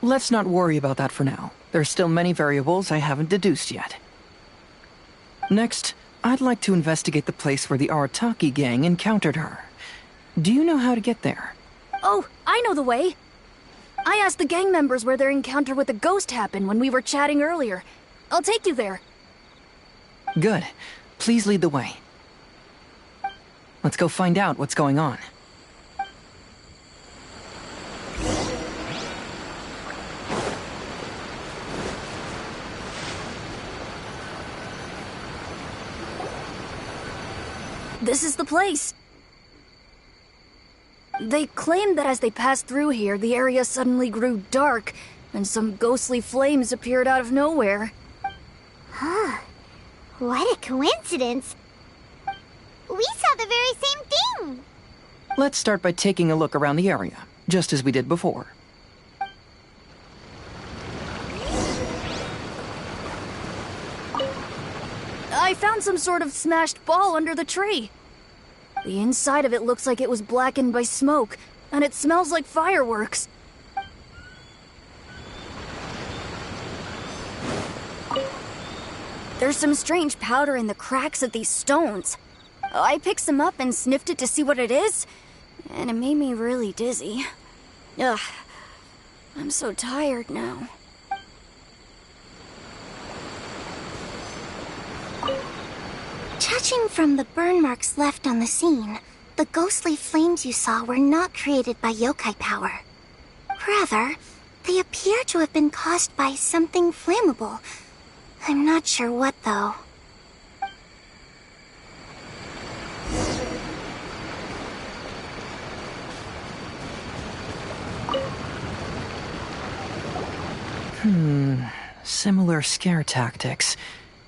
Let's not worry about that for now. There are still many variables I haven't deduced yet. Next, I'd like to investigate the place where the Arataki gang encountered her. Do you know how to get there? Oh, I know the way. I asked the gang members where their encounter with the ghost happened when we were chatting earlier. I'll take you there. Good. Please lead the way. Let's go find out what's going on. This is the place. They claimed that as they passed through here, the area suddenly grew dark, and some ghostly flames appeared out of nowhere. Huh. What a coincidence. We saw the very same thing. Let's start by taking a look around the area, just as we did before. I found some sort of smashed ball under the tree. The inside of it looks like it was blackened by smoke, and it smells like fireworks. There's some strange powder in the cracks of these stones. I picked some up and sniffed it to see what it is, and it made me really dizzy. Ugh, I'm so tired now. Judging from the burn marks left on the scene, the ghostly flames you saw were not created by yokai power. Rather, they appear to have been caused by something flammable. I'm not sure what, though. Similar scare tactics.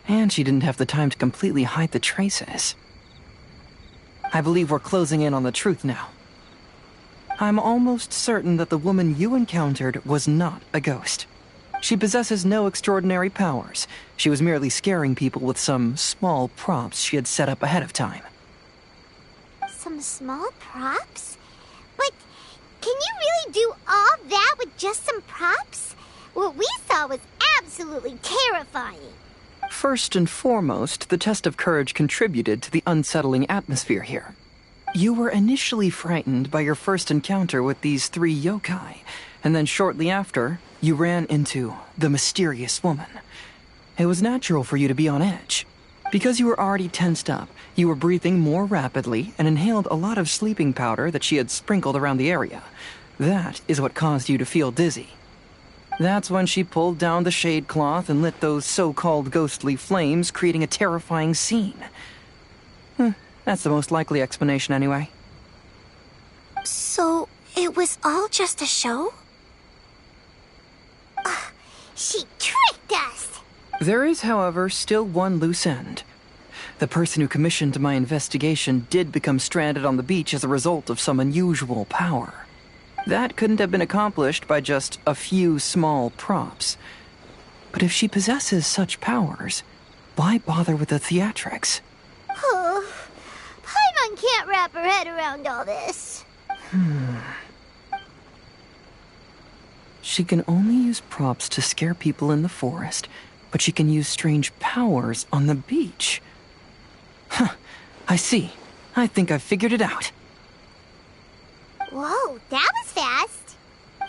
And she didn't have the time to completely hide the traces. I believe we're closing in on the truth now. I'm almost certain that the woman you encountered was not a ghost. She possesses no extraordinary powers. She was merely scaring people with some small props she had set up ahead of time. Some small props? But can you really do all that with just some props? What we saw was absolutely terrifying. First and foremost, the test of courage contributed to the unsettling atmosphere here. You were initially frightened by your first encounter with these 3 yokai, and then shortly after, you ran into the mysterious woman. It was natural for you to be on edge. Because you were already tensed up, you were breathing more rapidly and inhaled a lot of sleeping powder that she had sprinkled around the area. That is what caused you to feel dizzy. That's when she pulled down the shade cloth and lit those so-called ghostly flames, creating a terrifying scene. That's the most likely explanation anyway. So, it was all just a show? She tricked us! There is, however, still one loose end. The person who commissioned my investigation did become stranded on the beach as a result of some unusual power. That couldn't have been accomplished by just a few small props. But if she possesses such powers, why bother with the theatrics? Oh, Paimon can't wrap her head around all this. She can only use props to scare people in the forest, but she can use strange powers on the beach. I see. I think I've figured it out. Whoa, that was fast.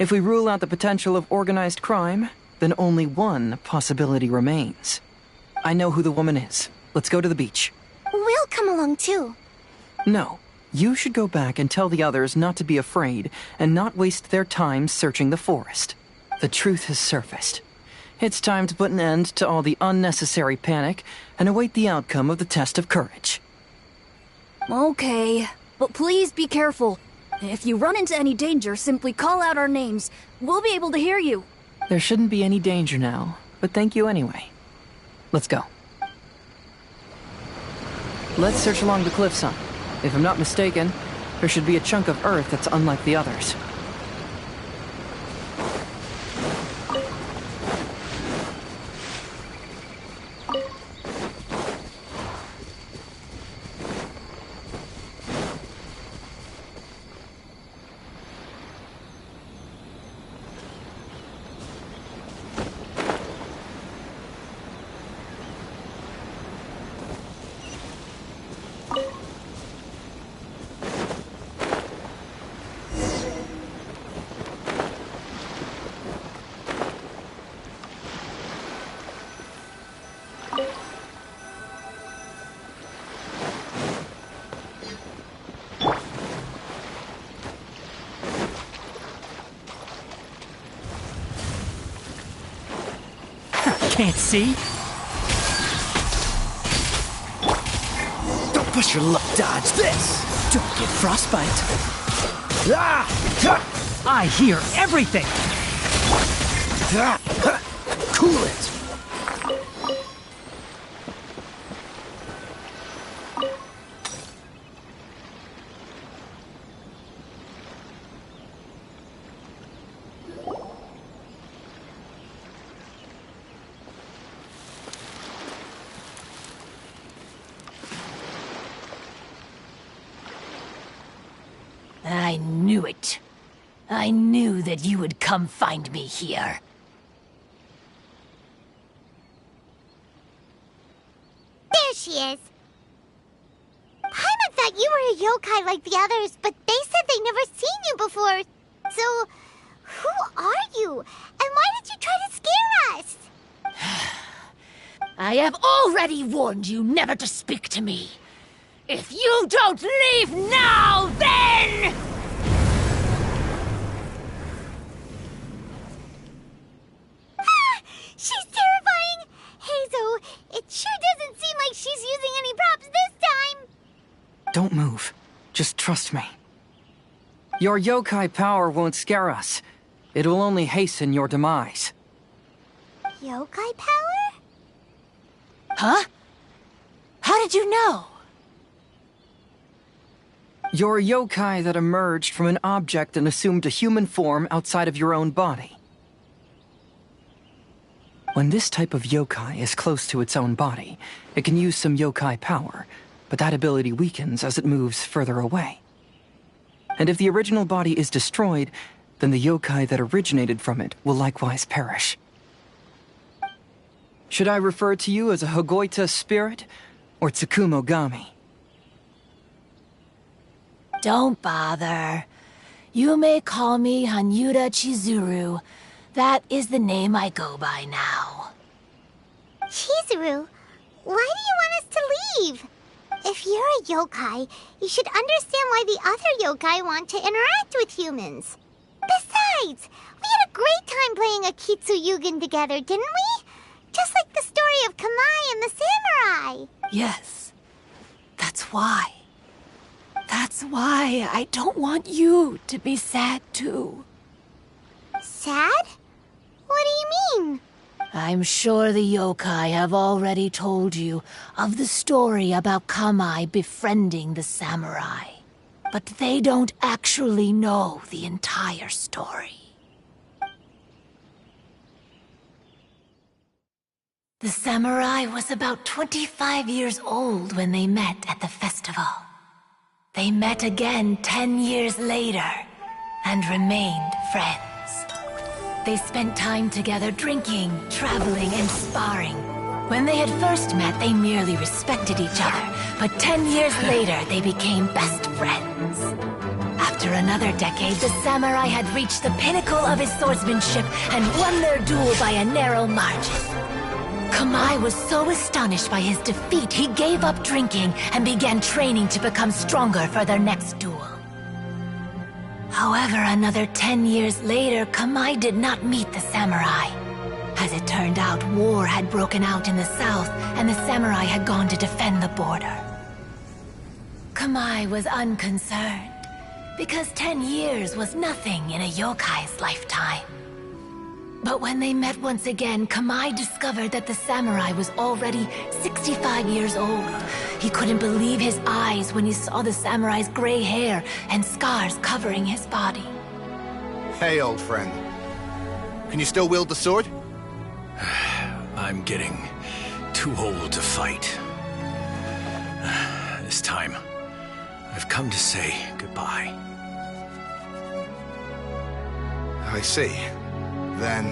If we rule out the potential of organized crime, then only one possibility remains. I know who the woman is. Let's go to the beach. We'll come along too. No. You should go back and tell the others not to be afraid and not waste their time searching the forest. The truth has surfaced. It's time to put an end to all the unnecessary panic and await the outcome of the test of courage. Okay, but please be careful. If you run into any danger, simply call out our names. We'll be able to hear you. There shouldn't be any danger now, but thank you anyway. Let's go. Let's search along the cliffside. If I'm not mistaken, there should be a chunk of earth that's unlike the others. Can't see? Don't push your luck, dodge this! Don't get frostbite. I hear everything! Cool it! I knew it. I knew that you would come find me here. There she is. Paimon thought you were a yokai like the others, but they said they never seen you before. So, who are you? And why did you try to scare us? I have already warned you never to speak to me. If you don't leave now, then... She's terrifying! Hazel, it sure doesn't seem like she's using any props this time! Don't move. Just trust me. Your yokai power won't scare us. It will only hasten your demise. Yokai power? Huh? How did you know? You're a yokai that emerged from an object and assumed a human form outside of your own body. When this type of yokai is close to its own body, it can use some yokai power, but that ability weakens as it moves further away. And if the original body is destroyed, then the yokai that originated from it will likewise perish. Should I refer to you as a Hagoita spirit or Tsukumogami? Don't bother. You may call me Hanyuda Chizuru. That is the name I go by now. Chizuru, why do you want us to leave? If you're a yokai, you should understand why the other yokai want to interact with humans. Besides, we had a great time playing Akitsu Yugen together, didn't we? Just like the story of Kamai and the samurai. Yes. That's why. That's why I don't want you to be sad too. Sad? What do you mean? I'm sure the yokai have already told you of the story about Kamai befriending the samurai. But they don't actually know the entire story. The samurai was about 25 years old when they met at the festival. They met again 10 years later and remained friends. They spent time together drinking, traveling, and sparring. When they had first met, they merely respected each other, but 10 years later, they became best friends. After another decade, the samurai had reached the pinnacle of his swordsmanship and won their duel by a narrow margin. Kamai was so astonished by his defeat, he gave up drinking and began training to become stronger for their next duel. However, another 10 years later, Kamai did not meet the samurai. As it turned out, war had broken out in the south, and the samurai had gone to defend the border. Kamai was unconcerned, because 10 years was nothing in a yokai's lifetime. But when they met once again, Kamai discovered that the samurai was already 65 years old. He couldn't believe his eyes when he saw the samurai's gray hair and scars covering his body. Hey, old friend. Can you still wield the sword? I'm getting too old to fight. This time, I've come to say goodbye. I see. Then,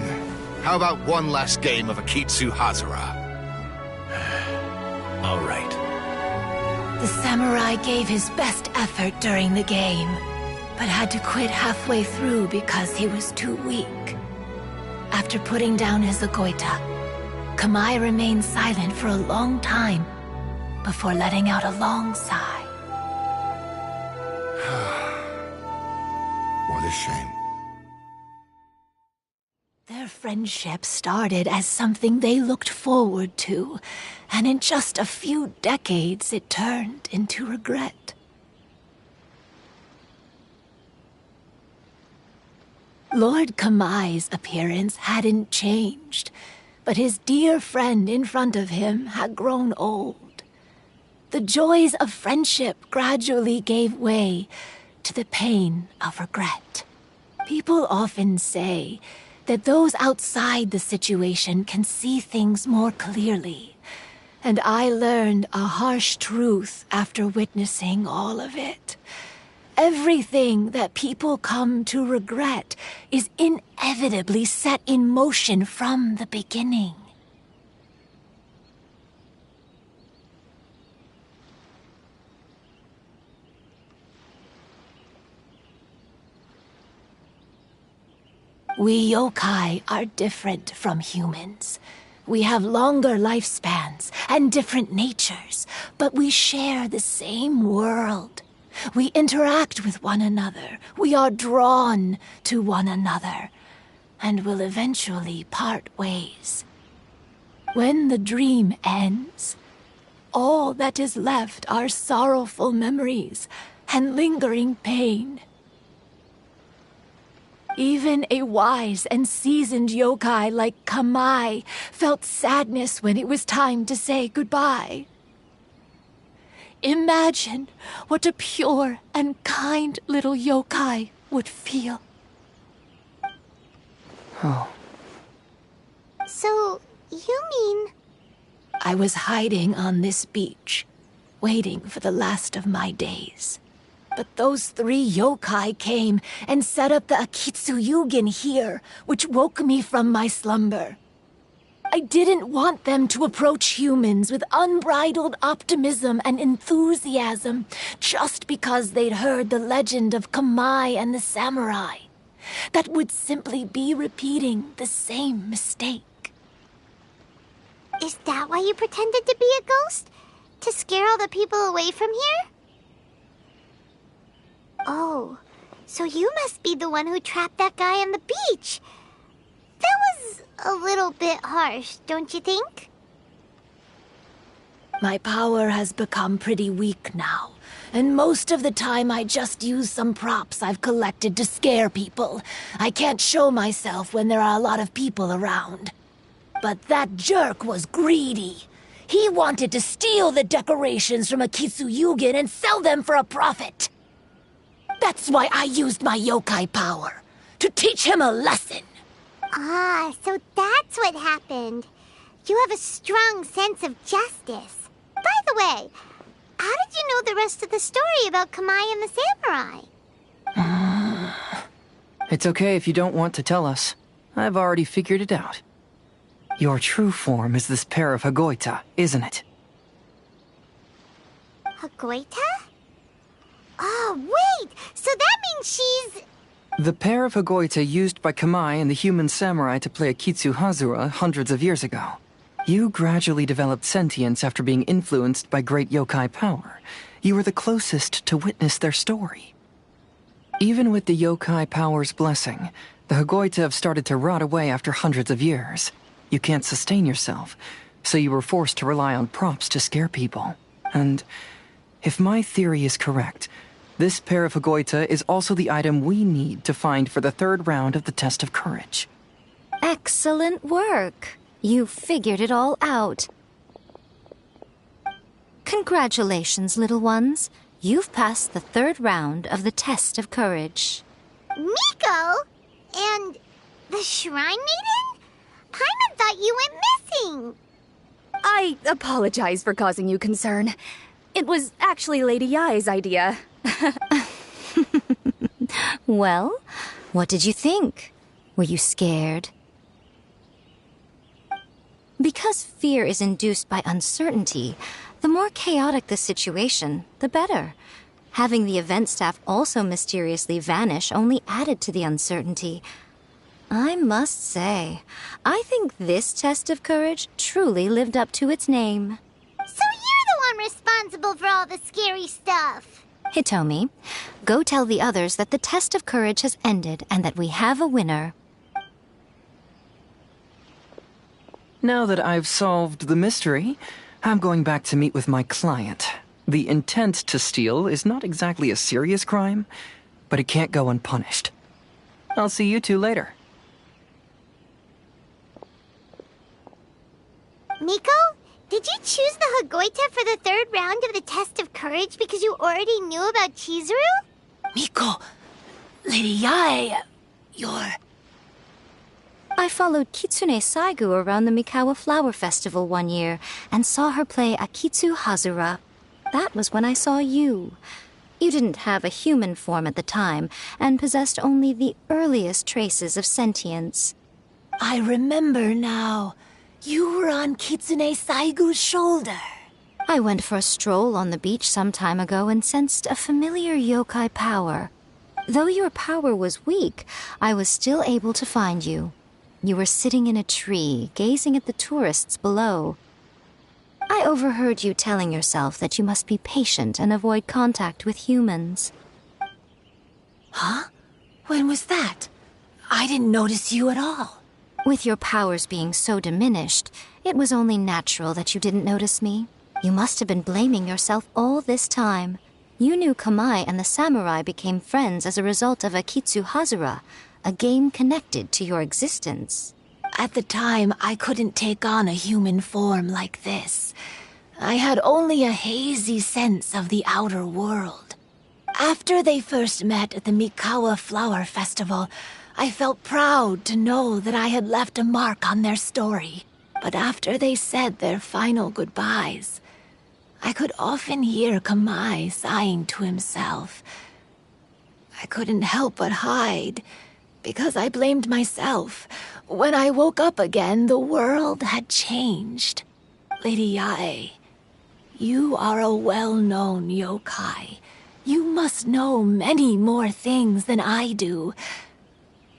how about one last game of Akitsu Hazara? All right. The samurai gave his best effort during the game, but had to quit halfway through because he was too weak. After putting down his Agoita, Kamai remained silent for a long time before letting out a long sigh. What a shame. Their friendship started as something they looked forward to, and in just a few decades it turned into regret. Lord Kamai's appearance hadn't changed, but his dear friend in front of him had grown old. The joys of friendship gradually gave way to the pain of regret. People often say that those outside the situation can see things more clearly, and I learned a harsh truth after witnessing all of it. Everything that people come to regret is inevitably set in motion from the beginning. We yokai are different from humans. We have longer lifespans and different natures, but we share the same world. We interact with one another. We are drawn to one another, and will eventually part ways. When the dream ends, all that is left are sorrowful memories and lingering pain. Even a wise and seasoned yokai like Kamai felt sadness when it was time to say goodbye. Imagine what a pure and kind little yokai would feel. Oh. So, you mean... I was hiding on this beach, waiting for the last of my days. But those 3 yokai came and set up the Akitsu Yugen here, which woke me from my slumber. I didn't want them to approach humans with unbridled optimism and enthusiasm just because they'd heard the legend of Kamai and the samurai. That would simply be repeating the same mistake. Is that why you pretended to be a ghost? To scare all the people away from here? Oh, so you must be the one who trapped that guy on the beach. That was a little bit harsh, don't you think? My power has become pretty weak now, and most of the time I just use some props I've collected to scare people. I can't show myself when there are a lot of people around. But that jerk was greedy. He wanted to steal the decorations from Akitsu Yugen and sell them for a profit. That's why I used my yokai power, to teach him a lesson. Ah, so that's what happened. You have a strong sense of justice. By the way, how did you know the rest of the story about Kamai and the samurai? It's okay if you don't want to tell us. I've already figured it out. Your true form is this pair of Hagoita, isn't it? Hagoita? Oh, wait! So that means she's... The pair of Hagoita used by Kamai and the human samurai to play Akitsu Hazura hundreds of years ago. You gradually developed sentience after being influenced by great yokai power. You were the closest to witness their story. Even with the yokai power's blessing, the Hagoita have started to rot away after hundreds of years. You can't sustain yourself, so you were forced to rely on props to scare people. And if my theory is correct, this pair of Hagoita is also the item we need to find for the 3rd round of the test of courage. Excellent work. You figured it all out. Congratulations, little ones. You've passed the 3rd round of the test of courage. Miko? And the Shrine Maiden? Paimon thought you went missing. I apologize for causing you concern. It was actually Lady Yai's idea. Well, what did you think? Were you scared? Because fear is induced by uncertainty, the more chaotic the situation, the better. Having the event staff also mysteriously vanish only added to the uncertainty. I must say, I think this test of courage truly lived up to its name. So you're the one responsible for all the scary stuff. Hitomi, go tell the others that the test of courage has ended and that we have a winner. Now that I've solved the mystery, I'm going back to meet with my client. The intent to steal is not exactly a serious crime, but it can't go unpunished. I'll see you two later. Miko, did you choose the Hagoita for the 3rd round of the test of courage because you already knew about Chizuru? Miko, Lady Yai, you're... I followed Kitsune Saigu around the Mikawa Flower Festival one year and saw her play Akitsu Hazura. That was when I saw you. You didn't have a human form at the time and possessed only the earliest traces of sentience. I remember now. You were on Kitsune Saigu's shoulder. I went for a stroll on the beach some time ago and sensed a familiar yokai power. Though your power was weak, I was still able to find you. You were sitting in a tree, gazing at the tourists below. I overheard you telling yourself that you must be patient and avoid contact with humans. Huh? When was that? I didn't notice you at all. With your powers being so diminished, it was only natural that you didn't notice me. You must have been blaming yourself all this time. You knew Kamai and the samurai became friends as a result of Akitsu Hazura, a game connected to your existence. At the time, I couldn't take on a human form like this. I had only a hazy sense of the outer world. After they first met at the Mikawa Flower Festival, I felt proud to know that I had left a mark on their story. But after they said their final goodbyes, I could often hear Kamai sighing to himself. I couldn't help but hide, because I blamed myself. When I woke up again, the world had changed. Lady Yae, you are a well-known yokai. You must know many more things than I do.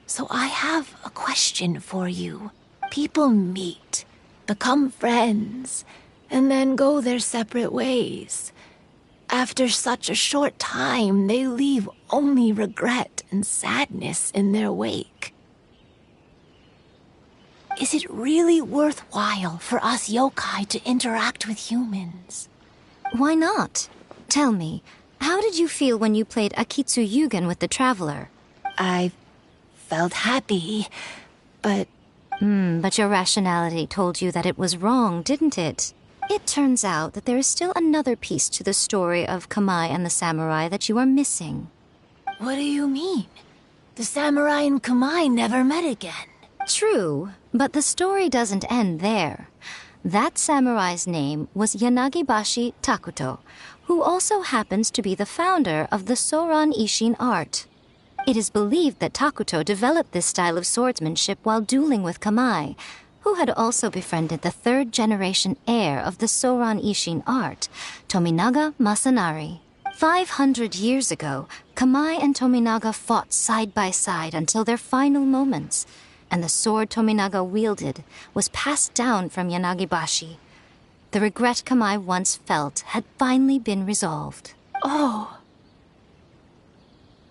So I have a question for you. People meet, become friends, and then go their separate ways. After such a short time, they leave only regret and sadness in their wake. Is it really worthwhile for us yokai to interact with humans? Why not? Tell me, how did you feel when you played Akitsu Yugen with the Traveler? I felt happy, but... But your rationality told you that it was wrong, didn't it? It turns out that there is still another piece to the story of Kamai and the samurai that you are missing. What do you mean? The samurai and Kamai never met again. True, but the story doesn't end there. That samurai's name was Yanagibashi Takuto, who also happens to be the founder of the Soran Ishin art. It is believed that Takuto developed this style of swordsmanship while dueling with Kamai, who had also befriended the third-generation heir of the Soran Ishin art, Tominaga Masanari. 500 years ago, Kamai and Tominaga fought side by side until their final moments, and the sword Tominaga wielded was passed down from Yanagibashi. The regret Kamai once felt had finally been resolved. Oh.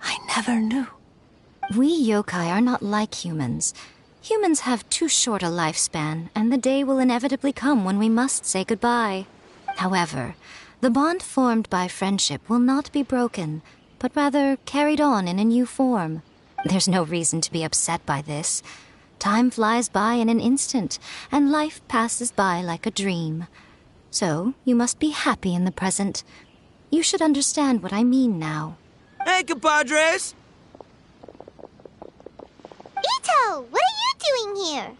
I never knew. We yokai are not like humans. Humans have too short a lifespan, and the day will inevitably come when we must say goodbye. However, the bond formed by friendship will not be broken, but rather carried on in a new form. There's no reason to be upset by this. Time flies by in an instant, and life passes by like a dream. So, you must be happy in the present. You should understand what I mean now. Hey, compadres! Ito, what are you doing here?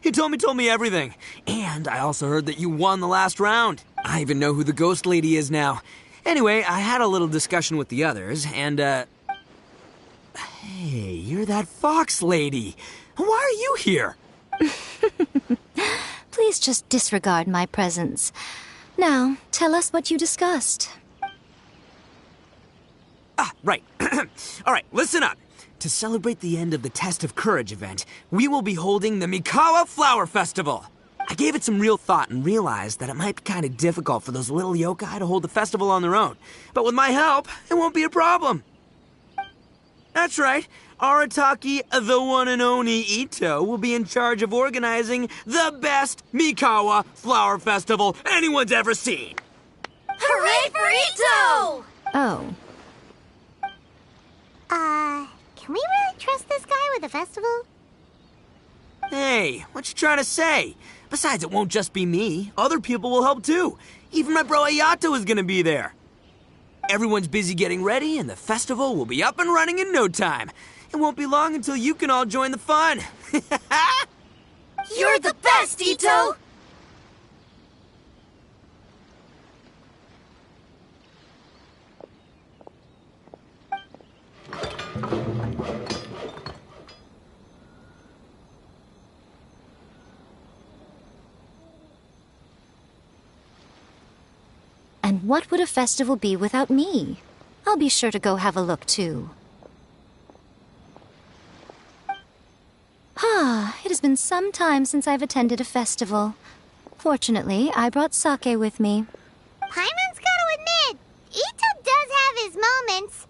He told me everything. And I also heard that you won the last round. I even know who the ghost lady is now. Anyway, I had a little discussion with the others, and, Hey, you're that fox lady. Why are you here? Please just disregard my presence. Now, tell us what you discussed. Ah, right. All right, listen up. To celebrate the end of the Test of Courage event, we will be holding the Mikawa Flower Festival. I gave it some real thought and realized that it might be kind of difficult for those little yokai to hold the festival on their own. But with my help, it won't be a problem. That's right. Arataki, the one and only Ito, will be in charge of organizing the best Mikawa Flower Festival anyone's ever seen. Hooray for Ito! Oh. Can we really trust this guy with the festival? Hey, what you trying to say? Besides, it won't just be me. Other people will help too. Even my bro Ayato is gonna be there. Everyone's busy getting ready, and the festival will be up and running in no time. It won't be long until you can all join the fun. You're the best, Ito! And what would a festival be without me? I'll be sure to go have a look, too. has been some time since I've attended a festival. Fortunately, I brought sake with me. Paimon's gotta admit, Ito does have his moments.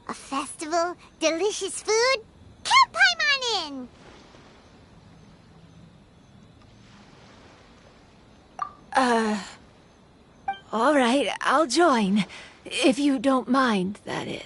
A festival, delicious food, count Paimon in! All right, I'll join. If you don't mind, that is.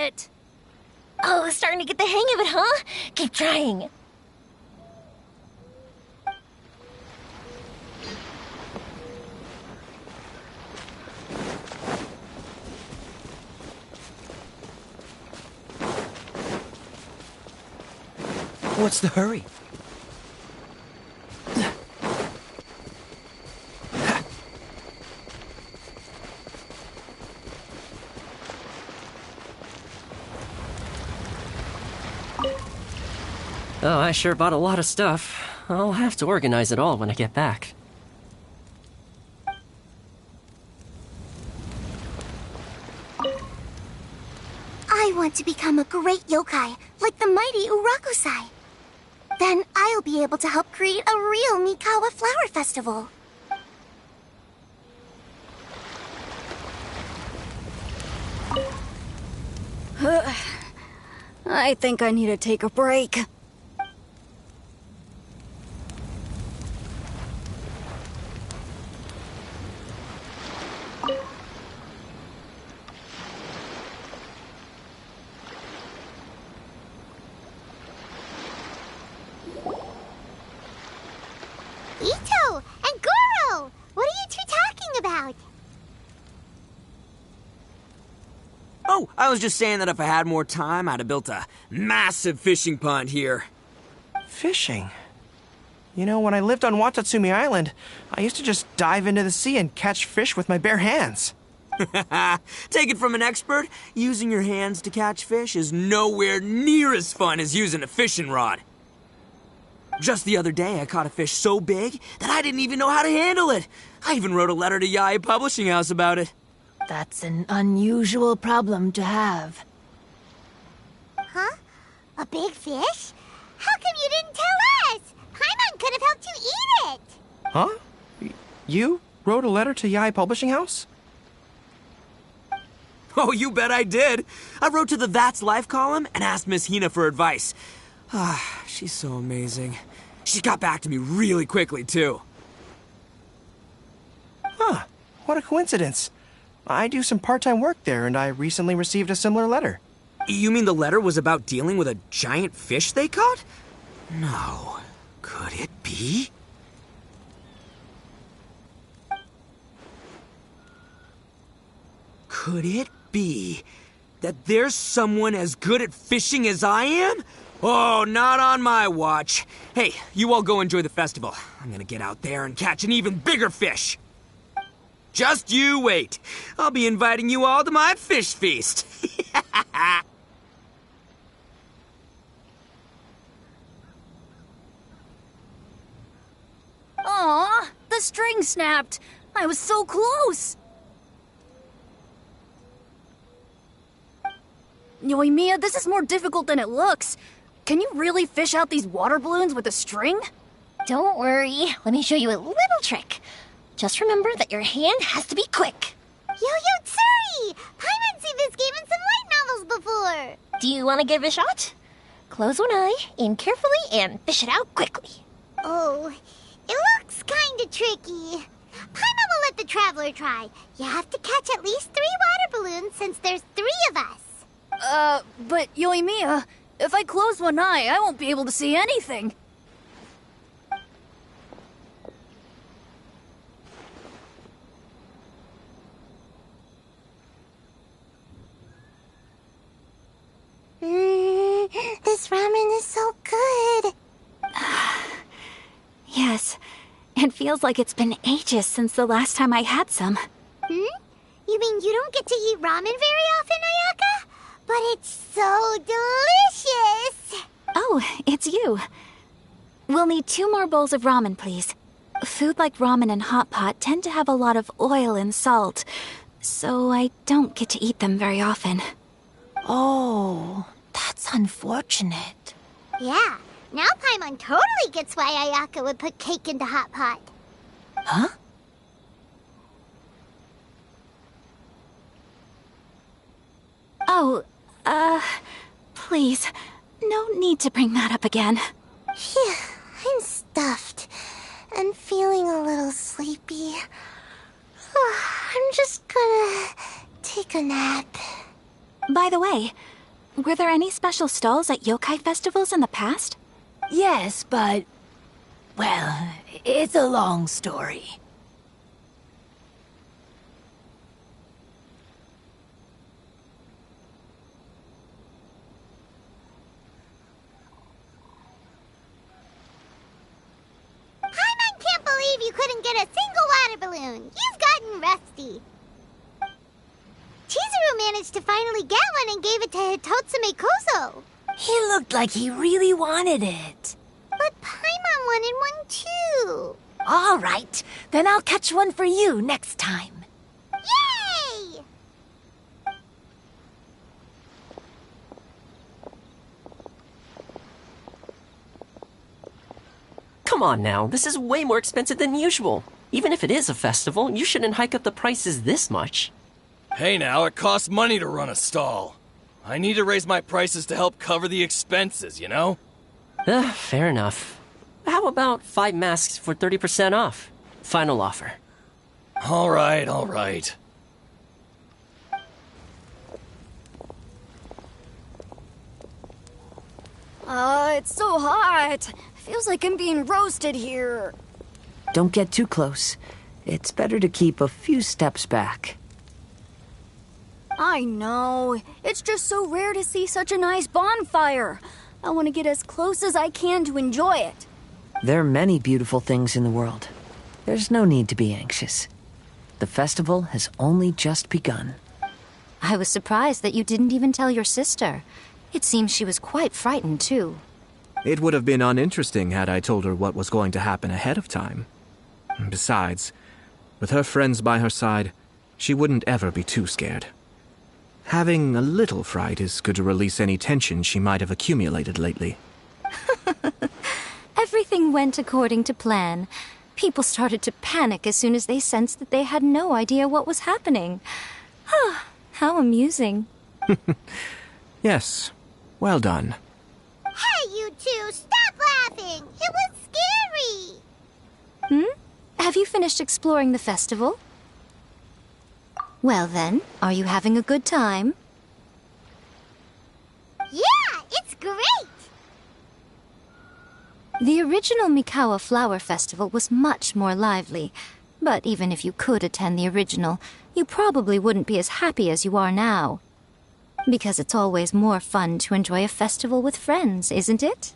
it. Oh, starting to get the hang of it, huh? Keep trying. What's the hurry? Oh, I sure bought a lot of stuff. I'll have to organize it all when I get back. I want to become a great yokai, like the mighty Urakusai. Then I'll be able to help create a real Mikawa flower festival. I think I need to take a break. Ito and Goro! What are you two talking about? Oh, I was just saying that if I had more time, I'd have built a massive fishing pond here. Fishing? You know, when I lived on Watatsumi Island, I used to just dive into the sea and catch fish with my bare hands. Take it from an expert, using your hands to catch fish is nowhere near as fun as using a fishing rod. Just the other day, I caught a fish so big that I didn't even know how to handle it. I even wrote a letter to Yae Publishing House about it. That's an unusual problem to have. Huh? A big fish? How come you didn't tell us? Paimon could have helped you eat it. Huh? You wrote a letter to Yae Publishing House? Oh, you bet I did. I wrote to the That's Life column and asked Miss Hina for advice. Ah, she's so amazing. She got back to me really quickly, too. Huh. What a coincidence. I do some part-time work there, and I recently received a similar letter. You mean the letter was about dealing with a giant fish they caught? No. Could it be? Could it be that there's someone as good at fishing as I am? Oh, not on my watch. Hey, you all go enjoy the festival. I'm gonna get out there and catch an even bigger fish. Just you wait. I'll be inviting you all to my fish feast. Aw, the string snapped. I was so close. Yoimiya, this is more difficult than it looks. Can you really fish out these water balloons with a string? Don't worry. Let me show you a little trick. Just remember that your hand has to be quick. Yo-Yo Tsuri! Paimon's seen this game in some light novels before. Do you want to give it a shot? Close one eye, aim carefully, and fish it out quickly. Oh, it looks kinda tricky. Paimon will let the traveler try. You have to catch at least 3 water balloons since there's 3 of us. But Yoimiya, if I close one eye, I won't be able to see anything. This ramen is so good. Yes, it feels like it's been ages since the last time I had some. You mean you don't get to eat ramen very often, Ayaka? But it's so delicious! Oh, it's you. We'll need 2 more bowls of ramen, please. Food like ramen and hot pot tend to have a lot of oil and salt, so I don't get to eat them very often. Oh, that's unfortunate. Yeah, now Paimon totally gets why Ayaka would put cake into hot pot. Huh? Oh, please, no need to bring that up again. Phew, I'm stuffed and feeling a little sleepy. I'm just gonna take a nap. By the way, Were there any special stalls at yokai festivals in the past? Yes, but... well, it's a long story. Paimon can't believe you couldn't get a single water balloon. You've gotten rusty. Chizuru managed to finally get one and gave it to Hitotsume Kozo. He looked like he really wanted it. But Paimon wanted one too. All right, then I'll catch one for you next time. Yay! Come on now, this is way more expensive than usual. Even if it is a festival, you shouldn't hike up the prices this much. Hey now, it costs money to run a stall. I need to raise my prices to help cover the expenses, you know? Fair enough. How about 5 masks for 30% off? Final offer. All right. It's so hot. Feels like I'm being roasted here. Don't get too close. It's better to keep a few steps back. I know. It's just so rare to see such a nice bonfire. I want to get as close as I can to enjoy it. There are many beautiful things in the world. There's no need to be anxious. The festival has only just begun. I was surprised that you didn't even tell your sister. It seems she was quite frightened, too. It would have been uninteresting had I told her what was going to happen ahead of time. Besides, with her friends by her side, she wouldn't ever be too scared. Having a little fright is good to release any tension she might have accumulated lately. Everything went according to plan. People started to panic as soon as they sensed that they had no idea what was happening. How amusing. Yes, well done. Hey, you two, stop laughing! It was scary! Have you finished exploring the festival? Well then, are you having a good time? Yeah, it's great! The original Mikawa Flower Festival was much more lively, but even if you could attend the original, you probably wouldn't be as happy as you are now. Because it's always more fun to enjoy a festival with friends, isn't it?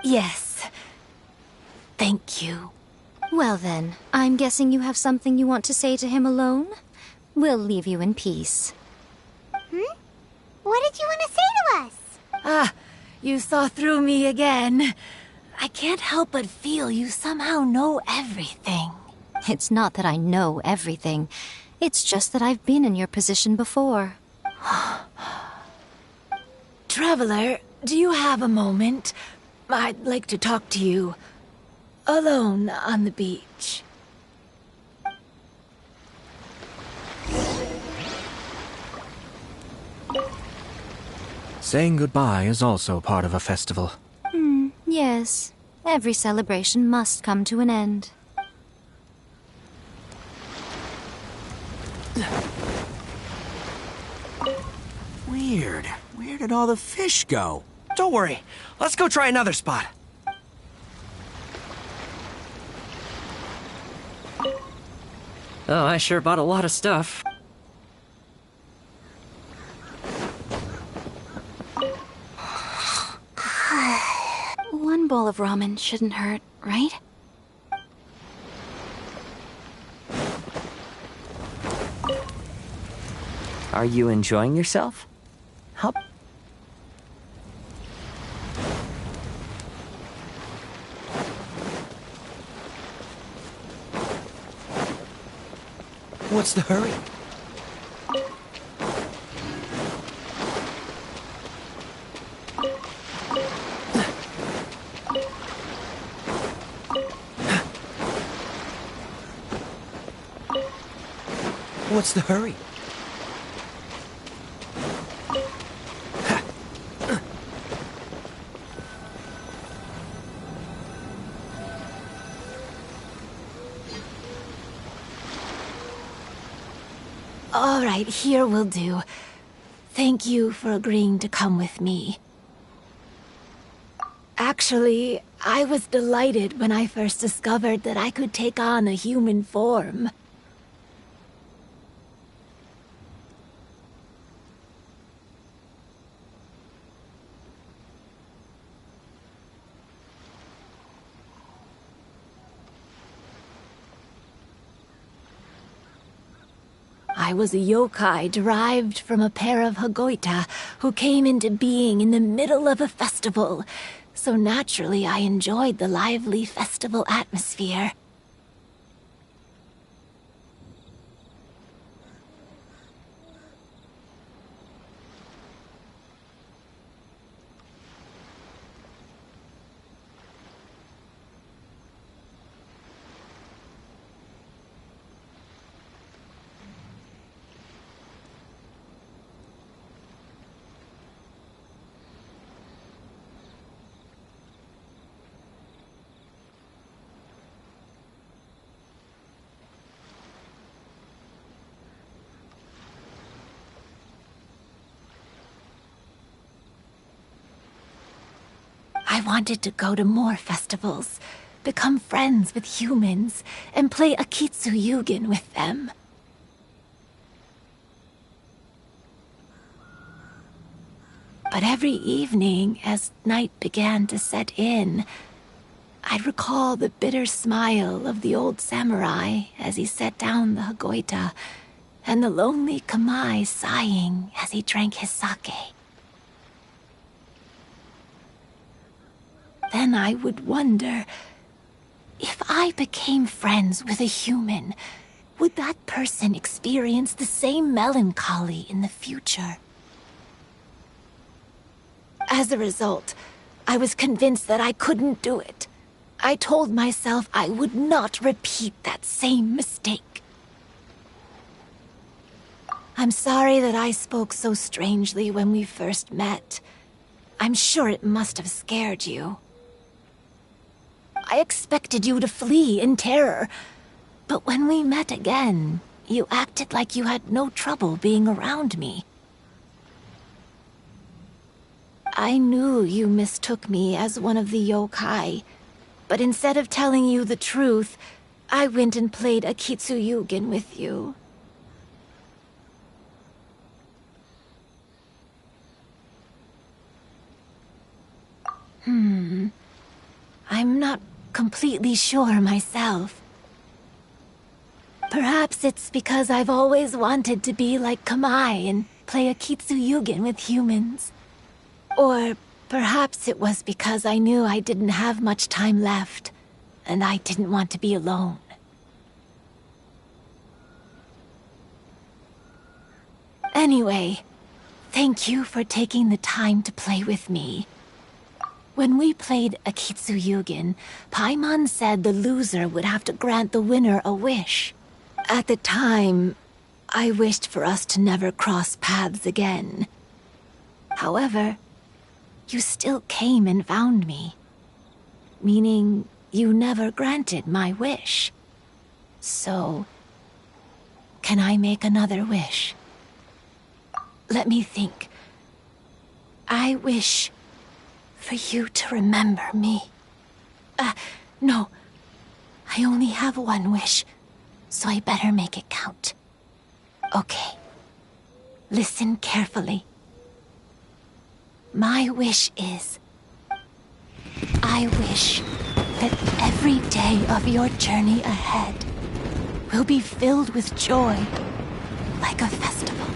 Yes. Thank you. Well then, I'm guessing you have something you want to say to him alone? We'll leave you in peace. What did you want to say to us? You saw through me again. I can't help but feel you somehow know everything. It's not that I know everything. It's just that I've been in your position before. Traveler, do you have a moment? I'd like to talk to you. Alone on the beach. Saying goodbye is also part of a festival. Yes. Every celebration must come to an end. Weird. Where did all the fish go? Don't worry. Let's go try another spot. Oh, I sure bought a lot of stuff. One bowl of ramen shouldn't hurt, right? Are you enjoying yourself? How... What's the hurry? What's the hurry? All right, here will do. Thank you for agreeing to come with me. Actually, I was delighted when I first discovered that I could take on a human form. I was a yokai derived from a pair of Hagoita who came into being in the middle of a festival, so naturally I enjoyed the lively festival atmosphere. I wanted to go to more festivals, become friends with humans, and play Akitsu Yugen with them. But every evening, as night began to set in, I'd recall the bitter smile of the old samurai as he set down the Hagoita, and the lonely Kamai sighing as he drank his sake. Then I would wonder, if I became friends with a human, would that person experience the same melancholy in the future? As a result, I was convinced that I couldn't do it. I told myself I would not repeat that same mistake. I'm sorry that I spoke so strangely when we first met. I'm sure it must have scared you. I expected you to flee in terror, but when we met again, you acted like you had no trouble being around me. I knew you mistook me as one of the yokai, but instead of telling you the truth, I went and played Akitsu Yugen with you. I'm not completely sure myself. Perhaps it's because I've always wanted to be like Kamai and play Akitsu Yugen with humans. Or perhaps it was because I knew I didn't have much time left, and I didn't want to be alone. Anyway, thank you for taking the time to play with me. When we played Akitsu Yugen, Paimon said the loser would have to grant the winner a wish. At the time, I wished for us to never cross paths again. However, you still came and found me, meaning you never granted my wish. So, can I make another wish? Let me think. I wish for you to remember me. No. I only have one wish, so I better make it count. Okay. Listen carefully. My wish is, I wish that every day of your journey ahead will be filled with joy, like a festival.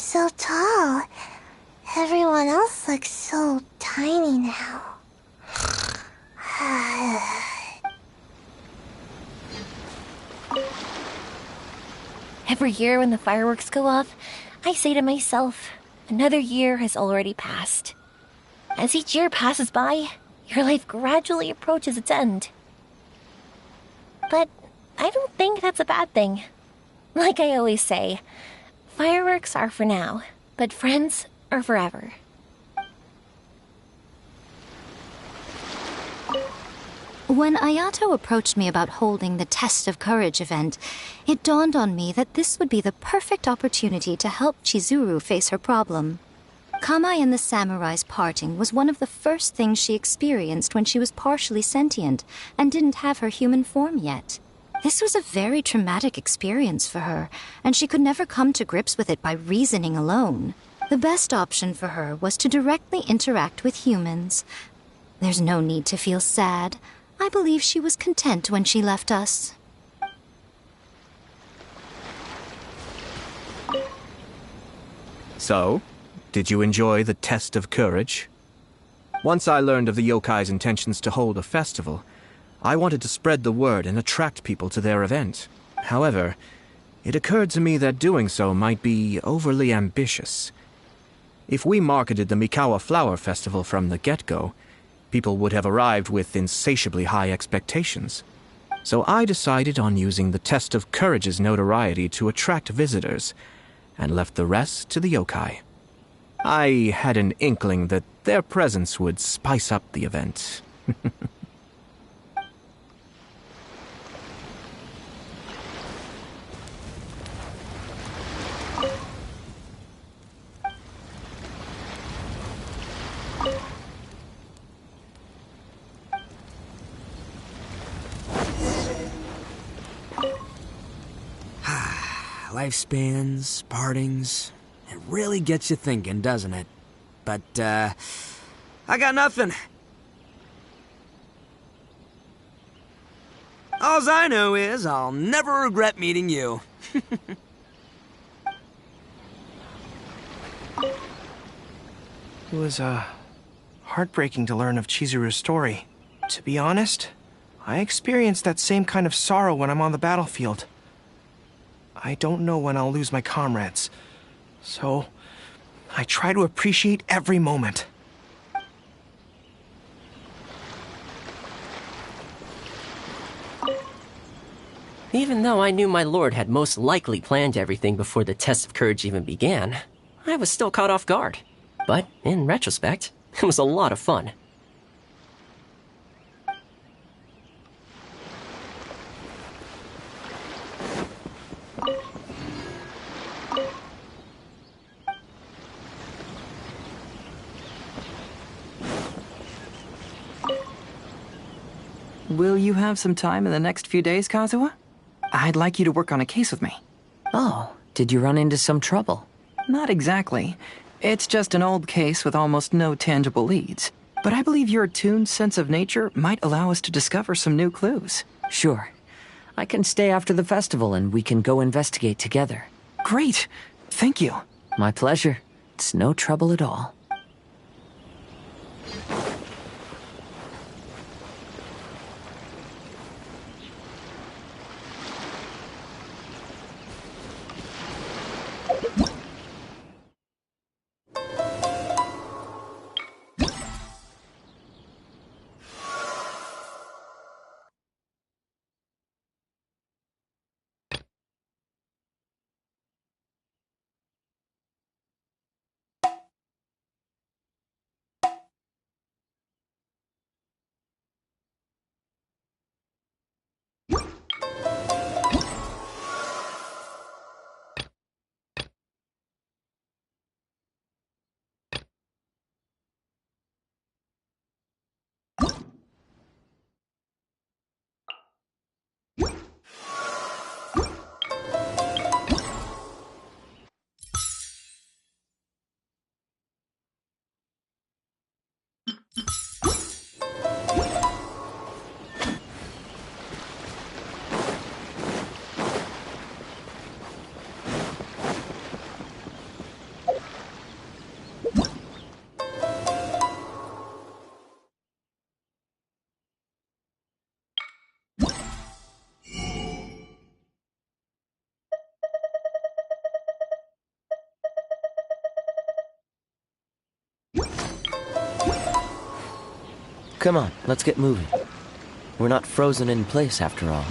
so tall. Everyone else looks so tiny now. Every year when the fireworks go off, I say to myself, another year has already passed. As each year passes by, your life gradually approaches its end. But I don't think that's a bad thing. Like I always say, fireworks are for now, but friends are forever. When Ayato approached me about holding the Test of Courage event, it dawned on me that this would be the perfect opportunity to help Chizuru face her problem. Kamai and the samurai's parting was one of the first things she experienced when she was partially sentient and didn't have her human form yet. This was a very traumatic experience for her, and she could never come to grips with it by reasoning alone. The best option for her was to directly interact with humans. There's no need to feel sad. I believe she was content when she left us. So, did you enjoy the Test of Courage? Once I learned of the yokai's intentions to hold a festival, I wanted to spread the word and attract people to their event. However, it occurred to me that doing so might be overly ambitious. If we marketed the Mikawa Flower Festival from the get-go, people would have arrived with insatiably high expectations. So I decided on using the Test of Courage's notoriety to attract visitors, and left the rest to the yokai. I had an inkling that their presence would spice up the event. Lifespans, partings, it really gets you thinking, doesn't it? But, I got nothing. Alls I know is I'll never regret meeting you. It was, heartbreaking to learn of Chizuru's story. To be honest, I experienced that same kind of sorrow when I'm on the battlefield. I don't know when I'll lose my comrades, so I try to appreciate every moment. Even though I knew my lord had most likely planned everything before the Test of Courage even began, I was still caught off guard. But in retrospect, it was a lot of fun. Will you have some time in the next few days, Kazuha? I'd like you to work on a case with me. Oh, did you run into some trouble? Not exactly. It's just an old case with almost no tangible leads. But I believe your attuned sense of nature might allow us to discover some new clues. Sure. I can stay after the festival and we can go investigate together. Great. Thank you. My pleasure. It's no trouble at all. Come on, let's get moving. We're not frozen in place after all.